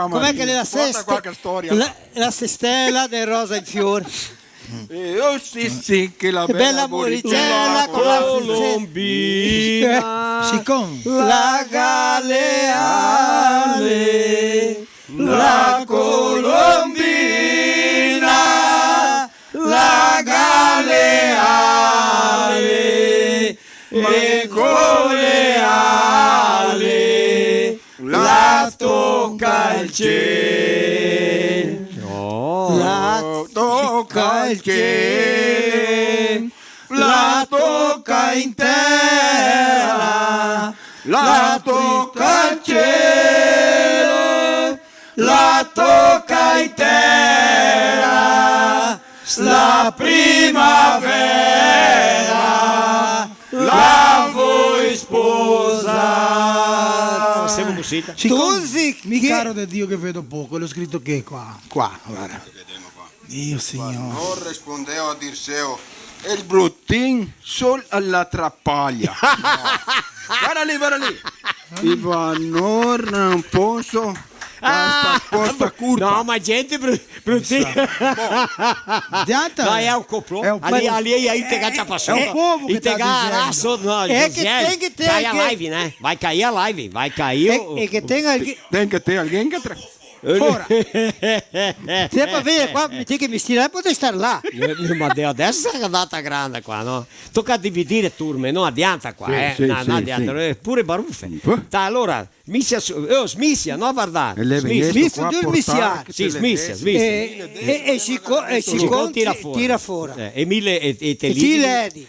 Speaker 9: com'è che è la cestella? La cestella di rosa in fiore.
Speaker 12: Oh sì, che la
Speaker 9: bella moricella con la
Speaker 11: colombina,
Speaker 9: la galeale, la colombina, la galeale, e con le ali la tocca il cielo. La tocca il cielo, la tocca in terra, la tocca il cielo, la tocca in terra, la primavera, la vuoi sposare.
Speaker 11: Siamo cosita.
Speaker 10: Scusi, mi caro di Dio che vedo poco, l'ho scritto che qua, guarda. Dio signore.
Speaker 12: Non rispondeva a Dirseo, il bruttin sol alla trappaglia. Guarda lì. Ivanor non posso. Costa curva.
Speaker 11: No, ma gente bruttina. No, è un complô. Ali aí te gata passou.
Speaker 10: É o povo que tá
Speaker 11: dizendo.
Speaker 9: É que tem que ter
Speaker 11: cai a
Speaker 9: alguém.
Speaker 11: live, né? Vai cair a live, vai cair
Speaker 9: É que tem alguém.
Speaker 12: Tem que ter alguém que
Speaker 9: Fora. Se é pra vir qua, mi tem che mi stirare, potete stare là.
Speaker 11: Ma adesso è andata grande qua, no? Tocca dividere turme, non adianta qua,
Speaker 12: Sì,
Speaker 11: no,
Speaker 12: sì,
Speaker 11: non adianta, pure baruffe. Allora, smisia, no guardare.
Speaker 9: Smisia, giù smisia.
Speaker 11: Sì, smisia.
Speaker 9: E si
Speaker 11: tira
Speaker 9: fuori.
Speaker 11: Emile e te
Speaker 9: Ti ledi.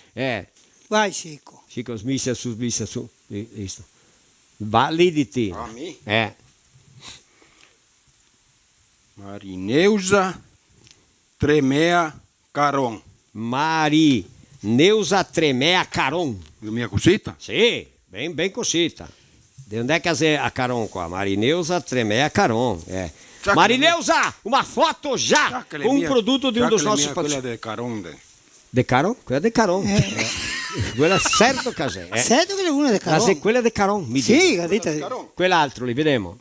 Speaker 9: Vai,
Speaker 11: Chico, smisia su. Visto. Va lì di te.
Speaker 12: Marineusa Tremea Caron.
Speaker 11: Marineusa Tremea Caron.
Speaker 12: La mia cosita?
Speaker 11: Sì, ben cosita. De onde è che sei a Caron qua? Marineusa Tremea Caron. Marineusa, uma foto já com um produto de um dos nossos
Speaker 12: patrocinadores. Quella del Caron.
Speaker 11: De Caron? Quella de Caron. Quella certo che è.
Speaker 9: Certo che è una de Caron.
Speaker 11: Quella de Caron.
Speaker 9: Sì, capito.
Speaker 11: Quell'altro, li vediamo.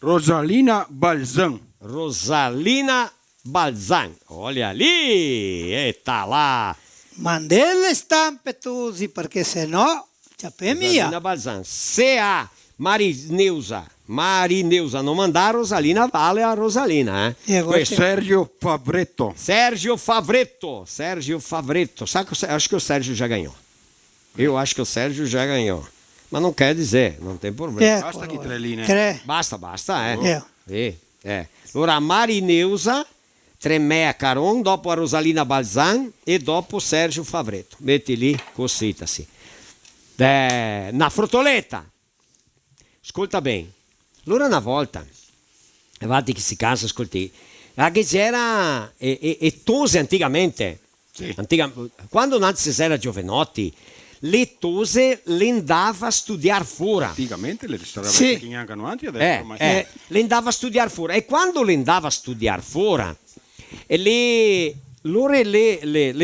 Speaker 12: Rosalina Balzan.
Speaker 11: Rosalina Balzan. Olha ali. Eita lá.
Speaker 9: Mandele stampe tusi, perché se no, c'è mia.
Speaker 11: Rosalina Balzan. Se a Marineusa non mandar, Rosalina vale a Rosalina.
Speaker 12: Sergio Favretto.
Speaker 11: Sergio Favretto. Acho que o Sérgio já ganhou. Eu acho que o Sérgio já ganhou. Ma non quer dizer, non tem problema.
Speaker 12: Basta che 3 linee.
Speaker 9: 3.
Speaker 11: Basta. Allora, Marineusa, Tremea Caron, dopo a Rosalina Balzan e dopo Sergio Favretto. Metti lì, cosita-se. Na frutoletta. Ascolta bene. Allora una volta, avanti che si cansa, ascolti, che c'era, e tose anticamente, quando non si era giovanotti, le tose le andava a studiare fuori.
Speaker 12: Anticamente le ristorazioni che neanche adesso.
Speaker 11: Le andava a studiare fuori. E quando le andava a studiare fuori, le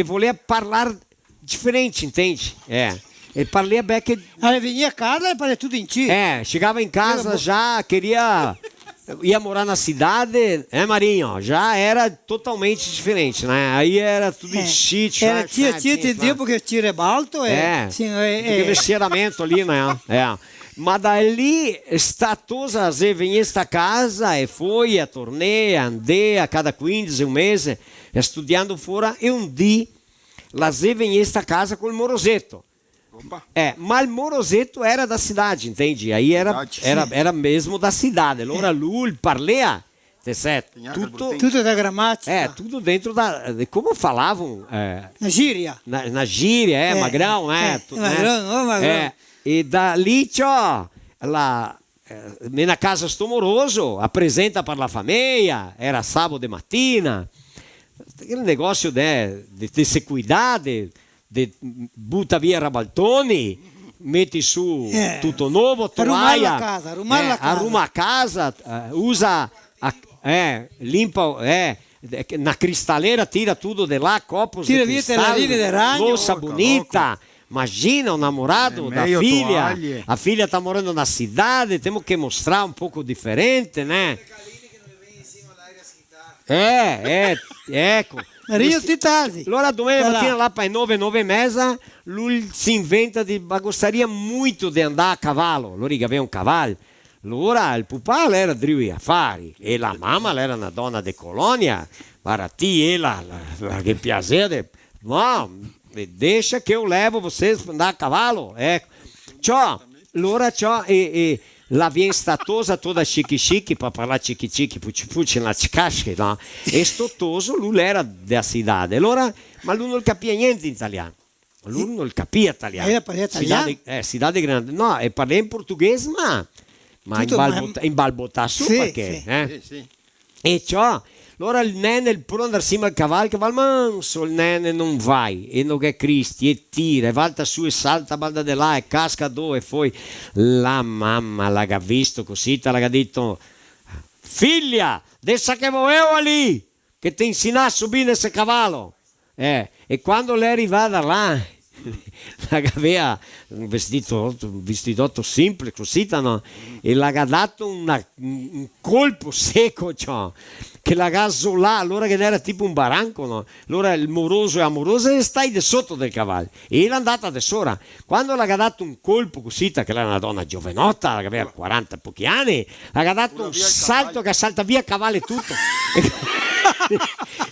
Speaker 11: voleva parlare differente, intendi? E parlava bem che...
Speaker 9: Venia a casa e parlava tudo in C.
Speaker 11: Chegava em casa já, queria... Ia morar na cidade, Marinho? Já era totalmente diferente, né? Aí era tudo em sítio.
Speaker 9: Tinha tempo que tira alto,
Speaker 11: Porque vestimento ali, né? Mas dali, statosa, venia esta casa e foi a tornei, andei a cada 15 mesi, studiando fora, e dia, la venia esta casa com o Morosetto. Ma il Morosetto era da cidade, entende? Aí era mesmo da cidade. Allora lui parlava,
Speaker 9: tudo da gramática.
Speaker 11: Tudo dentro de como falavam.
Speaker 9: Na gíria.
Speaker 11: Na gíria, magrão, né?
Speaker 9: Magrão.
Speaker 11: E dali, na casa sto moroso, apresenta para la famiglia, era sábado de mattina, aquele negócio de se cuidar, butta via Rabaltoni, metti su tutto nuovo, toalha,
Speaker 9: arruma a casa,
Speaker 11: usa, limpa, na cristaleira, tira tudo de lá, copos
Speaker 9: Tira
Speaker 11: de
Speaker 9: via
Speaker 11: cristal,
Speaker 9: teladinha de ranho.
Speaker 11: louça bonita. Imagina o namorado da filha.
Speaker 12: toalha.
Speaker 11: A filha está morando na cidade, temos que mostrar um pouco diferente, né? Ecco.
Speaker 9: Rio Titasi.
Speaker 11: Allora domenica mattina là per 9:30 lui si inventa ma gostaria muito di andare a cavallo. Lui che aveva un cavallo. Allora il papà era dei affari e la mamma era una donna di colonia. Barati e la che piacere. No, deixa che io levo vocês per andare a cavallo. Ecco. Ciò, allora ciò e la vien statosa toda chique para parlare chique pucci na casche, no? E stottoso lui era della cidade. Allora, ma lui non capiva niente in italiano. Lui non capiva italiano.
Speaker 9: Era parlare italiano?
Speaker 11: Cidade grande. No, e parla in portoghese, ma in balbottato perché.
Speaker 12: Sì.
Speaker 11: E ciò, allora il nene può andare insieme al cavallo manso, il nene non vai, e non è Cristi, e tira, e volta su e salta, balda di là, e casca dove, e poi la mamma l'ha visto così, l'ha detto, figlia, adesso che volevo lì, che ti insina a subire questo cavallo. E quando lei è arrivata là, aveva un vestitotto semplice così, no? E l'ha dato un colpo secco, cioè, che l'ha gasolà, allora che era tipo un baranco, no? Allora il moroso e amorosa e stai di sotto del cavallo e l'è andata da sola. Quando l'ha dato un colpo così, che era una donna giovanotta, che aveva 40 pochi anni, l'ha dato un salto che salta via cavallo e tutto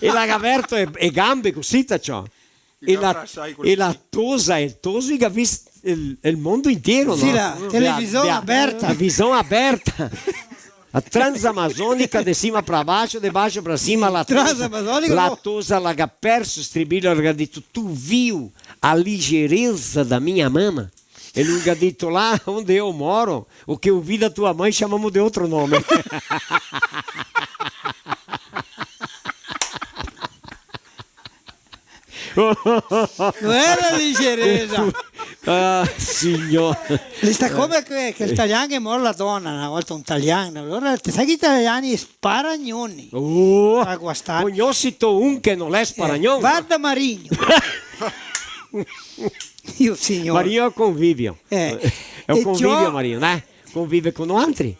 Speaker 11: e l'ha aperto e gambe così, ciò. E la tosa, il toso che ha visto il mondo intero,
Speaker 9: sì,
Speaker 11: no?
Speaker 9: la televisione aperta.
Speaker 11: La visione aperta. A Transamazonica de cima para baixo, de baixo para cima, la tosa l'ha perso, stribillo, l'ha detto, tu viu a ligeireza da minha mama? E lui ha detto, lá onde eu moro, o que eu vi da tua mãe chamamos de outro nome.
Speaker 9: Non era ligerezza.
Speaker 11: Ah, signore.
Speaker 9: Sta come che il tagliano è morto la donna, una volta un tagliano. Allora, sai che gli italiani sparagnoni. A guastare.
Speaker 11: Conoscito un che non è sparagnone.
Speaker 9: Guarda Marigno. Io signore.
Speaker 11: Mario è un convivio. È un convivio, Mario, né? Convive con altri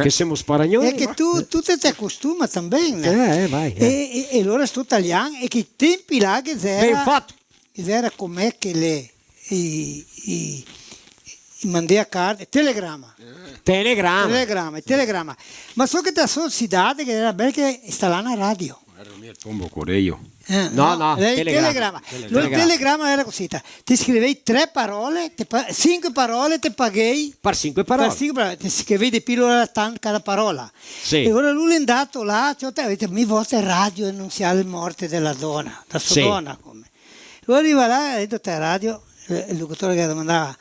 Speaker 11: che siamo sparagnoni.
Speaker 9: E che tu ti accostumi también.
Speaker 11: Vai.
Speaker 9: E allora sto tagliando e che i tempi là che c'era.
Speaker 11: Ben fatto.
Speaker 9: Era com'è che le i mandei a carta telegramma. Ma so che da sociedade che era bella che installava una radio.
Speaker 12: Era il mio tombo correio.
Speaker 11: No,
Speaker 9: telegramma. Il telegramma era così: ti scrivevi 3 parole, 5 parole, ti paghi
Speaker 11: per 5 parole.
Speaker 9: Ti scrivevi di pillola cada parola.
Speaker 11: Sì.
Speaker 9: E ora lui è andato là, mi volta radio annunziare la morte della donna, da sua donna. Come. Lui arriva là, ha detto a radio, il locutore che domandava,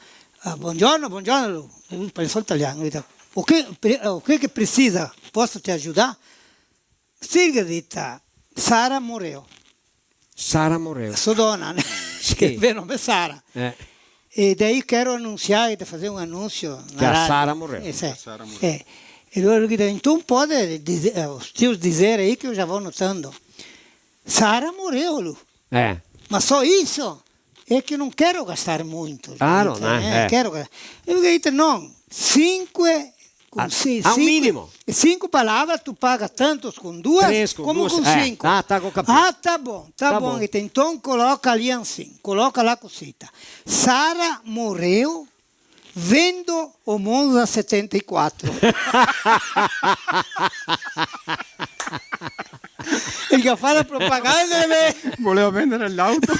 Speaker 9: buongiorno, lui pensò italiano, ha detto, ok che precisa, posso ti aiutare? Sì, ha detto, Sara morreu. Sua donna, che è vero, è Sara. E daí quero anunciar, e fazer um anúncio
Speaker 11: que a Sara morreu.
Speaker 9: E allora lui dice, então pode os tios dizer aí que eu já vou notando. Sara morreu, Lu. Ma só isso é que eu não quero gastar muito.
Speaker 11: Claro, né?
Speaker 9: Quero gastar. E lui dice, não, 5
Speaker 11: ao mínimo.
Speaker 9: 5 palavras, tu paga tantos com 2 como com 5.
Speaker 11: Tá
Speaker 9: bom. Tá bom. Então coloca ali assim, coloca lá a cosita. Sara morreu vendo o Monza 74. Il che fa la propaganda
Speaker 12: voleva vendere l'auto.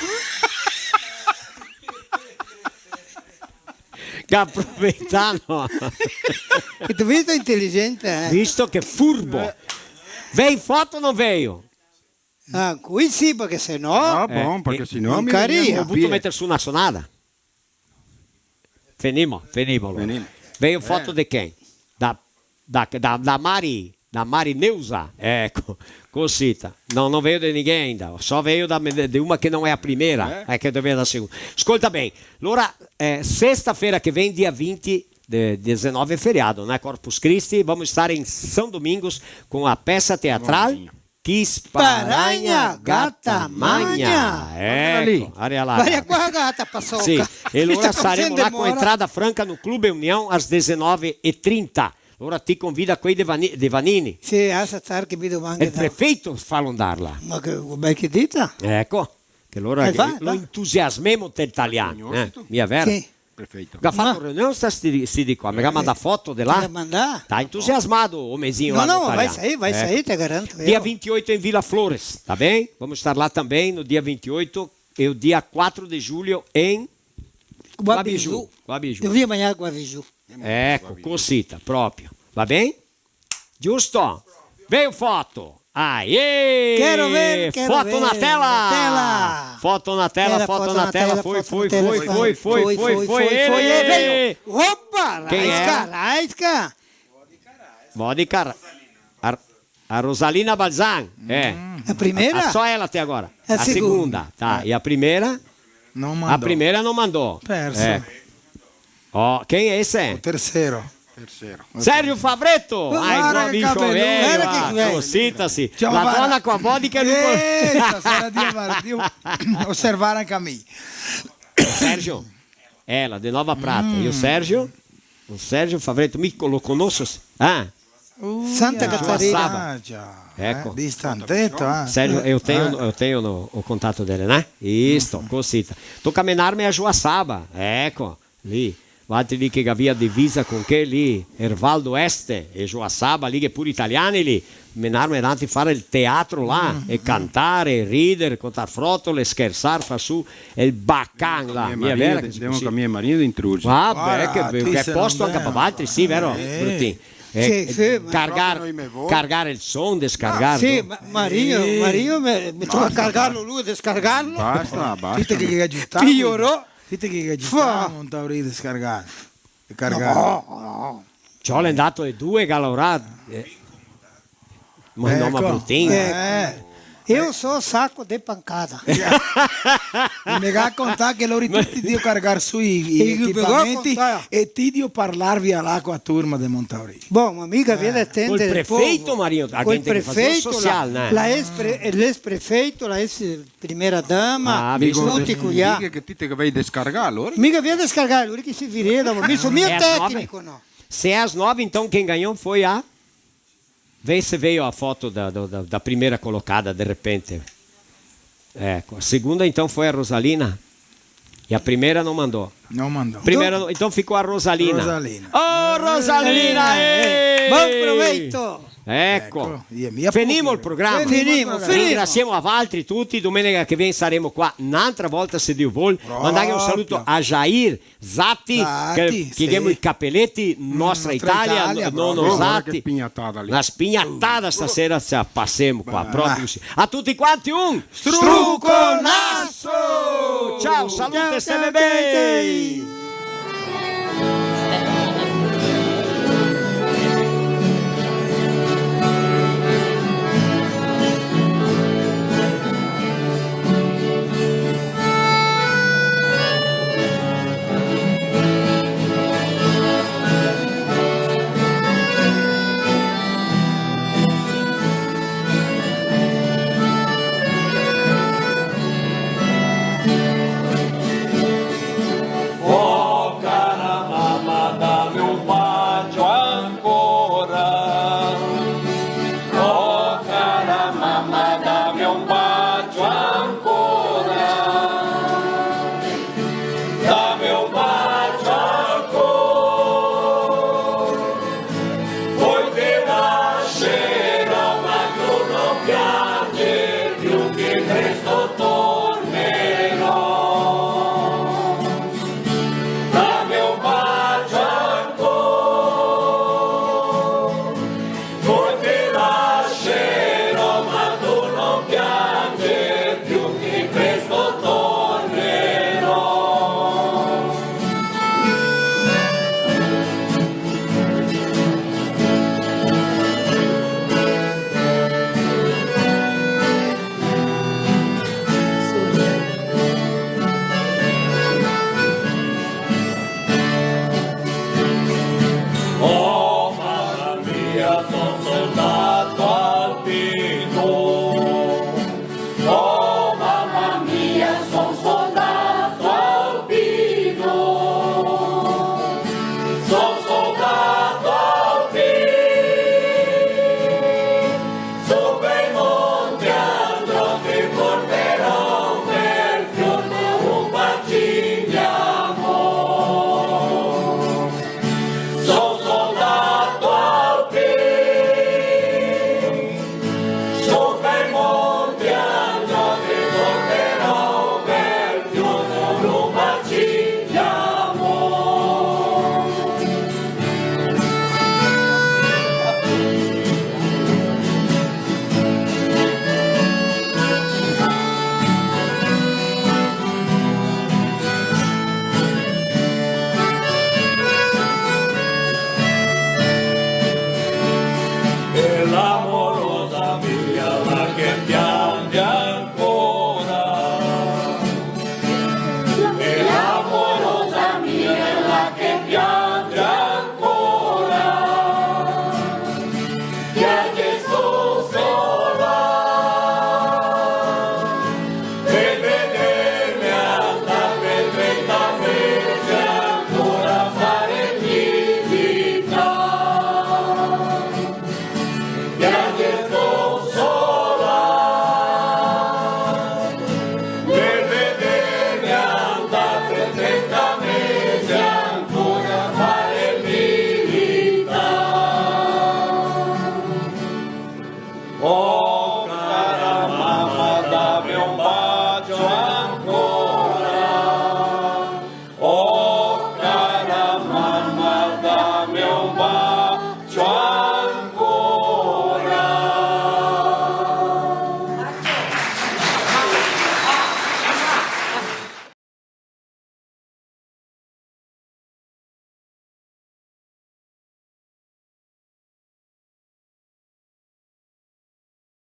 Speaker 11: Approveitano.
Speaker 9: E tu visto intelligente,
Speaker 11: Visto che furbo. Veio foto o non veio?
Speaker 9: Qui sì, perché se no.
Speaker 12: Bom, perché se no
Speaker 9: mi caria.
Speaker 11: Ho voluto mettere su una sonata. Finimo. Veio foto di chi? Da Mari Neusa, ecco, così. Non vedo di ninguém ainda, só veio di una che non è la prima, che deve da seconda. Ascolta bene, allora, sexta-feira che vem, dia 20, 19 é feriado, né? Corpus Christi, vamos estar em São Domingos com a peça teatral Chi sparagna gatta magna. Ecco, area lá.
Speaker 9: Vai com a gata, Paçoca.
Speaker 11: Sì, e allora
Speaker 9: Está
Speaker 11: saremo là con
Speaker 9: demora.
Speaker 11: entrada franca no Clube União às 19h30. Allora ti convida quei Devanini.
Speaker 9: Sì, asa che mi
Speaker 11: E
Speaker 9: domanda.
Speaker 11: il prefeito fa andarla.
Speaker 9: Ma che dita?
Speaker 11: Ecco, che allora
Speaker 9: va.
Speaker 11: lo entusiasmiamo italiano. Mia vera?
Speaker 9: Sì.
Speaker 12: Perfeito.
Speaker 11: Ha fatto riunione sti di qua, mi ha mandato foto di là. Sta entusiasmado o mesinho lá no
Speaker 9: vai
Speaker 11: italiano.
Speaker 9: sair, te garanto.
Speaker 11: Dia 28 em Vila Flores, tá bem? Vamos estar lá também no dia 28 e o dia 4 de julho em Guabiju.
Speaker 9: Eu vi amanhã Guabiju.
Speaker 11: Ecco, cosita, proprio. Va bem? Giusto? Veio foto. Aê!
Speaker 9: Quero ver.
Speaker 11: Foto na tela! Foto na tela,
Speaker 9: Era
Speaker 11: foto na tela. Foi.
Speaker 9: Ele veio. Opa!
Speaker 11: Quem é?
Speaker 9: Laisca.
Speaker 11: Modica. A Rosalina Balzan. É.
Speaker 9: A primeira?
Speaker 11: Só ela até agora.
Speaker 9: A
Speaker 11: A segunda. Tá. E a primeira?
Speaker 10: Não mandou.
Speaker 11: A primeira não mandou.
Speaker 10: Perso.
Speaker 11: É. Ó, quem é esse?
Speaker 10: O terceiro.
Speaker 11: Sérgio Favretto!
Speaker 10: Guarda che cabeludo.
Speaker 11: Cosita-se.
Speaker 10: Ciao,
Speaker 11: La
Speaker 10: guarda.
Speaker 11: donna com a vodka no
Speaker 10: Sarà di osservare anche a me.
Speaker 11: Sérgio, ela, de Nova Prata. E o Sérgio? O Sérgio Favretto, lo conosco? Ah,
Speaker 9: Santa Catarina.
Speaker 11: ecco.
Speaker 10: Distantetto,
Speaker 11: Sérgio, eu tenho o contato dele, né? Isto, cosita. Tô camminarmi a Joaçaba. Ecco, lì. Guardi lì che havia divisa con che lì, Ervaldo Este e Joaçaba, lì che pure italiani lì, menarmi avanti a fare il teatro là, e cantare, e ridere, contar frottole, scherzare, far su, e il baccan là. Mia vera che
Speaker 12: Devo cambiare marito intruso.
Speaker 11: Vabbè, che è posto anche per altri, sì, vero? Brutti. Cargare il son, descargarlo.
Speaker 9: Sì, Mario mi trova a cargarlo lui, a descargarlo.
Speaker 12: Basta.
Speaker 10: Dite che agitare.
Speaker 9: Pigliorò.
Speaker 10: Dite che agitare, non t'avrei descargato.
Speaker 9: No.
Speaker 11: Ciò è andato e due galorati. Ma no, ma bruttinho.
Speaker 9: Eu sou saco de pancada.
Speaker 10: Mi ha contato che loro tutti devono caricare sui equipamenti e ti devo parlare via l'acqua a turma di Montauri.
Speaker 9: Bom, uma amiga veio atender
Speaker 11: Col prefeito, Mario,
Speaker 9: col prefeito, l'ex-prefeito, la ex-primeira dama, tutti qui.
Speaker 12: Che ti che vai descargar allora?
Speaker 9: Mica veio descargar, lui que se vireda, ma sou meu técnico, não.
Speaker 11: Se é às 9, então quem ganhou foi a... Vê se veio a foto da primeira colocada, de repente. Ecco. A segunda, então, foi a Rosalina. E a primeira não mandou.
Speaker 10: Não mandou.
Speaker 11: Primeira, então ficou a Rosalina. Oh, Rosalina!
Speaker 9: Buon proveito!
Speaker 11: Ecco. Finimo il programma.
Speaker 9: Finimo.
Speaker 11: Ringraziamo a Valtri tutti. Domenica che viene saremo qua un'altra volta se Dio vuole. Mandare un saluto a Jair Zatti, che chiediamo i capelletti, nostra Italia, non usati. La spignattata stasera ce passiamo qua. Proprio. A tutti quanti un struconasso! Ciao, salute, stelle bene!